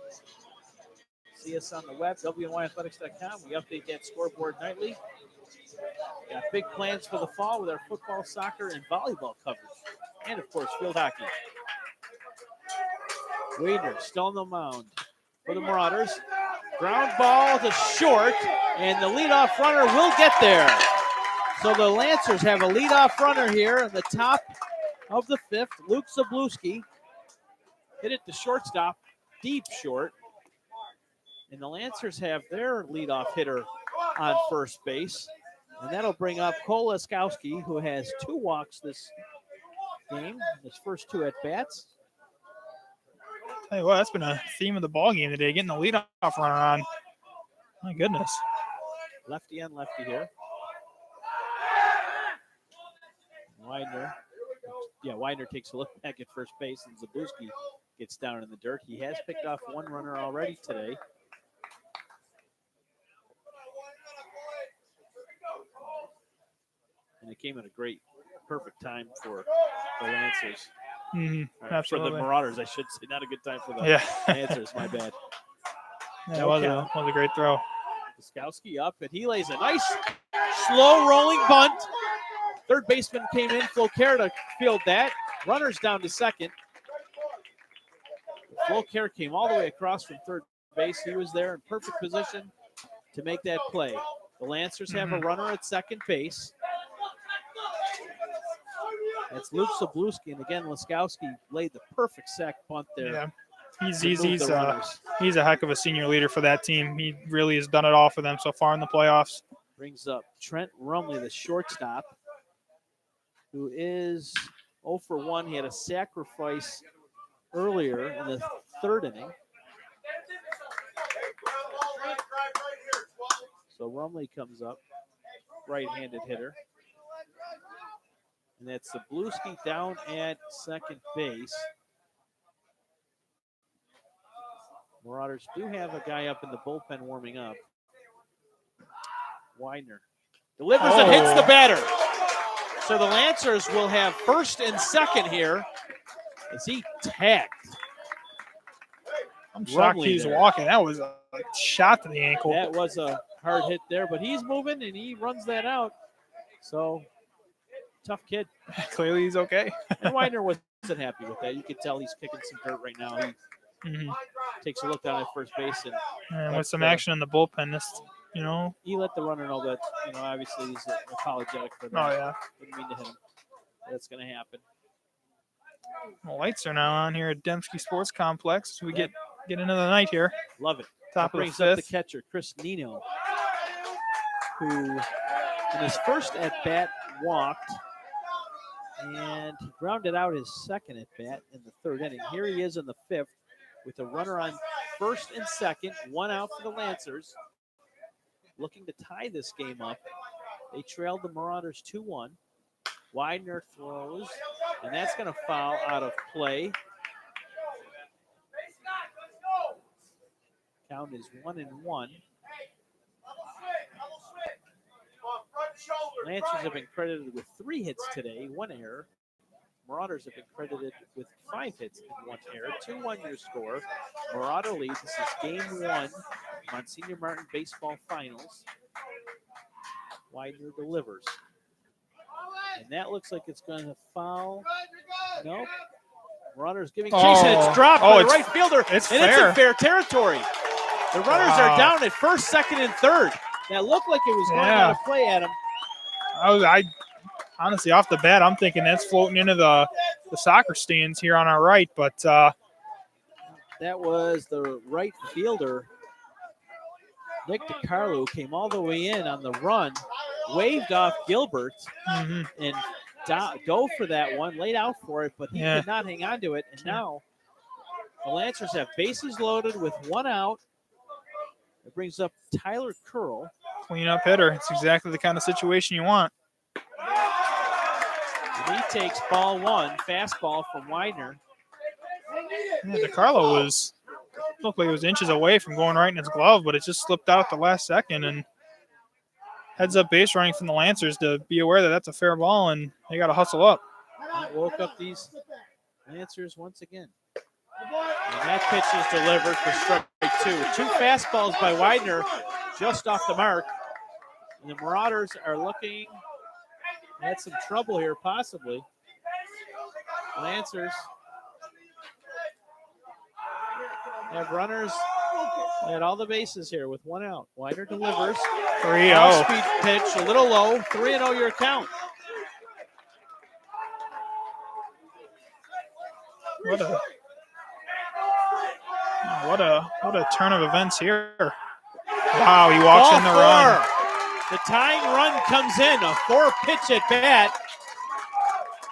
Speaker 2: See us on the web, WNYathletics.com. We update that scoreboard nightly. Got big plans for the fall with our football, soccer, and volleyball coverage. And, of course, field hockey. Wader still on the mound for the Marauders. Ground ball to short, and the leadoff runner will get there. So the Lancers have a leadoff runner here at the top of the fifth. Luke Zabluski hit it to shortstop, deep short. And the Lancers have their leadoff hitter on first base. And that'll bring up Cole Laskowski, who has 2 walks this game, his first 2 at-bats.
Speaker 3: Tell you what, that's been a theme of the ball game today, getting the leadoff runner on. My goodness.
Speaker 2: Lefty on lefty here. Widener takes a look back at first base, and Zabluski gets down in the dirt. He has picked off 1 runner already today. And it came at a perfect time for the Lancers.
Speaker 3: Absolutely.
Speaker 2: For the Marauders, I should say. Not a good time for the Lancers, my bad.
Speaker 3: That was a great throw.
Speaker 2: Laskowski up, and he lays a nice, slow rolling bunt. Third baseman came in, Flocare to field that. Runners down to second. Flocare came all the way across from third base. He was there in perfect position to make that play. The Lancers have a runner at second base. That's Luke Zabluski, and again, Laskowski laid the perfect sack bunt there.
Speaker 3: Yeah, he's a heck of a senior leader for that team. He really has done it all for them so far in the playoffs.
Speaker 2: Brings up Trent Rumley, the shortstop, who is 0 for 1. He had a sacrifice earlier in the 3rd inning. So Rumley comes up, right-handed hitter. And that's Zabluski down at second base. Marauders do have a guy up in the bullpen warming up. Widener delivers and hits the batter. So the Lancers will have first and second here as he tagged.
Speaker 3: I'm shocked he's walking. That was a shot to the ankle.
Speaker 2: That was a hard hit there, but he's moving and he runs that out. So tough kid.
Speaker 3: Clearly he's okay.
Speaker 2: And Widener wasn't happy with that. You could tell he's kicking some dirt right now. He takes a look down at first base
Speaker 3: and with some action in the bullpen,
Speaker 2: he let the runner know that, obviously he's apologetic for that.
Speaker 3: Oh, yeah.
Speaker 2: Didn't mean to hit him. That's going to happen.
Speaker 3: The lights are now on here at Dembski Sports Complex as we get into the night here.
Speaker 2: Love it.
Speaker 3: Top of the
Speaker 2: brings up the
Speaker 3: fifth.
Speaker 2: catcher, Chris Nino, who in his first at-bat walked and grounded out his second at-bat in the 3rd inning. Here he is in the 5th with a runner on first and second, 1 out for the Lancers, looking to tie this game up. They trailed the Marauders 2-1. Widener throws, and that's going to foul out of play. Count is 1-1. Lancers have been credited with 3 hits today, 1 error. Marauders have been credited with 5 hits and 1 error. 2-1 your score. Marauder lead. This is game 1 on Senior Martin Baseball Finals. Widener delivers. And that looks like it's going to foul. Nope. Marauders giving chase, and it's dropped by the right fielder.
Speaker 3: It's
Speaker 2: fair. It's in fair territory. The runners are down at first, second, and third. That looked like it was going out of play at him.
Speaker 3: I honestly, off the bat, I'm thinking that's floating into the soccer stands here on our right, but
Speaker 2: that was the right fielder, Nick DiCarlo, came all the way in on the run, waved off Gilbert, and dove for that one, laid out for it, but he could not hang on to it. And now the Lancers have bases loaded with 1 out. It brings up Tyler Curl.
Speaker 3: Clean-up hitter. It's exactly the kind of situation you want.
Speaker 2: And he takes ball 1, fastball from Widener.
Speaker 3: Yeah, DiCarlo looked like it was inches away from going right in his glove, but it just slipped out at the last second. And heads up base running from the Lancers to be aware that that's a fair ball, and they got to hustle up.
Speaker 2: That woke up these Lancers once again. And that pitch is delivered for strike 2. 2 fastballs by Widener just off the mark. And the Marauders are looking at some trouble here, possibly. Lancers have runners at all the bases here with 1 out. Widener delivers.
Speaker 3: 3-0.
Speaker 2: Off-speed pitch, a little low. 3-0 your count.
Speaker 3: What a turn of events here. Wow, he walks in the run.
Speaker 2: The tying run comes in. A 4-pitch at bat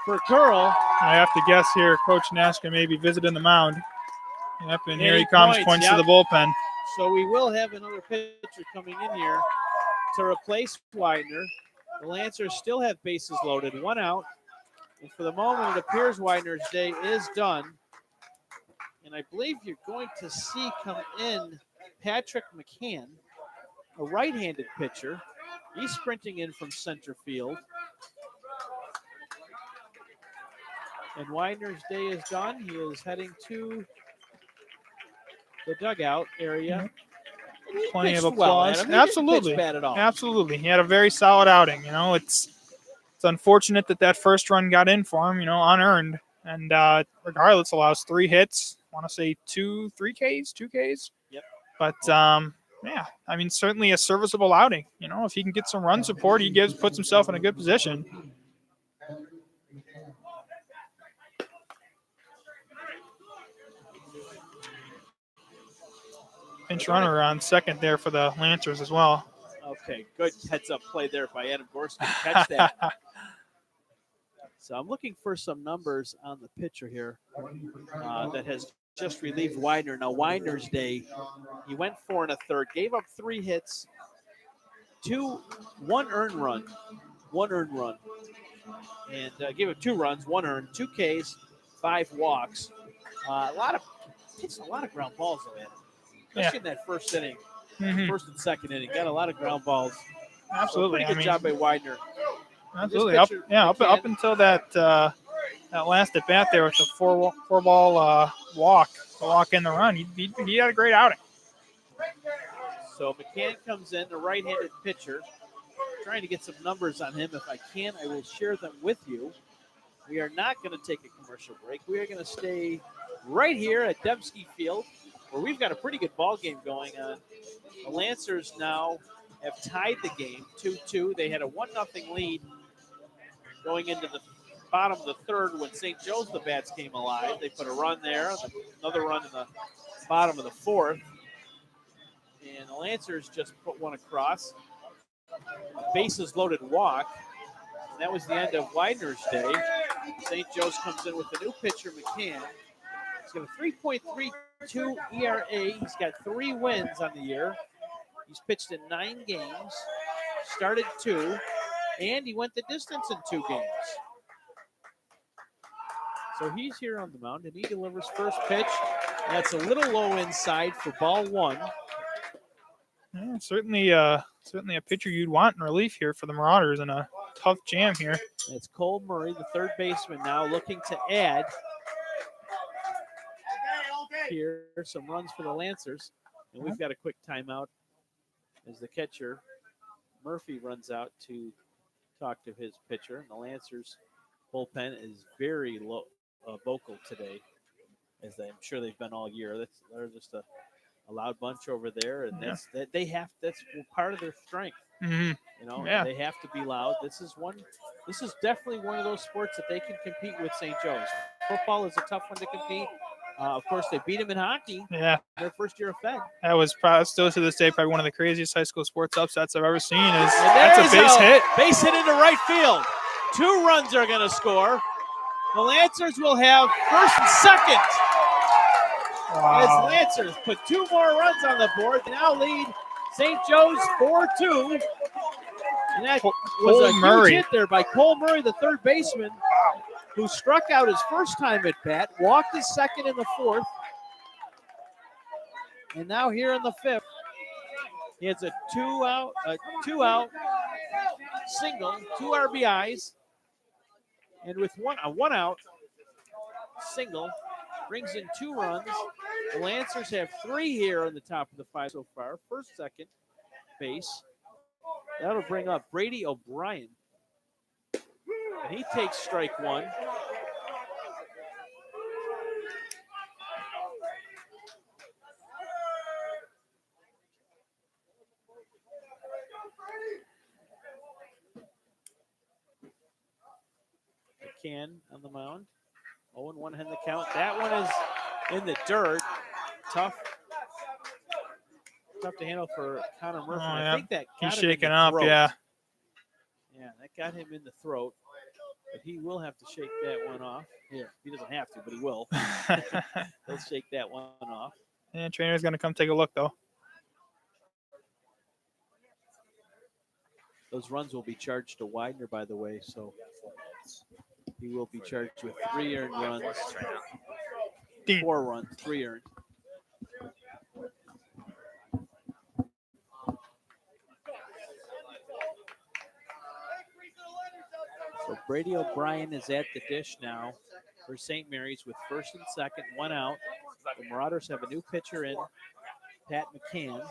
Speaker 2: for Curl.
Speaker 3: I have to guess here, Coach Naska may be visiting the mound. Yep, and here he comes, points
Speaker 2: yep.
Speaker 3: to the bullpen.
Speaker 2: So we will have another pitcher coming in here to replace Widener. The Lancers still have bases loaded, 1 out. And for the moment, it appears Widener's day is done. And I believe you're going to see come in Patrick McCann, a right-handed pitcher. He's sprinting in from center field. And Widener's day is done. He is heading to the dugout area.
Speaker 3: Plenty of
Speaker 2: applause.
Speaker 3: applause. Absolutely.
Speaker 2: Bad at all.
Speaker 3: Absolutely. He had a very solid outing. You know, it's unfortunate that first run got in for him, you know, unearned. And regardless, allows 3 hits. I want to say 2 Ks.
Speaker 2: Yep.
Speaker 3: But yeah, I mean, certainly a serviceable outing. You know, if he can get some run support, puts himself in a good position. Pinch runner on second there for the Lancers as well.
Speaker 2: Okay, good heads-up play there by Adam Gorski to catch that. So I'm looking for some numbers on the pitcher here that has just relieved Widener. Now, Widener's day, he went 4 1/3, gave up 3 hits, 1 earned run, and gave up 2 runs, 1 earned, 2 Ks, 5 walks. A lot of ground balls, though, Adam. Especially in that first inning, first and second inning. Got a lot of ground balls.
Speaker 3: Absolutely.
Speaker 2: So pretty good job by Widener.
Speaker 3: Absolutely. Up until that last at bat there with the four ball walk in the run, he had a great outing.
Speaker 2: So McCann comes in, the right-handed pitcher. Trying to get some numbers on him. If I can, I will share them with you. We are not going to take a commercial break. We are going to stay right here at Dembski Field, where we've got a pretty good ball game going on. The Lancers now have tied the game 2-2. They had a 1-0 lead going into the bottom of the third when St. Joe's the bats came alive. They put a run there, another run in the bottom of the fourth. And the Lancers just put one across. Bases loaded walk. And that was the end of Widener's day. St. Joe's comes in with the new pitcher, McCann. He's got a 3.32 ERA. He's got 3 wins on the year. He's pitched in 9 games, started 2, and he went the distance in 2 games. So he's here on the mound, and he delivers first pitch. That's a little low inside for ball 1.
Speaker 3: Yeah, certainly a pitcher you'd want in relief here for the Marauders in a tough jam here.
Speaker 2: It's Cole Murray, the third baseman, now looking to add here some runs for the Lancers. And we've got a quick timeout as the catcher, Murphy, runs out to talk to his pitcher. And the Lancers bullpen is very vocal today, as I'm sure they've been all year. They're just a loud bunch over there, and that's part of their strength.
Speaker 3: Mm-hmm.
Speaker 2: You know,
Speaker 3: Yeah.
Speaker 2: they have to be loud. This is definitely one of those sports that they can compete with St. Joe's. Football is a tough one to compete. Of course, they beat them in hockey.
Speaker 3: Yeah,
Speaker 2: their first year of Fed.
Speaker 3: That was still to this day probably one of the craziest high school sports upsets I've ever seen. That's a base hit.
Speaker 2: Base hit into right field. 2 runs are going to score. The Lancers will have first and second.
Speaker 3: Wow.
Speaker 2: As Lancers put 2 more runs on the board, they now lead St. Joe's 4-2. And that was a huge hit there by Cole Murray, the third baseman, who struck out his first time at bat, walked his second in the 4th, and now here in the 5th, he has a two out single, 2 RBIs, and with a one out single, brings in 2 runs. The Lancers have 3 here on the top of the 5 so far, first, second base. That'll bring up Brady O'Brien. And he takes strike one. McCann on the mound. 0-1 in the count. That one is in the dirt. Tough to handle for Connor Murphy.
Speaker 3: Oh,
Speaker 2: I
Speaker 3: yeah.
Speaker 2: think that
Speaker 3: He's
Speaker 2: got him in
Speaker 3: shaking
Speaker 2: the
Speaker 3: up,
Speaker 2: throat.
Speaker 3: yeah.
Speaker 2: Yeah, that got him in the throat. But he will have to shake that one off. Here, he doesn't have to, but he will. He'll shake that one off.
Speaker 3: And trainer's going to come take a look, though.
Speaker 2: Those runs will be charged to Widener, by the way, so he will be charged with 3 earned runs. 4 runs, 3 earned. So Brady O'Brien is at the dish now for St. Mary's with first and second, 1 out. The Marauders have a new pitcher in, Pat McCann.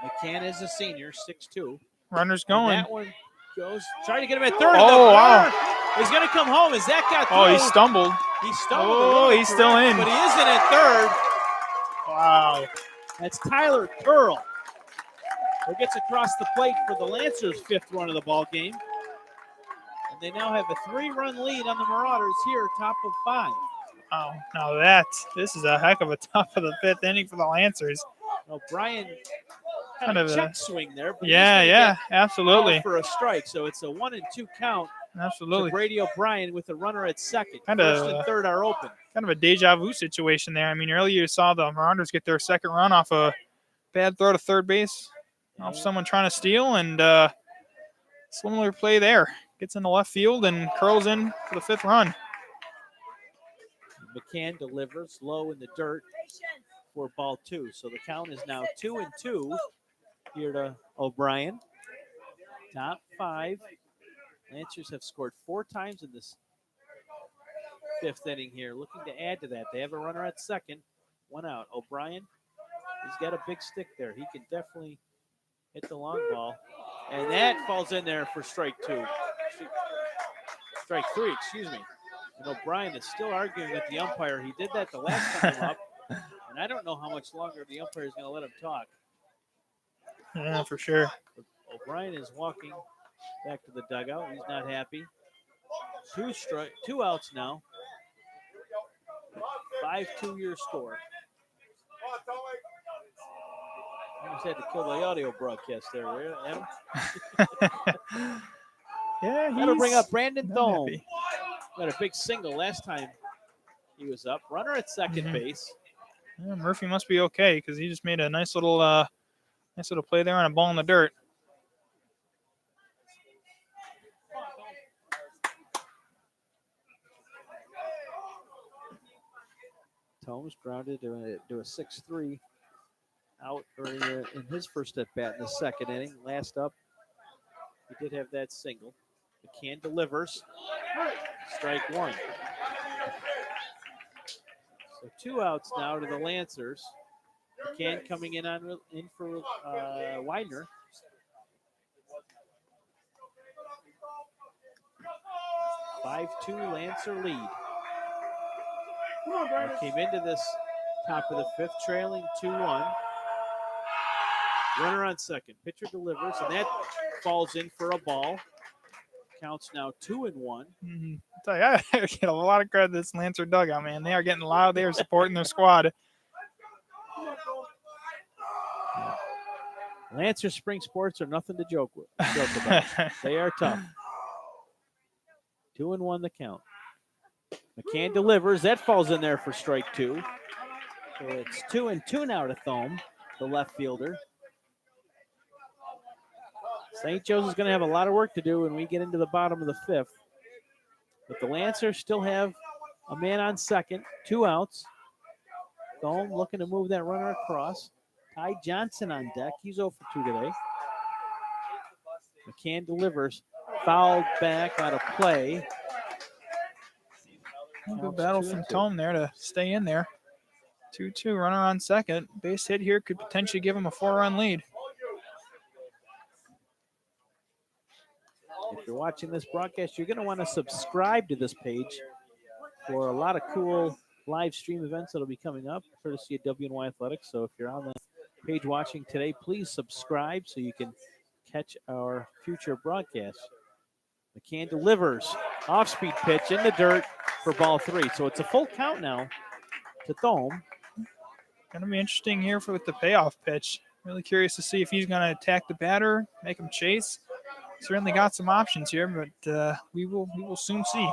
Speaker 2: McCann is a senior, 6'2".
Speaker 3: Runner's
Speaker 2: And
Speaker 3: going.
Speaker 2: that one goes, trying to get him at third.
Speaker 3: Oh, wow.
Speaker 2: He's going to come home. As that got through.
Speaker 3: Oh, he stumbled.
Speaker 2: He stumbled.
Speaker 3: Oh, he's still in.
Speaker 2: But he is in at third.
Speaker 3: Wow.
Speaker 2: That's Tyler Curl, who gets across the plate for the Lancers' 5th run of the ball game. And they now have a 3-run lead on the Marauders here, top of 5.
Speaker 3: Oh, now this is a heck of a top of the 5th inning for the Lancers.
Speaker 2: O'Brien had
Speaker 3: Kind
Speaker 2: a
Speaker 3: of
Speaker 2: check swing there. But
Speaker 3: Yeah,
Speaker 2: he's
Speaker 3: absolutely.
Speaker 2: called for a strike, so it's a 1-2 count.
Speaker 3: Absolutely.
Speaker 2: To Brady O'Brien with a runner at second.
Speaker 3: Kinda,
Speaker 2: First and third are open.
Speaker 3: Kind of a deja vu situation there. I mean, earlier you saw the Marauders get their second run off a bad throw to third base, off someone trying to steal, and similar play there. Gets into left field and curls in for the 5th run.
Speaker 2: McCann delivers low in the dirt for ball 2. So the count is now 2-2 here to O'Brien. Top 5. Lancers have scored 4 times in this 5th inning here. Looking to add to that. They have a runner at second. 1 out. O'Brien, he's got a big stick there. He can definitely hit the long ball. And that falls in there for strike 2. Strike 3, excuse me. And O'Brien is still arguing with the umpire. He did that the last time up. And I don't know how much longer the umpire is going to let him talk.
Speaker 3: Yeah, for sure.
Speaker 2: O'Brien is walking back to the dugout. He's not happy. 2 outs now. 5-2 your score. Almost had to kill the audio broadcast there, Adam.
Speaker 3: Yeah,
Speaker 2: That'll bring up Brandon
Speaker 3: not
Speaker 2: Thome.
Speaker 3: happy.
Speaker 2: Got a big single last time he was up. Runner at second base.
Speaker 3: Yeah, Murphy must be okay because he just made a nice little play there on a ball in the dirt.
Speaker 2: Thome's grounded to a 6-3 out in his first at bat in the 2nd inning. Last up, he did have that single. McCann delivers. Strike 1. So 2 outs now to the Lancers. McCann coming in for Widener. (5-2) Lancer lead. Came into this top of the 5th, trailing 2-1. Runner on second. Pitcher delivers, and that falls in for a ball. Counts now 2-1.
Speaker 3: Mm-hmm. I tell you, I get a lot of credit to this Lancer dugout, man. They are getting loud. They are supporting their squad.
Speaker 2: Lancer spring sports are nothing to joke about. They are tough. 2-1 the count. McCann delivers. That falls in there for strike 2. So it's 2-2 now to Thome, the left fielder. St. Joe's is going to have a lot of work to do when we get into the bottom of the 5th. But the Lancers still have a man on second, 2 outs. Thome looking to move that runner across. Ty Johnson on deck. He's 0 for 2 today. McCann delivers. Fouled back out of play.
Speaker 3: Good battle from Thome there to stay in there. 2-2, runner on second. Base hit here could potentially give him a 4-run lead.
Speaker 2: If you're watching this broadcast, you're going to want to subscribe to this page for a lot of cool live stream events that'll be coming up, courtesy of WNY Athletics. So if you're on the page watching today, please subscribe so you can catch our future broadcasts. McCann delivers off-speed pitch in the dirt for ball 3. So it's a full count now to Thome.
Speaker 3: Going to be interesting here with the payoff pitch. Really curious to see if he's going to attack the batter, make him chase. Certainly got some options here, but we will soon see.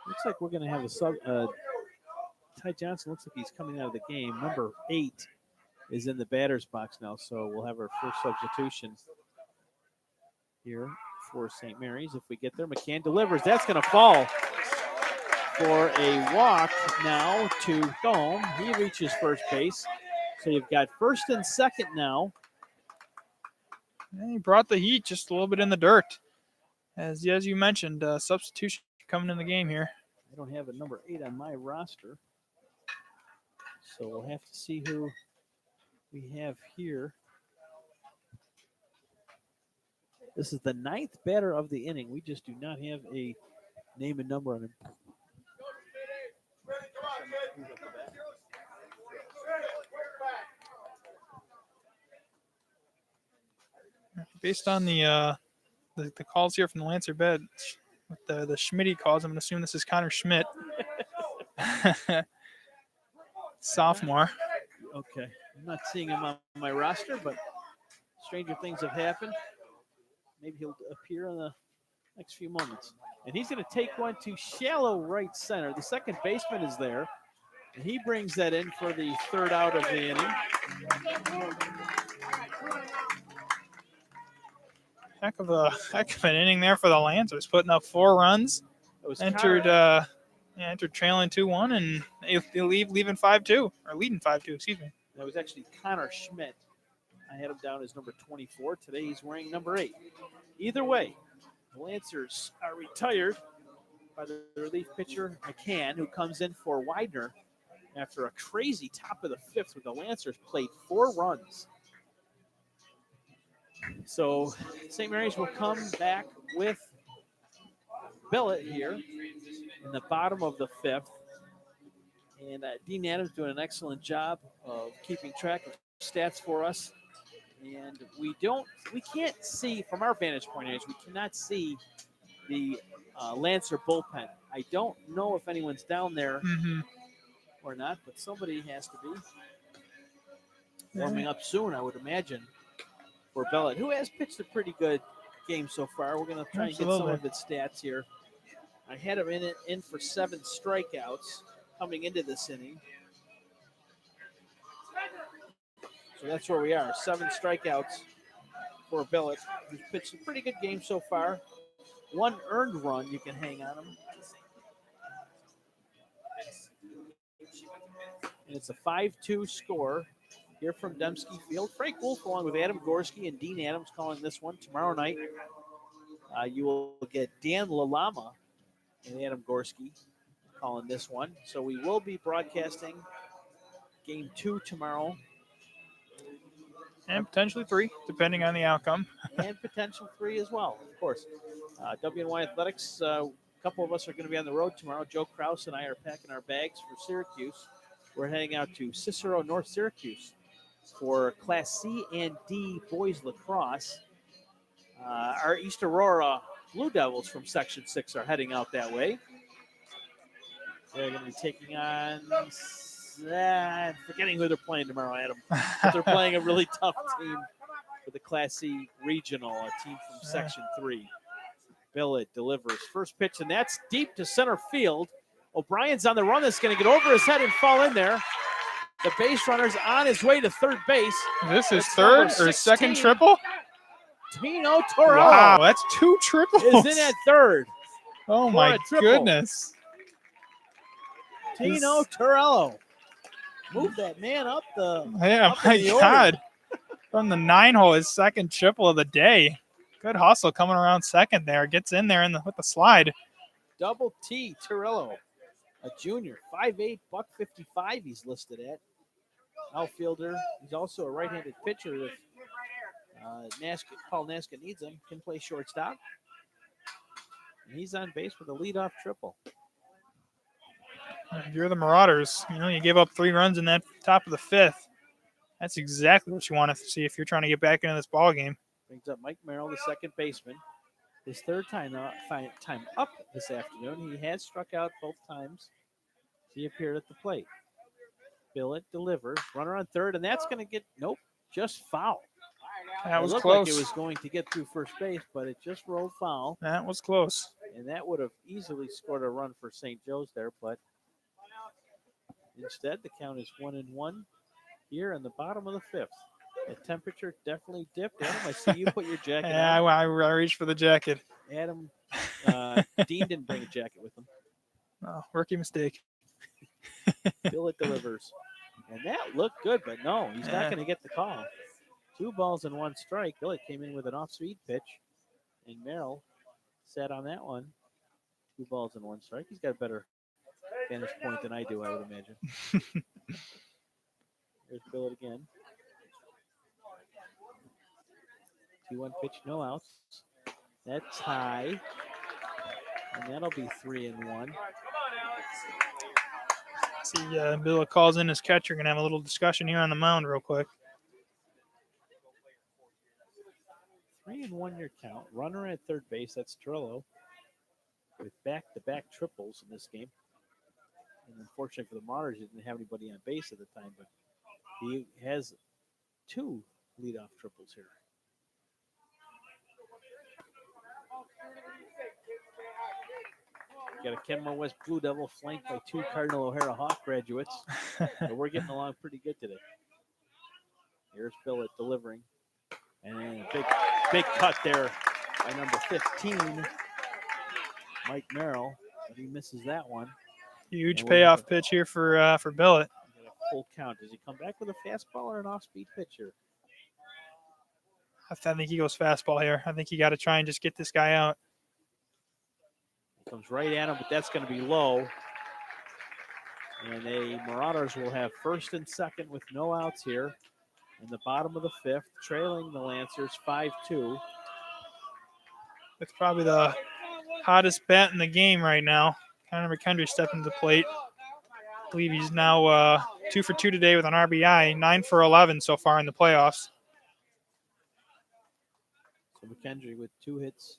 Speaker 2: Looks like we're going to have a sub. Ty Johnson looks like he's coming out of the game. Number 8 is in the batter's box now, so we'll have our first substitution here for St. Mary's. If we get there, McCann delivers. That's going to fall for a walk now to Thome. He reaches first base. So you've got first and second now.
Speaker 3: And he brought the heat just a little bit in the dirt. As you mentioned, substitution coming in the game here.
Speaker 2: I don't have a number 8 on my roster. So we'll have to see who we have here. This is the 9th batter of the inning. We just do not have a name and number on him.
Speaker 3: Based on the calls here from the Lancer bed, with the Schmitty calls, I'm going to assume this is Connor Schmidt. Sophomore.
Speaker 2: Okay. I'm not seeing him on my roster, but stranger things have happened. Maybe he'll appear in the next few moments. And he's going to take one to shallow right center. The second baseman is there, and he brings that in for the 3rd out of the inning.
Speaker 3: Heck of an inning there for the Lancers, putting up 4 runs. Entered trailing 2-1, and they leaving 5-2, or leading 5-2. Excuse me.
Speaker 2: That was actually Connor Schmidt. I had him down as number 24. Today he's wearing number 8. Either way, the Lancers are retired by the relief pitcher McCann, who comes in for Widener after a crazy top of the 5th where the Lancers played 4 runs. So St. Mary's will come back with Billet here in the bottom of the 5th. And Dean Adams doing an excellent job of keeping track of stats for us. And we can't see from our vantage point, we cannot see the Lancer bullpen. I don't know if anyone's down there or not, but somebody has to be warming up soon, I would imagine, for Bellet, who has pitched a pretty good game so far. We're going to try and get some of its stats here. I had him in for 7 strikeouts coming into this inning. So that's where we are, 7 strikeouts for Billet, who's pitched a pretty good game so far. 1 earned run you can hang on him. And it's a 5-2 score here from Dembski Field. Frank Wolf along with Adam Gorski and Dean Adams calling this one tomorrow night. You will get Dan Lalama and Adam Gorski calling this one. So we will be broadcasting game 2 tomorrow.
Speaker 3: And potentially 3, depending on the outcome.
Speaker 2: And potential 3 as well, of course. WNY Athletics, a couple of us are going to be on the road tomorrow. Joe Krause and I are packing our bags for Syracuse. We're heading out to Cicero, North Syracuse for Class C and D boys lacrosse. Our East Aurora Blue Devils from Section 6 are heading out that way. They're going to be taking on... forgetting who they're playing tomorrow, Adam. But they're playing a really tough team for the Class C Regional, a team from Section 3. Billet delivers first pitch, and that's deep to center field. O'Brien's on the run. That's going to get over his head and fall in there. The base runner's on his way to third base.
Speaker 3: This is third or second triple?
Speaker 2: Tino Torello.
Speaker 3: Wow, that's 2 triples.
Speaker 2: Is in at third.
Speaker 3: Oh, my goodness.
Speaker 2: Tino Torello. Move that man up the.
Speaker 3: Yeah,
Speaker 2: up
Speaker 3: my God. From the 9-hole, his second triple of the day. Good hustle coming around second there. Gets in there with the slide.
Speaker 2: Double T Torello. a junior, 5'8", $155 he's listed at. Outfielder. He's also a right-handed pitcher if Paul Naska needs him. Can play shortstop. And he's on base with a leadoff triple.
Speaker 3: If you're the Marauders, you give up 3 runs in that top of the 5th. That's exactly what you want to see if you're trying to get back into this ball game.
Speaker 2: Brings up Mike Merrill, the second baseman. His third time up this afternoon. He has struck out both times he appeared at the plate. Billett delivers. Runner on third, and that's going to get, just foul.
Speaker 3: That was
Speaker 2: looked
Speaker 3: close.
Speaker 2: like it was going to get through first base, but it just rolled foul.
Speaker 3: That was close.
Speaker 2: And that would have easily scored a run for St. Joe's there, but instead the count is 1-1 here in the bottom of the 5th. The temperature definitely dipped. Adam, I see you put your jacket on.
Speaker 3: I reached for the jacket.
Speaker 2: Adam, Dean didn't bring a jacket with him.
Speaker 3: Oh, rookie mistake.
Speaker 2: Billett delivers. And that looked good, but no, he's not going to get the call. 2 balls and 1 strike. Billett came in with an off-speed pitch, and Merrill sat on that one. 2 balls and 1 strike. He's got a better vantage point than I do, I would imagine. Here's Billett again. 2-1 pitch, no outs. That's high. And that'll be 3-1.
Speaker 3: See, Billett calls in his catcher. Going to have a little discussion here on the mound real quick.
Speaker 2: 3-1 your count. Runner at third base, that's Trillo, with back-to-back triples in this game. And unfortunately for the Marauders, he didn't have anybody on base at the time, but he has 2 leadoff triples here. Got a Kenmore West Blue Devil flanked by 2 Cardinal O'Hara Hawk graduates. So we're getting along pretty good today. Here's Billett delivering. And a big cut there by number 15, Mike Merrill. But he misses that one.
Speaker 3: Huge payoff pitch here for Billett.
Speaker 2: Full count. Does he come back with a fastball or an off-speed pitch here?
Speaker 3: I think he goes fastball here. I think you got to try and just get this guy out.
Speaker 2: Comes right at him, but that's going to be low. And the Marauders will have first and second with no outs here in the bottom of the 5th, trailing the Lancers 5-2.
Speaker 3: It's probably the hottest bat in the game right now. Connor McKendry stepping to the plate. I believe he's now 2 for 2 today with an RBI, 9 for 11 so far in the playoffs.
Speaker 2: So McKendry with 2 hits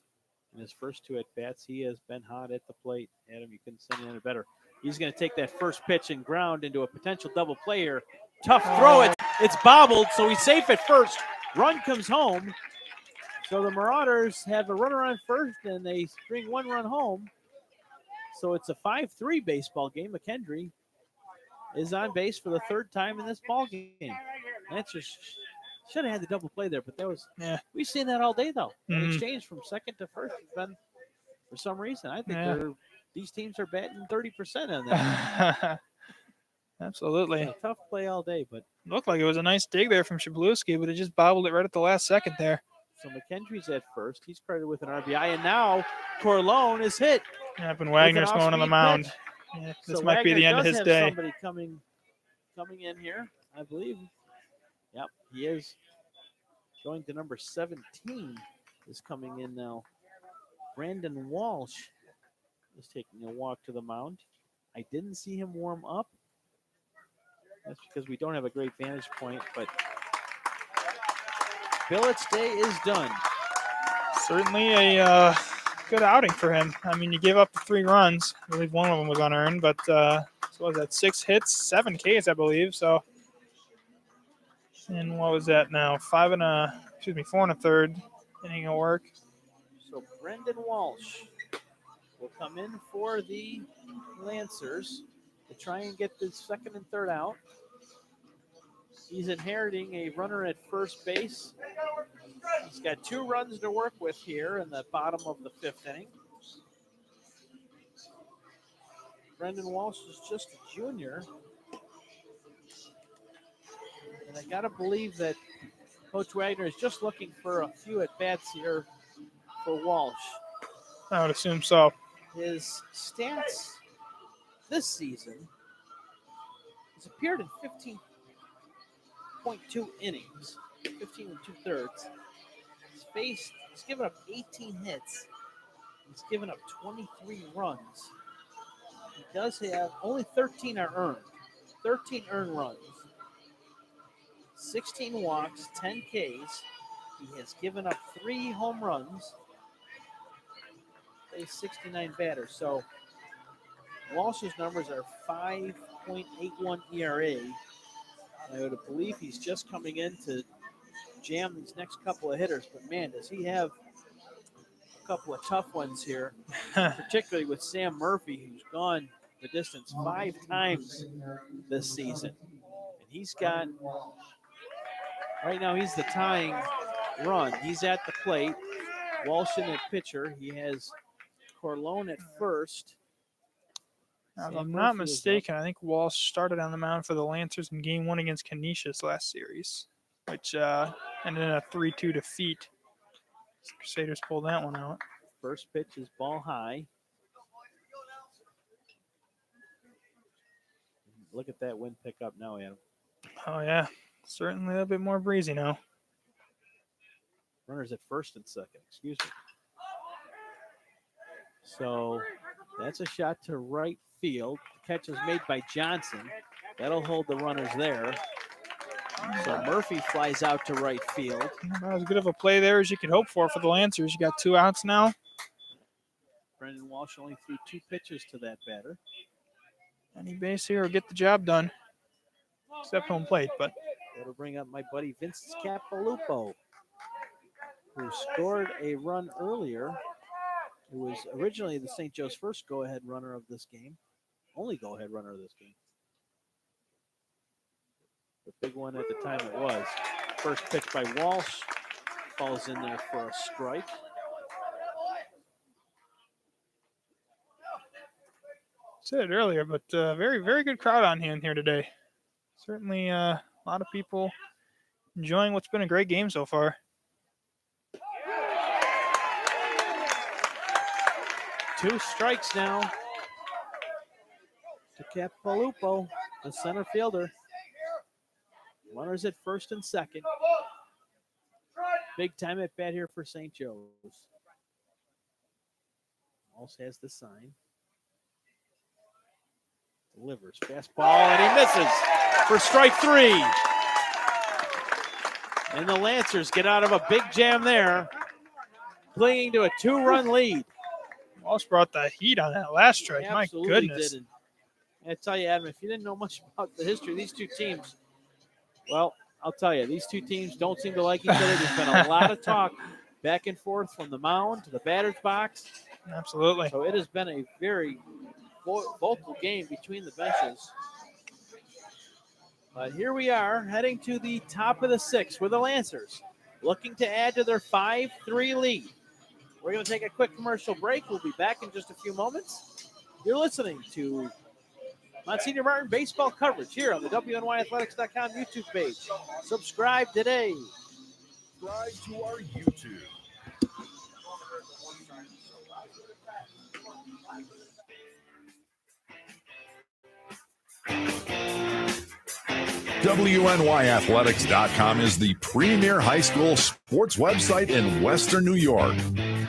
Speaker 2: in his first 2 at-bats. He has been hot at the plate. Adam, you couldn't send it any better. He's going to take that first pitch and ground into a potential double play here. Tough throw. It's bobbled, so he's safe at first. Run comes home. So the Marauders have a runner on first, and they bring 1 run home. So it's a 5-3 baseball game. McKendry is on base for the 3rd time in this ball game. Lancers should have had the double play there, but that was we've seen that all day though. The exchange from second to first has been, for some reason, I think these teams are batting 30% on that.
Speaker 3: Absolutely.
Speaker 2: A tough play all day, but
Speaker 3: looked like it was a nice dig there from Shablewski, but it just bobbled it right at the last second there.
Speaker 2: So McKendry's at first. He's credited with an RBI, and now Corleone is hit.
Speaker 3: Yep, and Wagner's going on the mound. Yeah, this
Speaker 2: so
Speaker 3: might
Speaker 2: Wagner
Speaker 3: be the end of his
Speaker 2: have
Speaker 3: day.
Speaker 2: Somebody coming in here, I believe. Yep, he is. Going to number 17 is coming in now. Brandon Walsh is taking a walk to the mound. I didn't see him warm up. That's because we don't have a great vantage point, but Billett's day is done.
Speaker 3: Certainly a good outing for him. I mean, you gave up the 3 runs. I believe one of them was unearned, but so what was that? 6 hits, 7 Ks, I believe. So, and what was that now? 4 1/3 inning of work.
Speaker 2: So Brendan Walsh will come in for the Lancers to try and get the 2nd and 3rd out. He's inheriting a runner at first base. He's got 2 runs to work with here in the bottom of the 5th inning. Brendan Walsh is just a junior. And I got to believe that Coach Wagner is just looking for a few at-bats here for Walsh.
Speaker 3: I would assume so.
Speaker 2: His stats this season, he's appeared in 15.2 innings, 15 and 2/3. He's given up 18 hits. He's given up 23 runs. He does have only 13 are earned. 13 earned runs. 16 walks, 10 Ks. He has given up 3 home runs. He's 69 batters. So Walsh's numbers are 5.81 ERA. I would believe he's just coming in to jam these next couple of hitters. But man, does he have a couple of tough ones here, particularly with Sam Murphy, who's gone the distance 5 times this season. And he's got, right now he's the tying run. He's at the plate. Walsh in at pitcher. He has Corlone at first.
Speaker 3: Now, if
Speaker 2: Sam
Speaker 3: I'm not
Speaker 2: Murphy is
Speaker 3: mistaken, I think Walsh started on the mound for the Lancers in Game 1 against Canisius last series, which ended in a 3-2 defeat. Crusaders pulled that one out.
Speaker 2: First pitch is ball high. Look at that wind pick up now, Adam.
Speaker 3: Oh, yeah. Certainly a little bit more breezy now.
Speaker 2: Runners at first and second, excuse me. So that's a shot to right field. The catch is made by Johnson. That'll hold the runners there. So Murphy flies out to right field.
Speaker 3: About as good of a play there as you could hope for the Lancers. You got 2 outs now.
Speaker 2: Brendan Walsh only threw 2 pitches to that batter.
Speaker 3: Any base here will get the job done. Except home plate, but
Speaker 2: That'll bring up my buddy Vince Capalupo, who scored a run earlier. It was originally the St. Joe's first go-ahead runner of this game. Only go-ahead runner of this game. The big one at the time it was. First pitch by Walsh. Falls in there for a strike.
Speaker 3: said it earlier, but very, very good crowd on hand here today. Certainly a lot of people enjoying what's been a great game so far.
Speaker 2: Two strikes now to Capalupo, the center fielder. Runners at first and second. Big time at bat here for St. Joe's. Also has the sign. Delivers fastball and he misses for strike 3. And the Lancers get out of a big jam there, clinging to a 2-run lead.
Speaker 3: Walsh brought the heat on that last strike. My goodness.
Speaker 2: Did. I tell you, Adam, if you didn't know much about the history of these two teams, well, I'll tell you, these two teams don't seem to like each other. There's been a lot of talk back and forth from the mound to the batter's box.
Speaker 3: Absolutely.
Speaker 2: So it has been a very vocal game between the benches. But here we are heading to the top of the 6th with the Lancers, looking to add to their 5-3 lead. We're going to take a quick commercial break. We'll be back in just a few moments. You're listening to Monsignor Martin baseball coverage here on the WNYathletics.com YouTube page. Subscribe today.
Speaker 6: Subscribe to our YouTube. WNYathletics.com is the premier high school sports website in Western New York,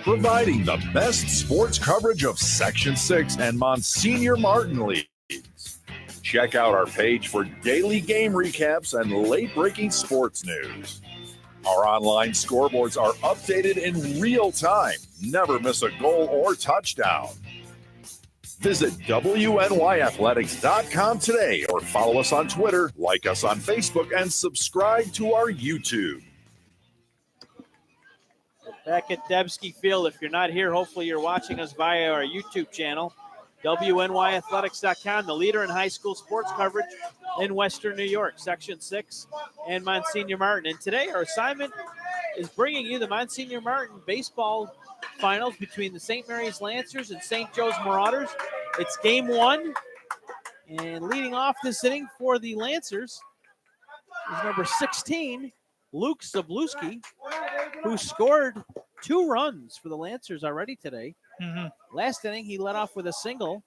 Speaker 6: providing the best sports coverage of Section 6 and Monsignor Martin leagues. Check out our page for daily game recaps and late-breaking sports news. Our online scoreboards are updated in real time. Never miss a goal or touchdown. Visit WNYathletics.com today or follow us on Twitter, like us on Facebook, and subscribe to our YouTube.
Speaker 2: Back at Debski Field. If you're not here, hopefully you're watching us via our YouTube channel, WNYathletics.com, the leader in high school sports coverage in Western New York, Section 6 and Monsignor Martin. And today our assignment is bringing you the Monsignor Martin baseball finals between the St. Mary's Lancers and St. Joe's Marauders. It's game 1, and leading off this inning for the Lancers is number 16, Luke Zabluski, who scored 2 runs for the Lancers already today.
Speaker 3: Mm-hmm.
Speaker 2: Last inning, he led off with a single.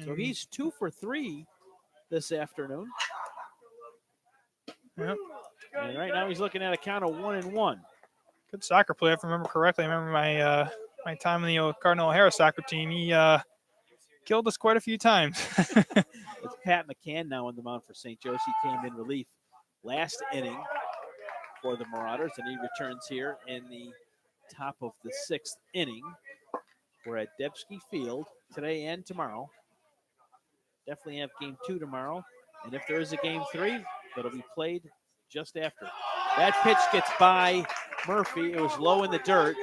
Speaker 2: So he's 2 for 3 this afternoon.
Speaker 3: Yep.
Speaker 2: And right now he's looking at a count of 1-1.
Speaker 3: Good soccer player, if I remember correctly. I remember my time in the Cardinal O'Hara soccer team. He killed us quite a few times.
Speaker 2: It's Pat McCann now on the mound for St. Joe's. He came in relief last inning for the Marauders, and he returns here in the top of the 6th inning. We're at Debski Field today and tomorrow. Definitely have game 2 tomorrow. And if there is a game 3, that'll be played just after. That pitch gets by Murphy. It was low in the dirt.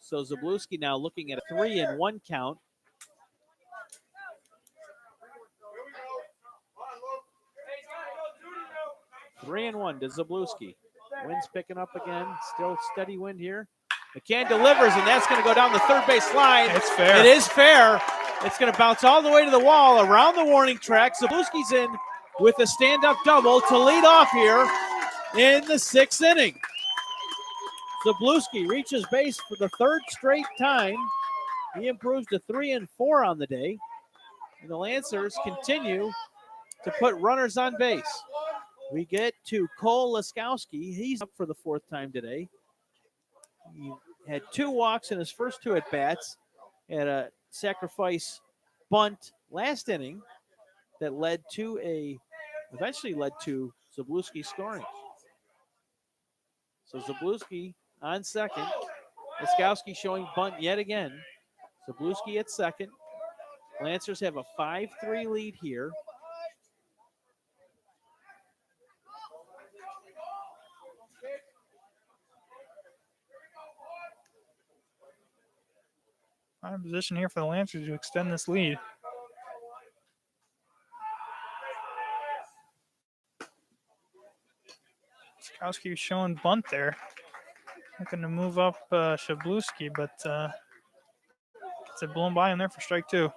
Speaker 2: So Zabluski now looking at a 3-1 count. Three and 1 to Zabluski. Wind's picking up again. Still steady wind here. McCann delivers, and that's going to go down the third base line.
Speaker 3: It's fair.
Speaker 2: It is fair. It's going to bounce all the way to the wall around the warning track. Zabluski's in with a stand-up double to lead off here in the 6th inning. Zabluski reaches base for the 3rd straight time. He improves to 3-4 on the day. And the Lancers continue to put runners on base. We get to Cole Laskowski. He's up for the 4th time today. He had 2 walks in his first 2 at-bats. Had a sacrifice bunt last inning that eventually led to Zabluski scoring. So Zabluski on second. Laskowski showing bunt yet again. Zabluski at second. Lancers have a 5-3 lead here.
Speaker 3: Fine position here for the Lancers to extend this lead. Skowski showing bunt there. Looking to move up Shabluski, but gets it blown by him there for strike 2.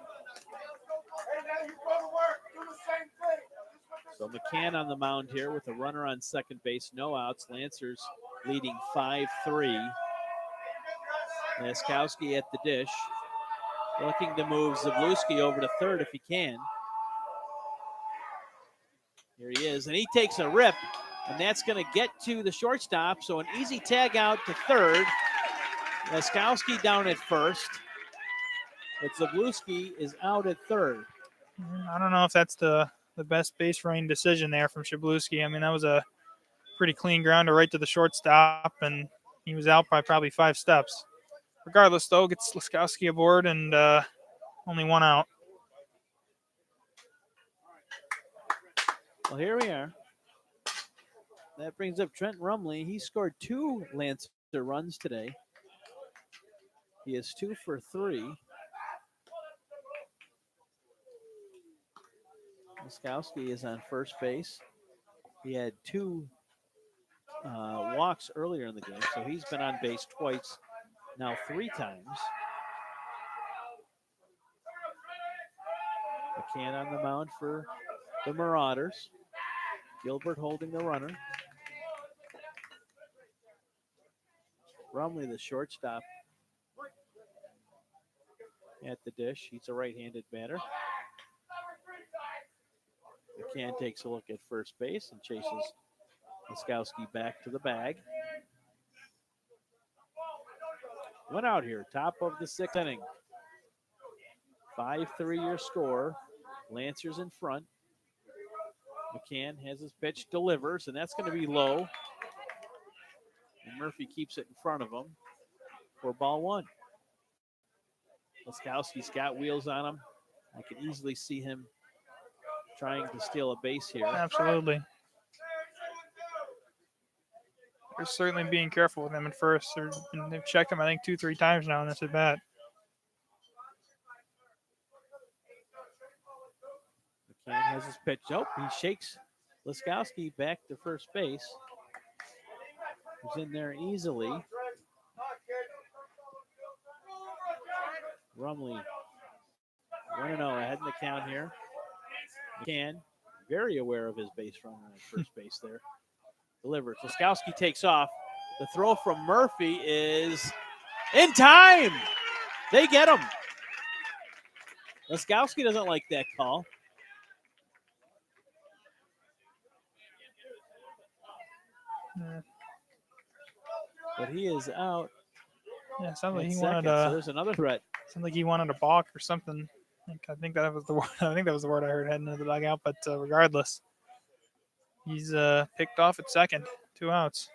Speaker 2: So McCann on the mound here with a runner on second base, no outs. Lancers leading 5-3. Laskowski at the dish, looking to move Zabluski over to third if he can. Here he is, and he takes a rip, and that's going to get to the shortstop. So an easy tag out to third. Laskowski down at first, but Zabluski is out at third.
Speaker 3: I don't know if that's the best base running decision there from Shabluski. I mean, that was a pretty clean grounder right to the shortstop, and he was out by probably 5 steps. Regardless, though, gets Laskowski aboard and only 1 out.
Speaker 2: Well, here we are. That brings up Trent Rumley. He scored 2 Lancer runs today. He is 2 for 3. Laskowski is on first base. He had 2 walks earlier in the game, so he's been on base twice, now 3 times. McCann on the mound for the Marauders. Gilbert holding the runner. Rumley, the shortstop, at the dish. He's a right-handed batter. McCann takes a look at first base and chases Laskowski back to the bag. 1 out here, top of the 6th inning. 5-3 your score. Lancers in front. McCann has his pitch, delivers, and that's going to be low. And Murphy keeps it in front of him for ball 1. Laskowski's got wheels on him. I can easily see him trying to steal a base here.
Speaker 3: Absolutely. They're certainly being careful with him at first. They've checked him, I think, 2-3 times now in this at bat.
Speaker 2: McCann has his pitch. Oh, he shakes Laskowski back to first base. He's in there easily. Rumley 1-0 ahead in the count here. McCann, very aware of his base runner at first base there. Delivers. Laskowski takes off. The throw from Murphy is in time. They get him. Laskowski doesn't like that call. But he is out.
Speaker 3: Yeah, sounds like he
Speaker 2: seconds,
Speaker 3: wanted
Speaker 2: so there's another threat.
Speaker 3: Sounds like he wanted a balk or something. I think that was the word. I think that was the word I heard heading into the dugout. But regardless, he's picked off at second. 2 outs.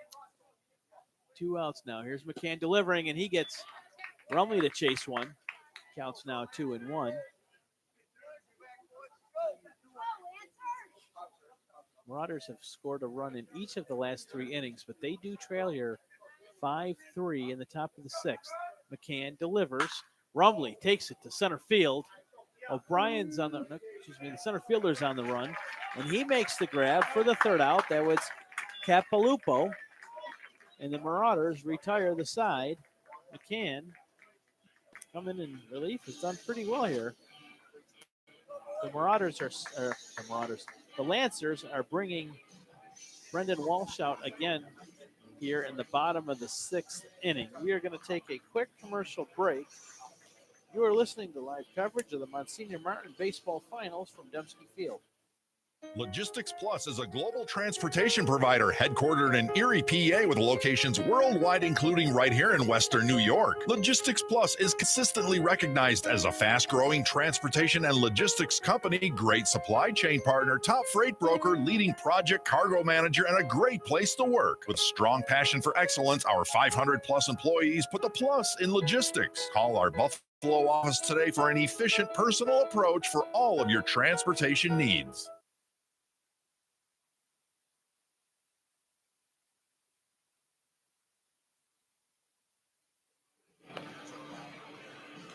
Speaker 2: 2 outs now. Here's McCann delivering, and he gets Rumley to chase one. Counts now 2-1. Marauders have scored a run in each of the last 3 innings, but they do trail here 5-3 in the top of the 6th. McCann delivers. Rumley takes it to center field. O'Brien's on the center fielder's on the run, and he makes the grab for the 3rd out. That was Capalupo, and the Marauders retire the side. McCann coming in relief has done pretty well here. The Lancers are bringing Brendan Walsh out again here in the bottom of the 6th inning. We are going to take a quick commercial break. You are listening to live coverage of the Monsignor Martin Baseball Finals from Dembski Field.
Speaker 6: Logistics Plus is a global transportation provider headquartered in Erie, PA, with locations worldwide, including right here in Western New York. Logistics Plus is consistently recognized as a fast-growing transportation and logistics company, great supply chain partner, top freight broker, leading project cargo manager, and a great place to work. With strong passion for excellence, our 500-plus employees put the plus in logistics. Call our Buffalo office today for an efficient, personal approach for all of your transportation needs.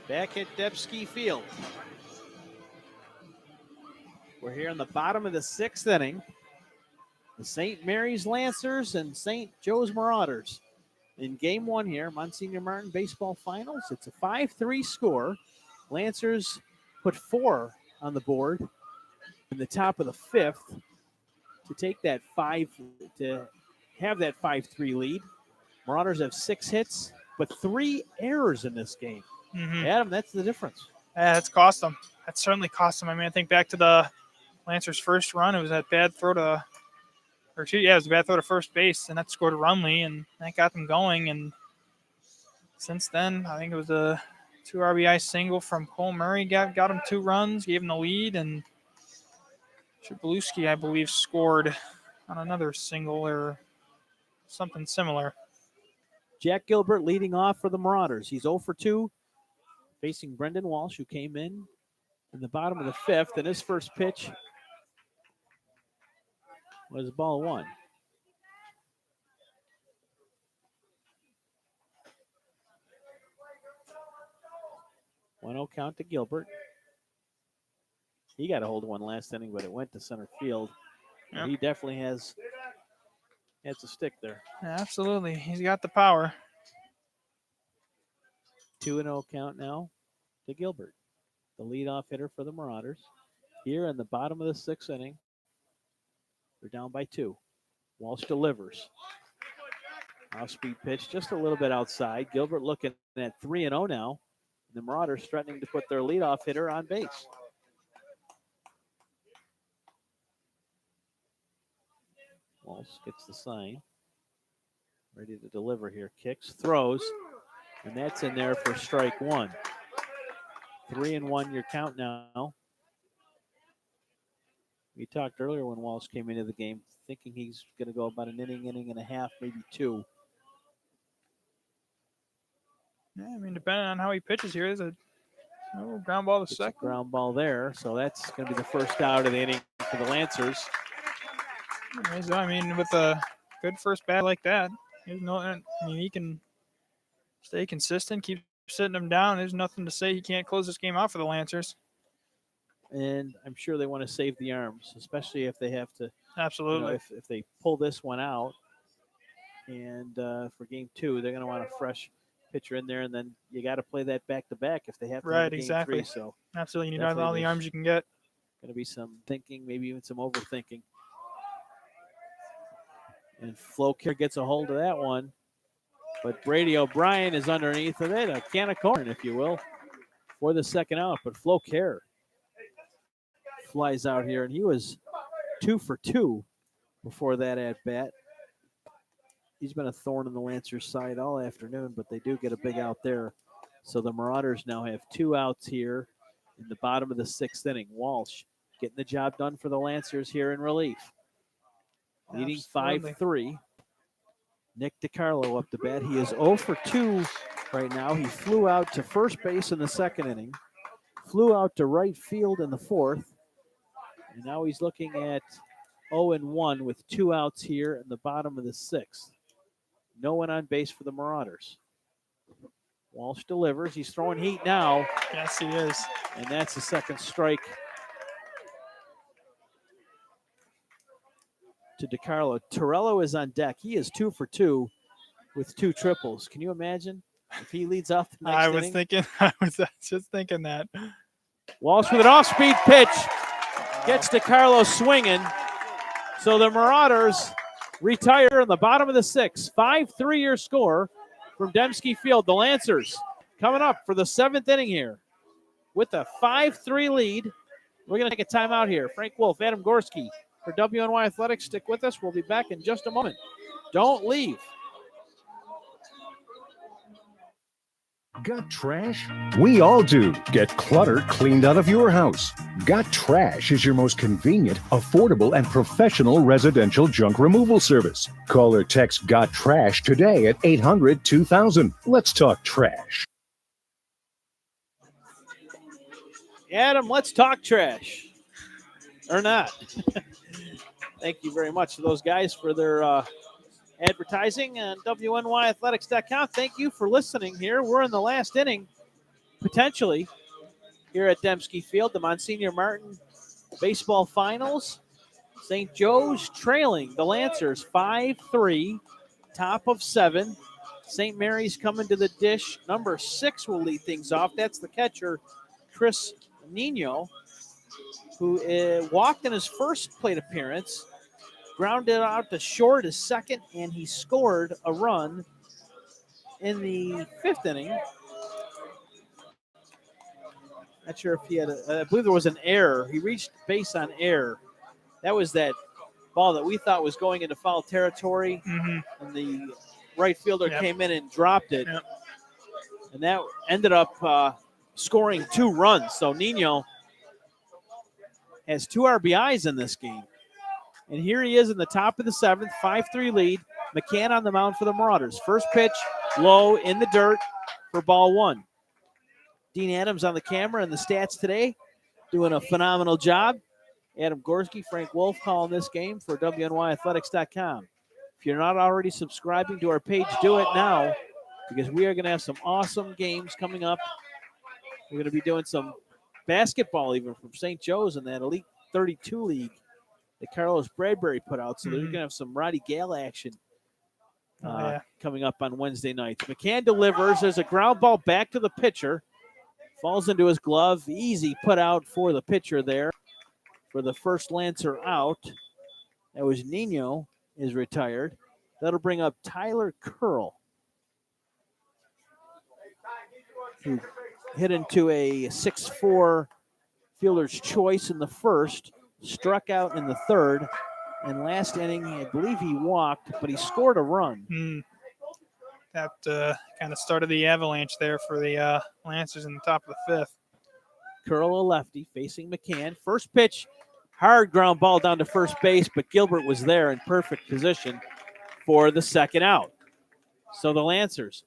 Speaker 2: Back at Dembski Field. We're here in the bottom of the 6th inning. The St. Mary's Lancers and St. Joe's Marauders. In game 1 here, Monsignor Martin Baseball Finals. It's a 5-3 score. Lancers put 4 on the board in the top of the 5th to take that 5-3 lead. Marauders have 6 hits, but 3 errors in this game.
Speaker 3: Mm-hmm.
Speaker 2: Adam, that's the difference.
Speaker 3: Yeah, that's cost them. That certainly cost them. I mean, I think back to the Lancers' first run, it was that bad throw to, it was a bad throw to first base, and that scored Rumley, and that got them going. And since then, I think it was a 2 RBI single from Cole Murray got him 2 runs, gave him the lead, and Shabalewski, I believe, scored on another single or something similar.
Speaker 2: Jack Gilbert leading off for the Marauders. He's 0 for 2. Facing Brendan Walsh, who came in the bottom of the 5th, and his first pitch was ball 1. One-0 count to Gilbert. He got a hold of one last inning, but it went to center field. Yep. He definitely has a stick there.
Speaker 3: Yeah, absolutely. He's got the power.
Speaker 2: 2-0 count now to Gilbert, the leadoff hitter for the Marauders. Here in the bottom of the 6th inning, they're down by 2. Walsh delivers. Off-speed pitch, just a little bit outside. Gilbert looking at 3-0 now. The Marauders threatening to put their leadoff hitter on base. Walsh gets the sign. Ready to deliver here. Kicks, throws, and that's in there for strike 1. 3-1 your count now. We talked earlier when Walsh came into the game thinking he's going to go about an inning and a half, maybe 2.
Speaker 3: Yeah, I mean, depending on how he pitches here, there's a ground ball to second.
Speaker 2: Ground ball there, so that's going to be the first out of the inning for the Lancers.
Speaker 3: I mean, with a good first bat like that, he can stay consistent, keep sitting him down. There's nothing to say he can't close this game out for the Lancers.
Speaker 2: And I'm sure they want to save the arms, especially if they have to.
Speaker 3: Absolutely.
Speaker 2: If they pull this one out, and for game 2, they're going to want a fresh pitcher in there, and then you got to play that back-to-back if they have to.
Speaker 3: Right,
Speaker 2: have
Speaker 3: exactly.
Speaker 2: Game 3, so
Speaker 3: absolutely, you need all the arms you can get.
Speaker 2: Going to be some thinking, maybe even some overthinking. And Flocare gets a hold of that one. But Brady O'Brien is underneath of it, a can of corn, if you will, for the second out. But Flocare flies out here, and he was 2 for 2 before that at bat. He's been a thorn in the Lancers' side all afternoon, but they do get a big out there. So the Marauders now have 2 outs here in the bottom of the 6th inning. Walsh getting the job done for the Lancers here in relief. Leading 5-3. Nick DiCarlo up to bat. He is 0 for 2 right now. He flew out to first base in the 2nd inning, flew out to right field in the 4th, and now he's looking at 0-1 with 2 outs here in the bottom of the 6th. No one on base for the Marauders. Walsh delivers. He's throwing heat now.
Speaker 3: Yes, he is.
Speaker 2: And that's the 2nd strike to DiCarlo. Torello is on deck. He is 2 for 2 with 2 triples. Can you imagine if he leads off the next inning?
Speaker 3: I was just thinking that.
Speaker 2: Walsh with an off-speed pitch gets DiCarlo swinging. So the Marauders retire in the bottom of the 6th. 5-3 your score from Dembski Field. The Lancers coming up for the 7th inning here with a 5-3 lead. We're going to take a timeout here. Frank Wolf, Adam Gorski for WNY Athletics. Stick with us. We'll be back in just a moment. Don't leave.
Speaker 10: Got trash? We all do. Get clutter cleaned out of your house. Got Trash is your most convenient, affordable, and professional residential junk removal service. Call or text Got Trash today at 800-2000. Let's talk trash.
Speaker 2: Adam, let's talk trash. Or not. Thank you very much to those guys for their advertising on WNYathletics.com. Thank you for listening here. We're in the last inning, potentially, here at Dembski Field, the Monsignor Martin Baseball Finals. St. Joe's trailing the Lancers 5-3, top of 7. St. Mary's coming to the dish. Number 6 will lead things off. That's the catcher, Chris Nino, who walked in his first plate appearance, grounded out to short his 2nd, and he scored a run in the 5th inning. Not sure if he had I believe there was an error. He reached base on error. That was that ball that we thought was going into foul territory, and the right fielder came in and dropped it.
Speaker 3: Yep.
Speaker 2: And that ended up scoring 2 runs. So Nino has 2 RBIs in this game. And here he is in the top of the 7th, 5-3 lead. McCann on the mound for the Marauders. First pitch, low in the dirt for ball 1. Dean Adams on the camera and the stats today, doing a phenomenal job. Adam Gorski, Frank Wolf calling this game for WNYathletics.com. If you're not already subscribing to our page, do it now, because we are going to have some awesome games coming up. We're going to be doing some basketball even from St. Joe's in that Elite 32 League that Carlos Bradbury put out. So they're going to have some Roddy Gale action coming up on Wednesday nights. McCann delivers. There's a ground ball back to the pitcher. Falls into his glove. Easy put out for the pitcher there for the first Lancer out. That was Nino is retired. That'll bring up Tyler Curl, who hit into a 6-4 fielder's choice in the first, struck out in the 3rd, and last inning, I believe he walked, but he scored a run.
Speaker 3: That kind of started the avalanche there for the Lancers in the top of the 5th.
Speaker 2: Curl, a lefty, facing McCann. First pitch, hard ground ball down to first base, but Gilbert was there in perfect position for the 2nd out. So the Lancers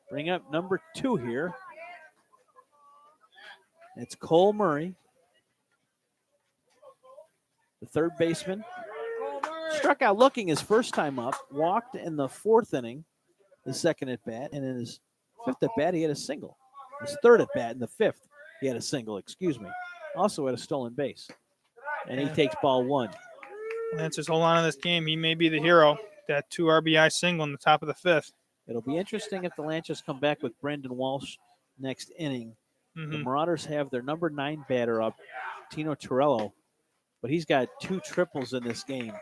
Speaker 2: bring up number 2 here. It's Cole Murray, the 3rd baseman. Struck out looking his first time up, walked in the 4th inning, the 2nd at bat, and in his 5th at bat, he had a single. His 3rd at bat in the 5th, he had a single, Also had a stolen base. And he takes ball 1.
Speaker 3: Lancers hold on to this game. He may be the hero. That 2 RBI single in the top of the 5th.
Speaker 2: It'll be interesting if the Lancers come back with Brendan Walsh next inning. The Marauders have their number 9 batter up, Tino Torello, but he's got 2 triples in this game.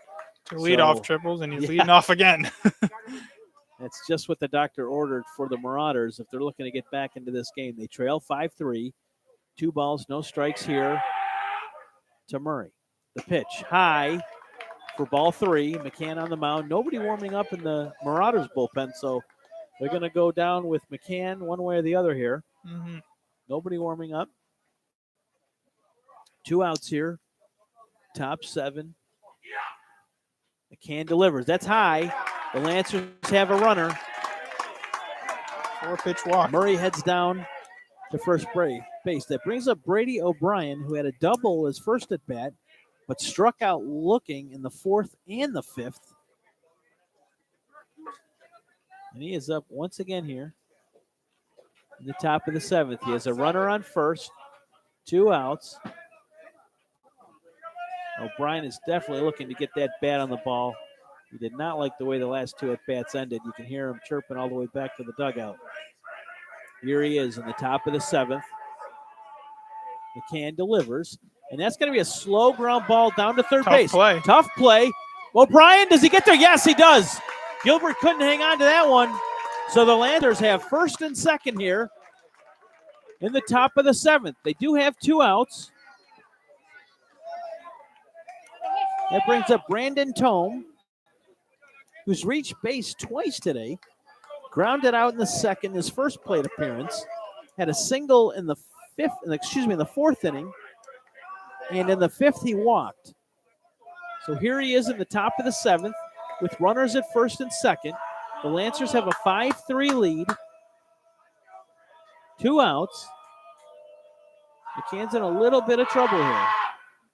Speaker 3: 2 leadoff triples, and he's leading off again.
Speaker 2: That's just what the doctor ordered for the Marauders if they're looking to get back into this game. They trail 5-3, 2 balls, no strikes here to Murray. The pitch high for ball 3. McCann on the mound. Nobody warming up in the Marauders bullpen, so they're going to go down with McCann one way or the other here.
Speaker 3: Mm-hmm.
Speaker 2: Nobody warming up. 2 outs here. Top 7. McCann delivers. That's high. The Lancers have a runner.
Speaker 3: 4-pitch walk.
Speaker 2: Murray heads down to first base. That brings up Brady O'Brien, who had a double his first at bat, but struck out looking in the 4th and the 5th. And he is up once again here in the top of the 7th. He has a runner on first, 2 outs. O'Brien is definitely looking to get that bat on the ball. He did not like the way the last 2 at-bats ended. You can hear him chirping all the way back to the dugout. Here he is in the top of the 7th. McCann delivers, and that's going to be a slow ground ball down to third base. Tough play. O'Brien, does he get there? Yes, he does. Gilbert couldn't hang on to that one. So the Lancers have first and second here in the top of the 7th. They do have 2 outs. That brings up Brandon Tome, who's reached base twice today. Grounded out in the 2nd, his first plate appearance. Had a single in the 4th inning. And in the 5th, he walked. So here he is in the top of the 7th with runners at first and second. The Lancers have a 5-3 lead. 2 outs. McCann's in a little bit of trouble here.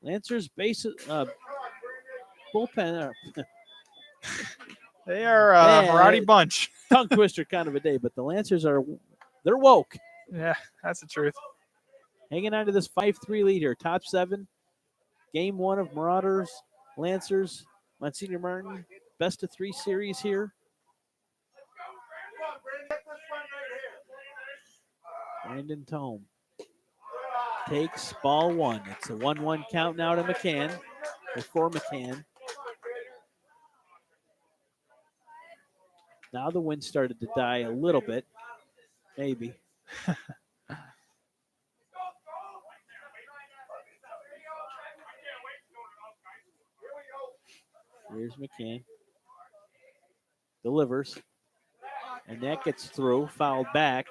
Speaker 2: Lancers bullpen.
Speaker 3: They are a rowdy bunch.
Speaker 2: Tongue twister kind of a day, but the Lancers they're woke.
Speaker 3: Yeah, that's the truth.
Speaker 2: Hanging on to this 5-3 lead here. Top 7. Game 1 of Marauders, Lancers, Monsignor Martin. Best of 3 series here. Brandon Tome takes ball 1. It's a 1-1 count now to McCann. Before McCann. Now the wind started to die a little bit. Maybe. Here's McCann. Delivers. And that gets through. Fouled back.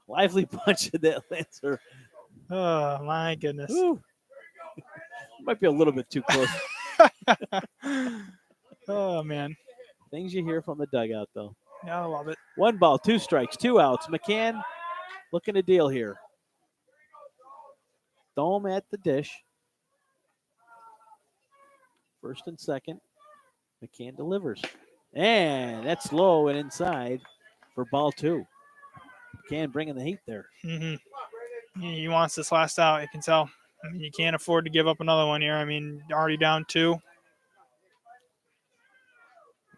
Speaker 2: Lively punch of that Lancer.
Speaker 3: Oh, my goodness.
Speaker 2: Might be a little bit too close.
Speaker 3: Oh, man.
Speaker 2: Things you hear from the dugout, though.
Speaker 3: Yeah, I love it.
Speaker 2: 1 ball, 2 strikes, 2 outs. McCann looking to deal here. Dome at the dish. First and second. McCann delivers. And that's low and inside for ball 2. McCann bringing the heat there.
Speaker 3: Mm-hmm. He wants this last out, you can tell. I mean, you can't afford to give up another one here. I mean, already down 2.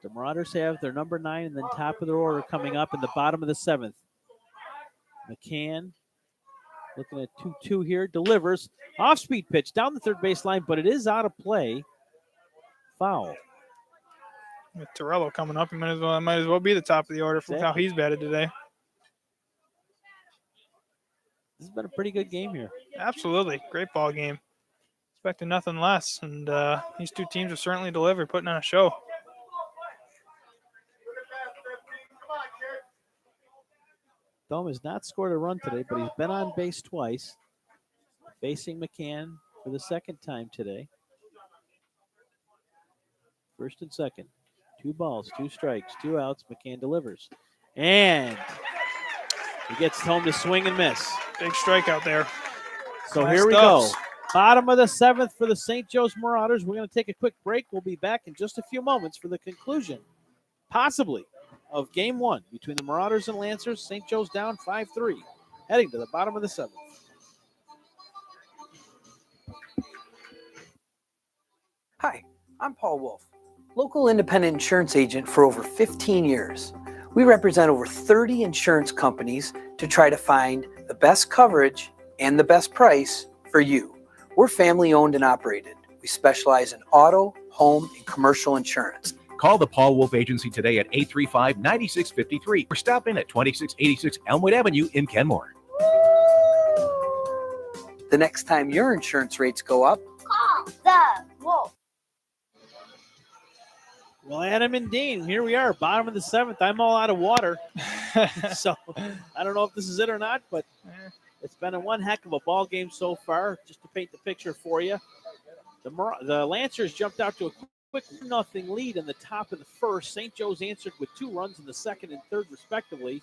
Speaker 2: The Marauders have their number 9 and then top of their order coming up in the bottom of the 7th. McCann looking at 2-2 here. Delivers. Off-speed pitch down the third baseline, but it is out of play. Foul.
Speaker 3: With Torello coming up, he might as well be the top of the order for how he's batted today.
Speaker 2: This has been a pretty good game here.
Speaker 3: Absolutely. Great ball game. Expecting nothing less. And these 2 teams have certainly delivered, putting on a show.
Speaker 2: Dome has not scored a run today, but he's been on base twice. Facing McCann for the 2nd time today. First and second. 2 balls, 2 strikes, 2 outs. McCann delivers. And he gets home to swing and miss.
Speaker 3: Big strikeout there.
Speaker 2: So
Speaker 3: Nice
Speaker 2: here we
Speaker 3: stuffs.
Speaker 2: go. Bottom of the 7th for the St. Joe's Marauders. We're going to take a quick break. We'll be back in just a few moments for the conclusion, possibly, of Game 1 between the Marauders and Lancers. St. Joe's down 5-3, heading to the bottom of the 7th.
Speaker 7: Hi, I'm Paul Wolf, local independent insurance agent for over 15 years. We represent over 30 insurance companies to try to find the best coverage and the best price for you. We're family owned and operated. We specialize in auto, home, and commercial insurance.
Speaker 8: Call the Paul Wolf Agency today at 835-9653 or stop in at 2686 Elmwood Avenue in Kenmore.
Speaker 7: The next time your insurance rates go up,
Speaker 9: Call the Wolf.
Speaker 2: Well, Adam and Dean, here we are, bottom of the 7th. I'm all out of water. So I don't know if this is it or not, but it's been a one heck of a ball game so far. Just to paint the picture for you, the Lancers jumped out to a quick 0-0 lead in the top of the first. St. Joe's answered with 2 runs in the second and third, respectively,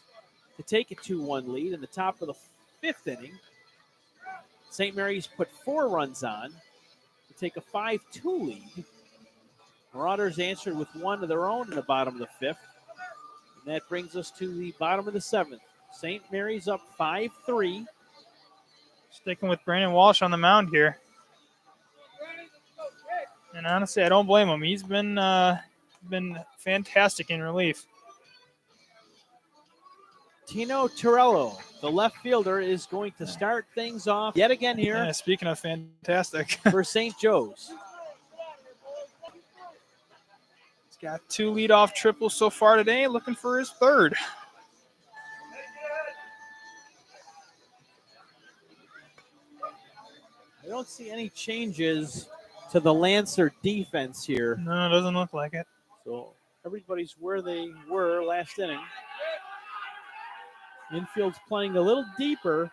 Speaker 2: to take a 2-1 lead in the top of the 5th inning. St. Mary's put 4 runs on to take a 5-2 lead. Marauders answered with 1 of their own in the bottom of the 5th. And that brings us to the bottom of the 7th. St. Mary's up 5-3.
Speaker 3: Sticking with Brandon Walsh on the mound here. And honestly, I don't blame him. He's been fantastic in relief.
Speaker 2: Tino Torello, the left fielder, is going to start things off yet again here.
Speaker 3: Yeah, speaking of fantastic.
Speaker 2: For St. Joe's.
Speaker 3: He's got 2 leadoff triples so far today, looking for his 3rd.
Speaker 2: I don't see any changes to the Lancer defense here.
Speaker 3: No, it doesn't look like it.
Speaker 2: So everybody's where they were last inning. Infield's playing a little deeper.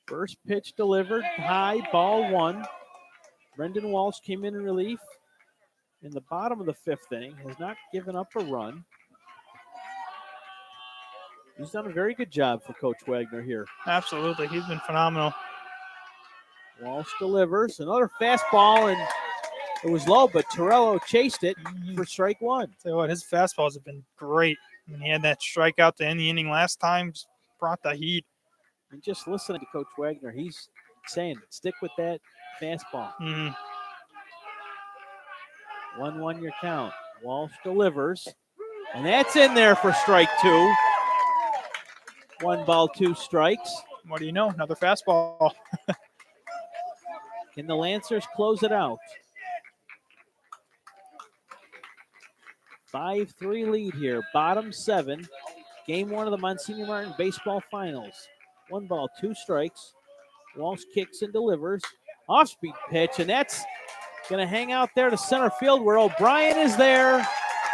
Speaker 2: First pitch delivered, high, ball 1. Brendan Walsh came in relief in the bottom of the 5th inning, has not given up a run. He's done a very good job for Coach Wagner here.
Speaker 3: Absolutely, he's been phenomenal.
Speaker 2: Walsh delivers another fastball, and it was low, but Torello chased it for strike 1.
Speaker 3: Tell you what, his fastballs have been great. I mean, he had that strikeout to end the inning last time, just brought the heat.
Speaker 2: And just listening to Coach Wagner, he's saying, stick with that fastball. 1-1 your count. Walsh delivers, and that's in there for strike 2. 1 ball, 2 strikes.
Speaker 3: What do you know? Another fastball.
Speaker 2: Can the Lancers close it out? 5-3 lead here. Bottom 7. Game 1 of the Monsignor Martin Baseball Finals. 1 ball, 2 strikes. Walsh kicks and delivers. Off-speed pitch, and that's going to hang out there to center field where O'Brien is there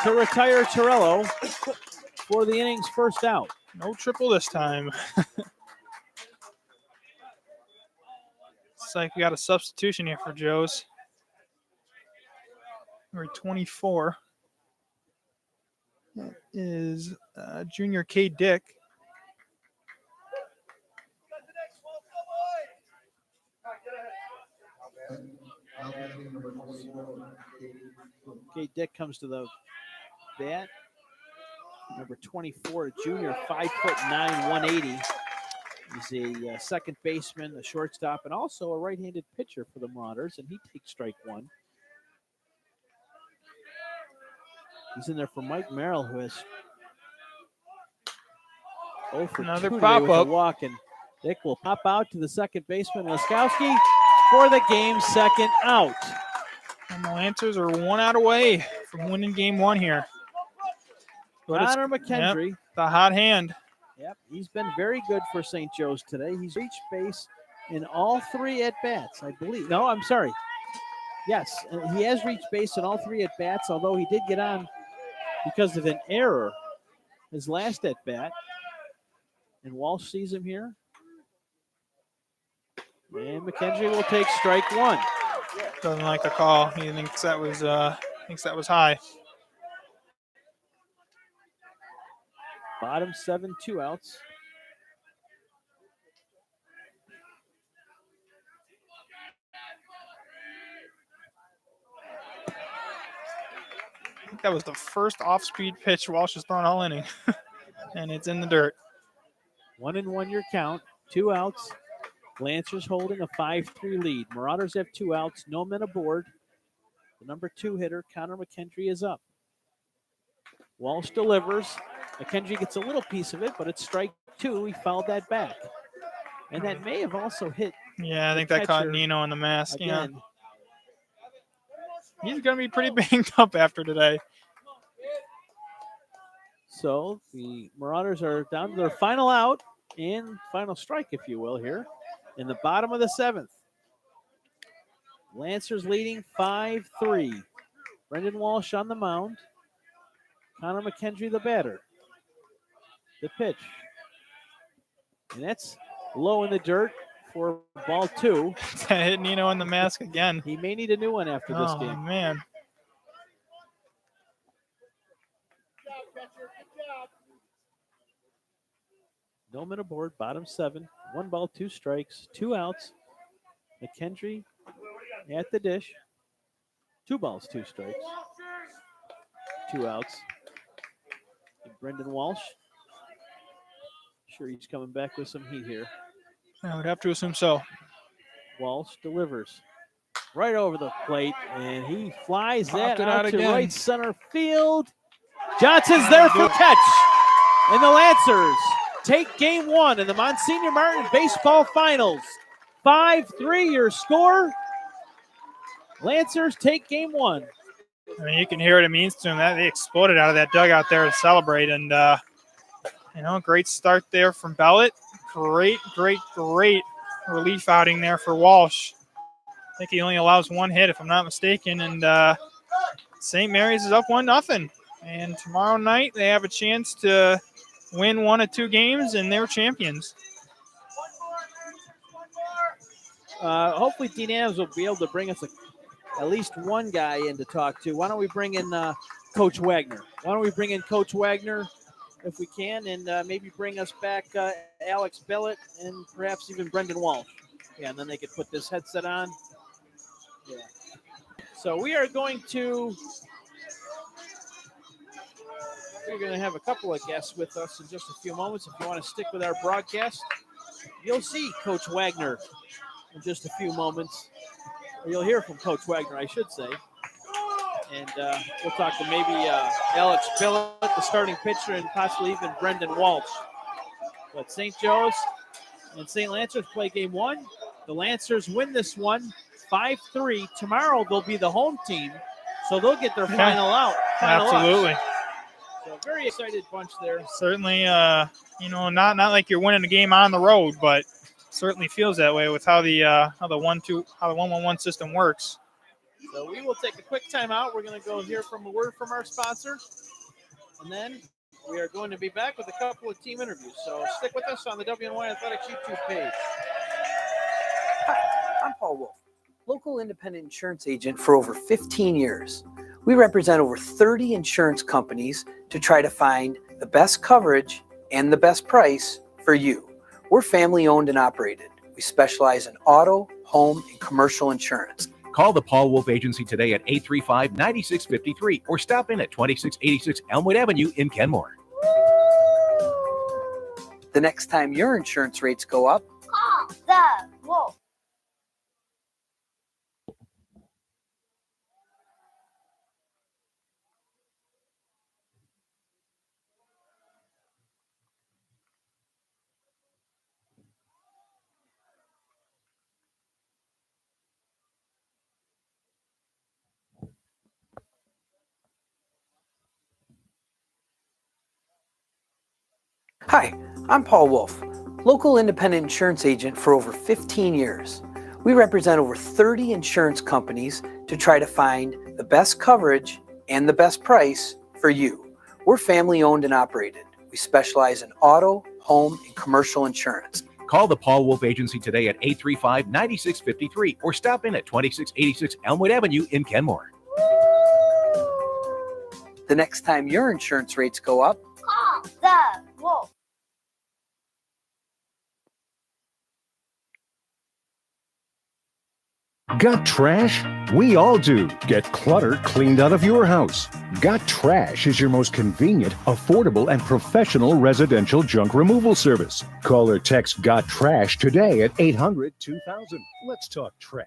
Speaker 2: to retire Torello for the inning's first out.
Speaker 3: No triple this time. Looks like we got a substitution here for Joe's. Number 24. That is junior K. Dick.
Speaker 2: Okay, Dick comes to the bat. Number 24, junior, 5'9", 180. He's a second baseman, a shortstop, and also a right-handed pitcher for the Marauders, and he takes strike 1. He's in there for Mike Merrill, who has 0 for
Speaker 3: Another
Speaker 2: 2
Speaker 3: pop
Speaker 2: with a
Speaker 3: up.
Speaker 2: walk, and Dick will pop out to the second baseman, Laskowski, for the game's second out.
Speaker 3: And the Lancers are 1 out away from winning game 1 here. But it's-
Speaker 2: Connor McKendry.
Speaker 3: Yep, the hot hand.
Speaker 2: Yep, he's been very good for St. Joe's today. He's reached base in all 3 at-bats, I believe. No, I'm sorry. Yes, he has reached base in all 3 at-bats, although he did get on because of an error his last at-bat. And Walsh sees him here. And McKendry will take strike 1.
Speaker 3: Doesn't like the call. He thinks that was high.
Speaker 2: Bottom 7, 2 outs.
Speaker 3: I think that was the first off-speed pitch Walsh has thrown all inning. And it's in the dirt.
Speaker 2: 1-1 your count, 2 outs. Lancers holding a 5-3 lead. Marauders have 2 outs, no men aboard. The number 2 hitter, Connor McKendry, is up. Walsh delivers. McKendry gets a little piece of it, but it's strike 2. He fouled that back. And that may have also hit.
Speaker 3: Yeah, I think that caught
Speaker 2: catcher
Speaker 3: Nino in the mask.
Speaker 2: again.
Speaker 3: he's going to be pretty banged up after today.
Speaker 2: So the Marauders are down to their final out and final strike, if you will, here in the bottom of the 7th. Lancers leading 5-3. Brendan Walsh on the mound. Connor McKendry, the batter. The pitch. And that's low in the dirt for ball 2.
Speaker 3: Hit Nino in the mask again.
Speaker 2: He may need a new one after this game.
Speaker 3: Oh, man.
Speaker 2: No men aboard, bottom 7. 1 ball, 2 strikes, 2 outs. McKendry at the dish. 2 balls, 2 strikes, 2 outs. And Brendan Walsh. Sure, he's coming back with some heat here.
Speaker 3: I would have to assume so.
Speaker 2: Walsh delivers right over the plate, and he flies
Speaker 3: Popped
Speaker 2: that
Speaker 3: it
Speaker 2: out
Speaker 3: out
Speaker 2: to
Speaker 3: again.
Speaker 2: right center field. Johnson's there for catch. And the Lancers take game 1 in the Monsignor Martin Baseball Finals. 5-3 your score. Lancers take game 1.
Speaker 3: I mean, you can hear what it means to them. That they exploded out of that dugout there to celebrate. And, great start there from Bellett. Great relief outing there for Walsh. I think he only allows 1 hit, if I'm not mistaken. And St. Mary's is up 1-0. And tomorrow night they have a chance to win 1 of 2 games, and they're champions.
Speaker 2: Hopefully Dean Adams will be able to bring us at least one guy in to talk to. Why don't we bring in Coach Wagner? Why don't we bring in Coach Wagner if we can, and maybe bring us back Alex Billett and perhaps even Brendan Walsh. Yeah, and then they could put this headset on. Yeah. So we're going to have a couple of guests with us in just a few moments. If you want to stick with our broadcast, you'll see Coach Wagner in just a few moments. Or you'll hear from Coach Wagner, I should say. And we'll talk to maybe Alex Billett, the starting pitcher, and possibly even Brendan Walsh. But St. Joe's and St. Lancers play game 1. The Lancers win this one 5-3. Tomorrow they'll be the home team, so they'll get their final out.
Speaker 3: Absolutely.
Speaker 2: So very excited bunch there.
Speaker 3: Certainly, not like you're winning a game on the road, but certainly feels that way with how the 1-1-1 system works.
Speaker 2: So we will take a quick timeout. We're going to go hear from a word from our sponsor, and then we are going to be back with a couple of team interviews. So stick with us on the WNY Athletics YouTube page.
Speaker 7: Hi, I'm Paul Wolf, local independent insurance agent for over 15 years. We represent over 30 insurance companies to try to find the best coverage and the best price for you. We're family owned and operated. We specialize in auto, home, and commercial insurance.
Speaker 8: Call the Paul Wolf Agency today at 835-9653 or stop in at 2686 Elmwood Avenue in Kenmore.
Speaker 7: The next time your insurance rates go up,
Speaker 9: Call the Wolf.
Speaker 7: Hi, I'm Paul Wolf, local independent insurance agent for over 15 years. We represent over 30 insurance companies to try to find the best coverage and the best price for you. We're family owned and operated. We specialize in auto, home, and commercial insurance.
Speaker 8: Call the Paul Wolf Agency today at 835-9653 or stop in at 2686 Elmwood Avenue in Kenmore.
Speaker 7: The next time your insurance rates go up,
Speaker 9: Call the Wolf.
Speaker 10: Got trash? We all do. Get clutter cleaned out of your house. Got Trash is your most convenient, affordable, and professional residential junk removal service. Call or text Got Trash today at 800-2000. Let's talk trash.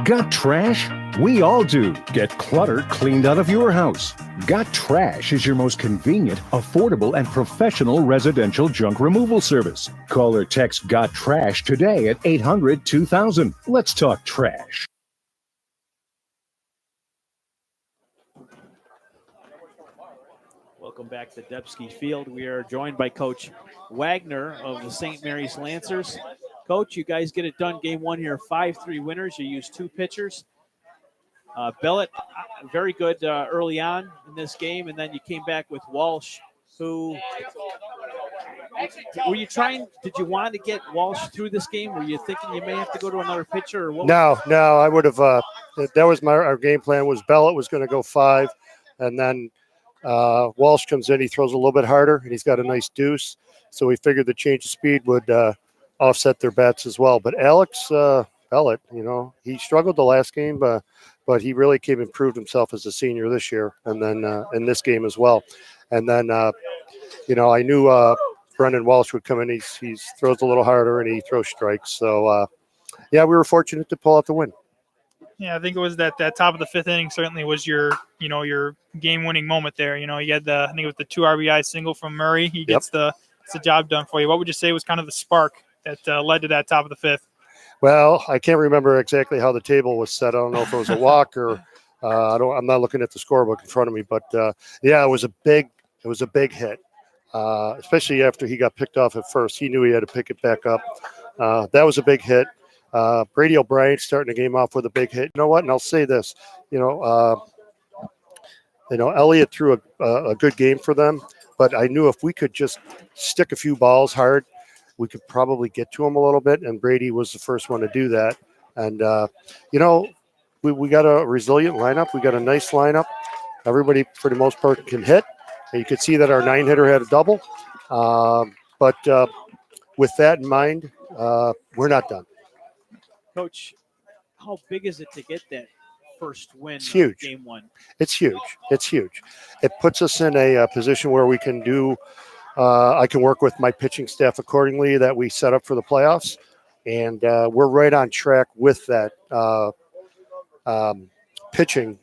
Speaker 10: Got trash? We all do. Get clutter cleaned out of your house. Got Trash is your most convenient, affordable, and professional residential junk removal service. Call or text Got Trash today at 800-2000. Let's talk trash.
Speaker 2: Welcome back to Debski Field. We are joined by Coach Wagner of the St. Mary's Lancers. Coach, you guys get it done game one here, 5-3 winners. You used 2 pitchers. Bellett, very good early on in this game, and then you came back with Walsh, who were you trying? Did you want to get Walsh through this game? Were you thinking you may have to go to another pitcher? Or what?
Speaker 11: No, I would have. That was our game plan. Was Bellett was going to go 5, and then Walsh comes in. He throws a little bit harder, and he's got a nice deuce. So we figured the change of speed would offset their bats as well. But Alex Bellett, he struggled the last game, but he really improved himself as a senior this year, and then in this game as well. And then, I knew Brendan Walsh would come in. He throws a little harder, and he throws strikes. So, we were fortunate to pull out the win.
Speaker 3: Yeah, I think it was that top of the 5th inning certainly was your game-winning moment there. You had I think it was the 2 RBI single from Murray. He gets the job done for you. What would you say was kind of the spark that led to that top of the 5th?
Speaker 11: Well, I can't remember exactly how the table was set. I don't know if it was a walk or I'm not looking at the scorebook in front of me, but it was a big hit, especially after he got picked off at first. He knew he had to pick it back up. That was a big hit. Brady O'Brien starting the game off with a big hit. You know what? And I'll say this, Elliott threw a good game for them, but I knew if we could just stick a few balls hard, we could probably get to him a little bit, and Brady was the first one to do that. And, we got a resilient lineup. We got a nice lineup. Everybody, for the most part, can hit. And you could see that our 9-hitter had a double. But with that in mind, we're not done.
Speaker 2: Coach, how big is it to get that first win?
Speaker 11: It's huge.
Speaker 2: Game one.
Speaker 11: It's huge. It puts us in a position where we can do I can work with my pitching staff accordingly that we set up for the playoffs. And we're right on track with that pitching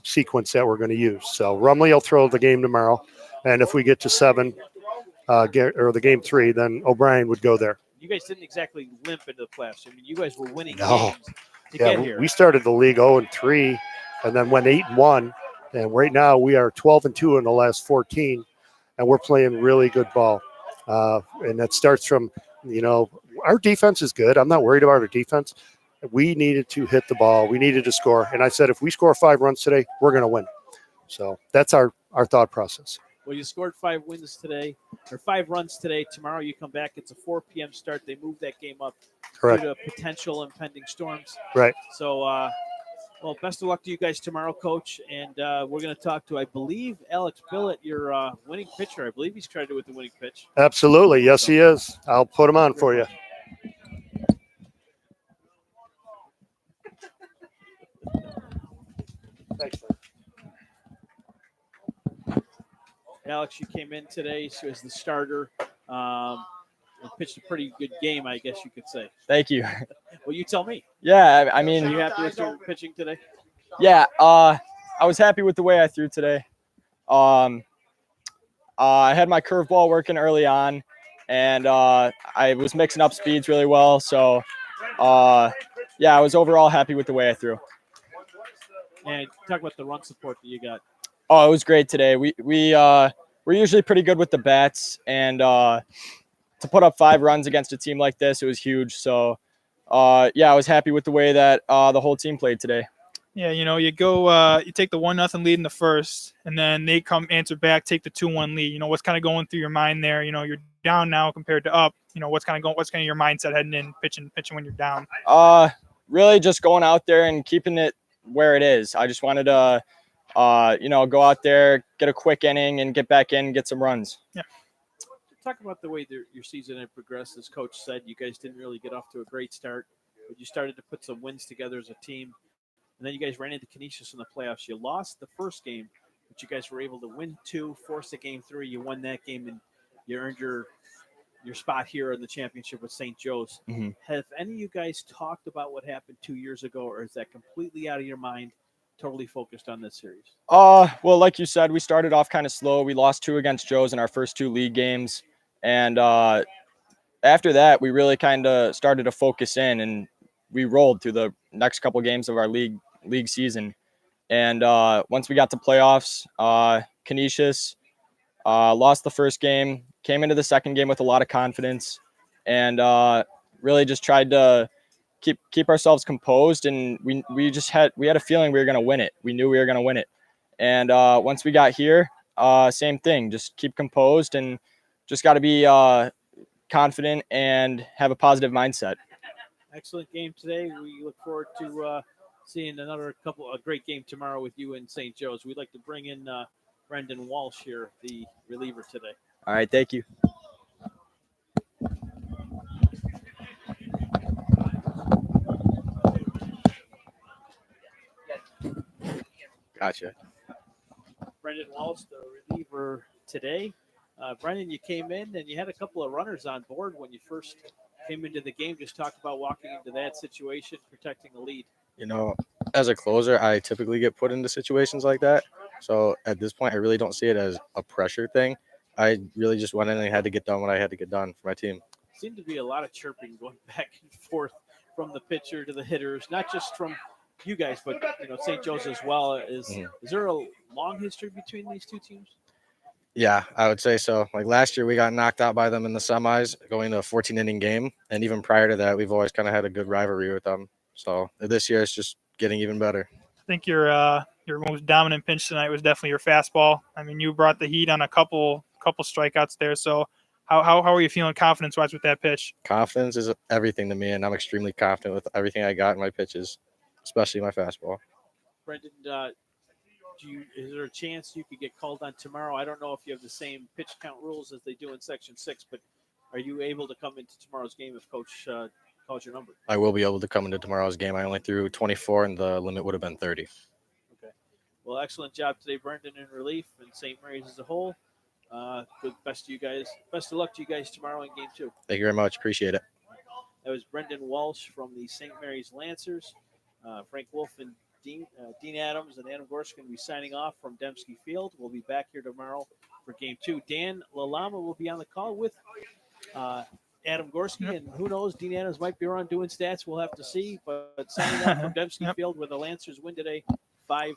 Speaker 11: sequence that we're going to use. So Rumley will throw the game tomorrow. And if we get to 7 or the game 3, then O'Brien would go there.
Speaker 2: You guys didn't exactly limp into the playoffs. I mean, you guys were winning
Speaker 11: No.
Speaker 2: games to get here.
Speaker 11: We started the league 0-3 and then went 8-1. And right now we are 12-2 in the last 14. And we're playing really good ball. And that starts from, our defense is good. I'm not worried about our defense. We needed to hit the ball. We needed to score. And I said, if we score 5 runs today, we're going to win. So that's our thought process.
Speaker 2: Well, you scored 5 wins today, or 5 runs today. Tomorrow you come back. It's a 4 p.m. start. They moved that game up
Speaker 11: Correct.
Speaker 2: due to potential impending storms.
Speaker 11: Right.
Speaker 2: So, well, best of luck to you guys tomorrow, Coach. And we're going to talk to, I believe, Alex Billett, your winning pitcher. I believe he's credited with the winning pitch.
Speaker 11: Absolutely. Yes, he is. I'll put him on for you. Thanks, man.
Speaker 2: Alex, you came in today as the starter. You pitched a pretty good game, I guess you could say.
Speaker 12: Thank you.
Speaker 2: Well, you tell me.
Speaker 12: Yeah, I mean.
Speaker 2: Are you happy with your pitching today?
Speaker 12: Yeah, I was happy with the way I threw today. I had my curveball working early on, and I was mixing up speeds really well. So, I was overall happy with the way I threw.
Speaker 2: And talk about the run support that you got.
Speaker 12: Oh, it was great today. We're usually pretty good with the bats, and to put up 5 runs against a team like this, it was huge. So, I was happy with the way that the whole team played today.
Speaker 3: Yeah, you go, you take the 1-0 lead in the first, and then they come answer back, take the 2-1 lead. What's kind of going through your mind there? You're down now compared to up. What's kind of your mindset heading in, pitching when you're down?
Speaker 12: Really just going out there and keeping it where it is. I just wanted to, go out there, get a quick inning, and get back in, get some runs.
Speaker 3: Yeah.
Speaker 2: Talk about the way your season had progressed. As Coach said, you guys didn't really get off to a great start, but you started to put some wins together as a team. And then you guys ran into Canisius in the playoffs. You lost the first game, but you guys were able to win 2, force a game 3. You won that game, and you earned your your spot here in the championship with St. Joe's.
Speaker 12: Mm-hmm.
Speaker 2: Have any of you guys talked about what happened 2 years ago, or is that completely out of your mind, totally focused on this series?
Speaker 12: Well, like you said, we started off kind of slow. We lost 2 against Joe's in our first 2 league games. And after that, we really kind of started to focus in, and we rolled through the next couple games of our league season. And once we got to playoffs, Canisius lost the first game, came into the second game with a lot of confidence, and really just tried to keep ourselves composed. And we had a feeling we were going to win it. We knew we were going to win it. And once we got here, same thing. Just keep composed and just got to be confident and have a positive mindset.
Speaker 2: Excellent game today. We look forward to seeing a great game tomorrow with you in St. Joe's. We'd like to bring in Brendan Walsh here, the reliever today.
Speaker 12: All right, thank you. Gotcha.
Speaker 2: Brendan Walsh, the reliever today. Brendan, you came in and you had a couple of runners on board when you first came into the game. Just talk about walking into that situation, protecting the lead.
Speaker 13: As a closer, I typically get put into situations like that. So at this point, I really don't see it as a pressure thing. I really just went in and had to get done what I had to get done for my team.
Speaker 2: Seemed to be a lot of chirping going back and forth from the pitcher to the hitters, not just from you guys, but St. Joe's as well. Is there a long history between these two teams?
Speaker 13: Yeah, I would say so. Like last year, we got knocked out by them in the semis, going to a 14-inning game, and even prior to that, we've always kind of had a good rivalry with them. So this year, it's just getting even better.
Speaker 3: I think your most dominant pitch tonight was definitely your fastball. I mean, you brought the heat on a couple strikeouts there. So how are you feeling confidence-wise with that pitch?
Speaker 13: Confidence is everything to me, and I'm extremely confident with everything I got in my pitches, especially my fastball.
Speaker 2: Brendan, is there a chance you could get called on tomorrow? I don't know if you have the same pitch count rules as they do in Section 6, but are you able to come into tomorrow's game if Coach calls your number?
Speaker 13: I will be able to come into tomorrow's game. I only threw 24, and the limit would have been 30.
Speaker 2: Okay. Well, excellent job today, Brendan, in relief and St. Mary's as a whole. Best to you guys. Best of luck to you guys tomorrow in Game 2.
Speaker 13: Thank you very much. Appreciate it.
Speaker 2: That was Brendan Walsh from the St. Mary's Lancers. Frank Wolf and Dean Adams and Adam Gorski will be signing off from Dembski Field. We'll be back here tomorrow for Game 2. Dan Lalama will be on the call with Adam Gorski, and who knows, Dean Adams might be around doing stats. We'll have to see. But signing off from Dembski Field, where the Lancers win today 5-3.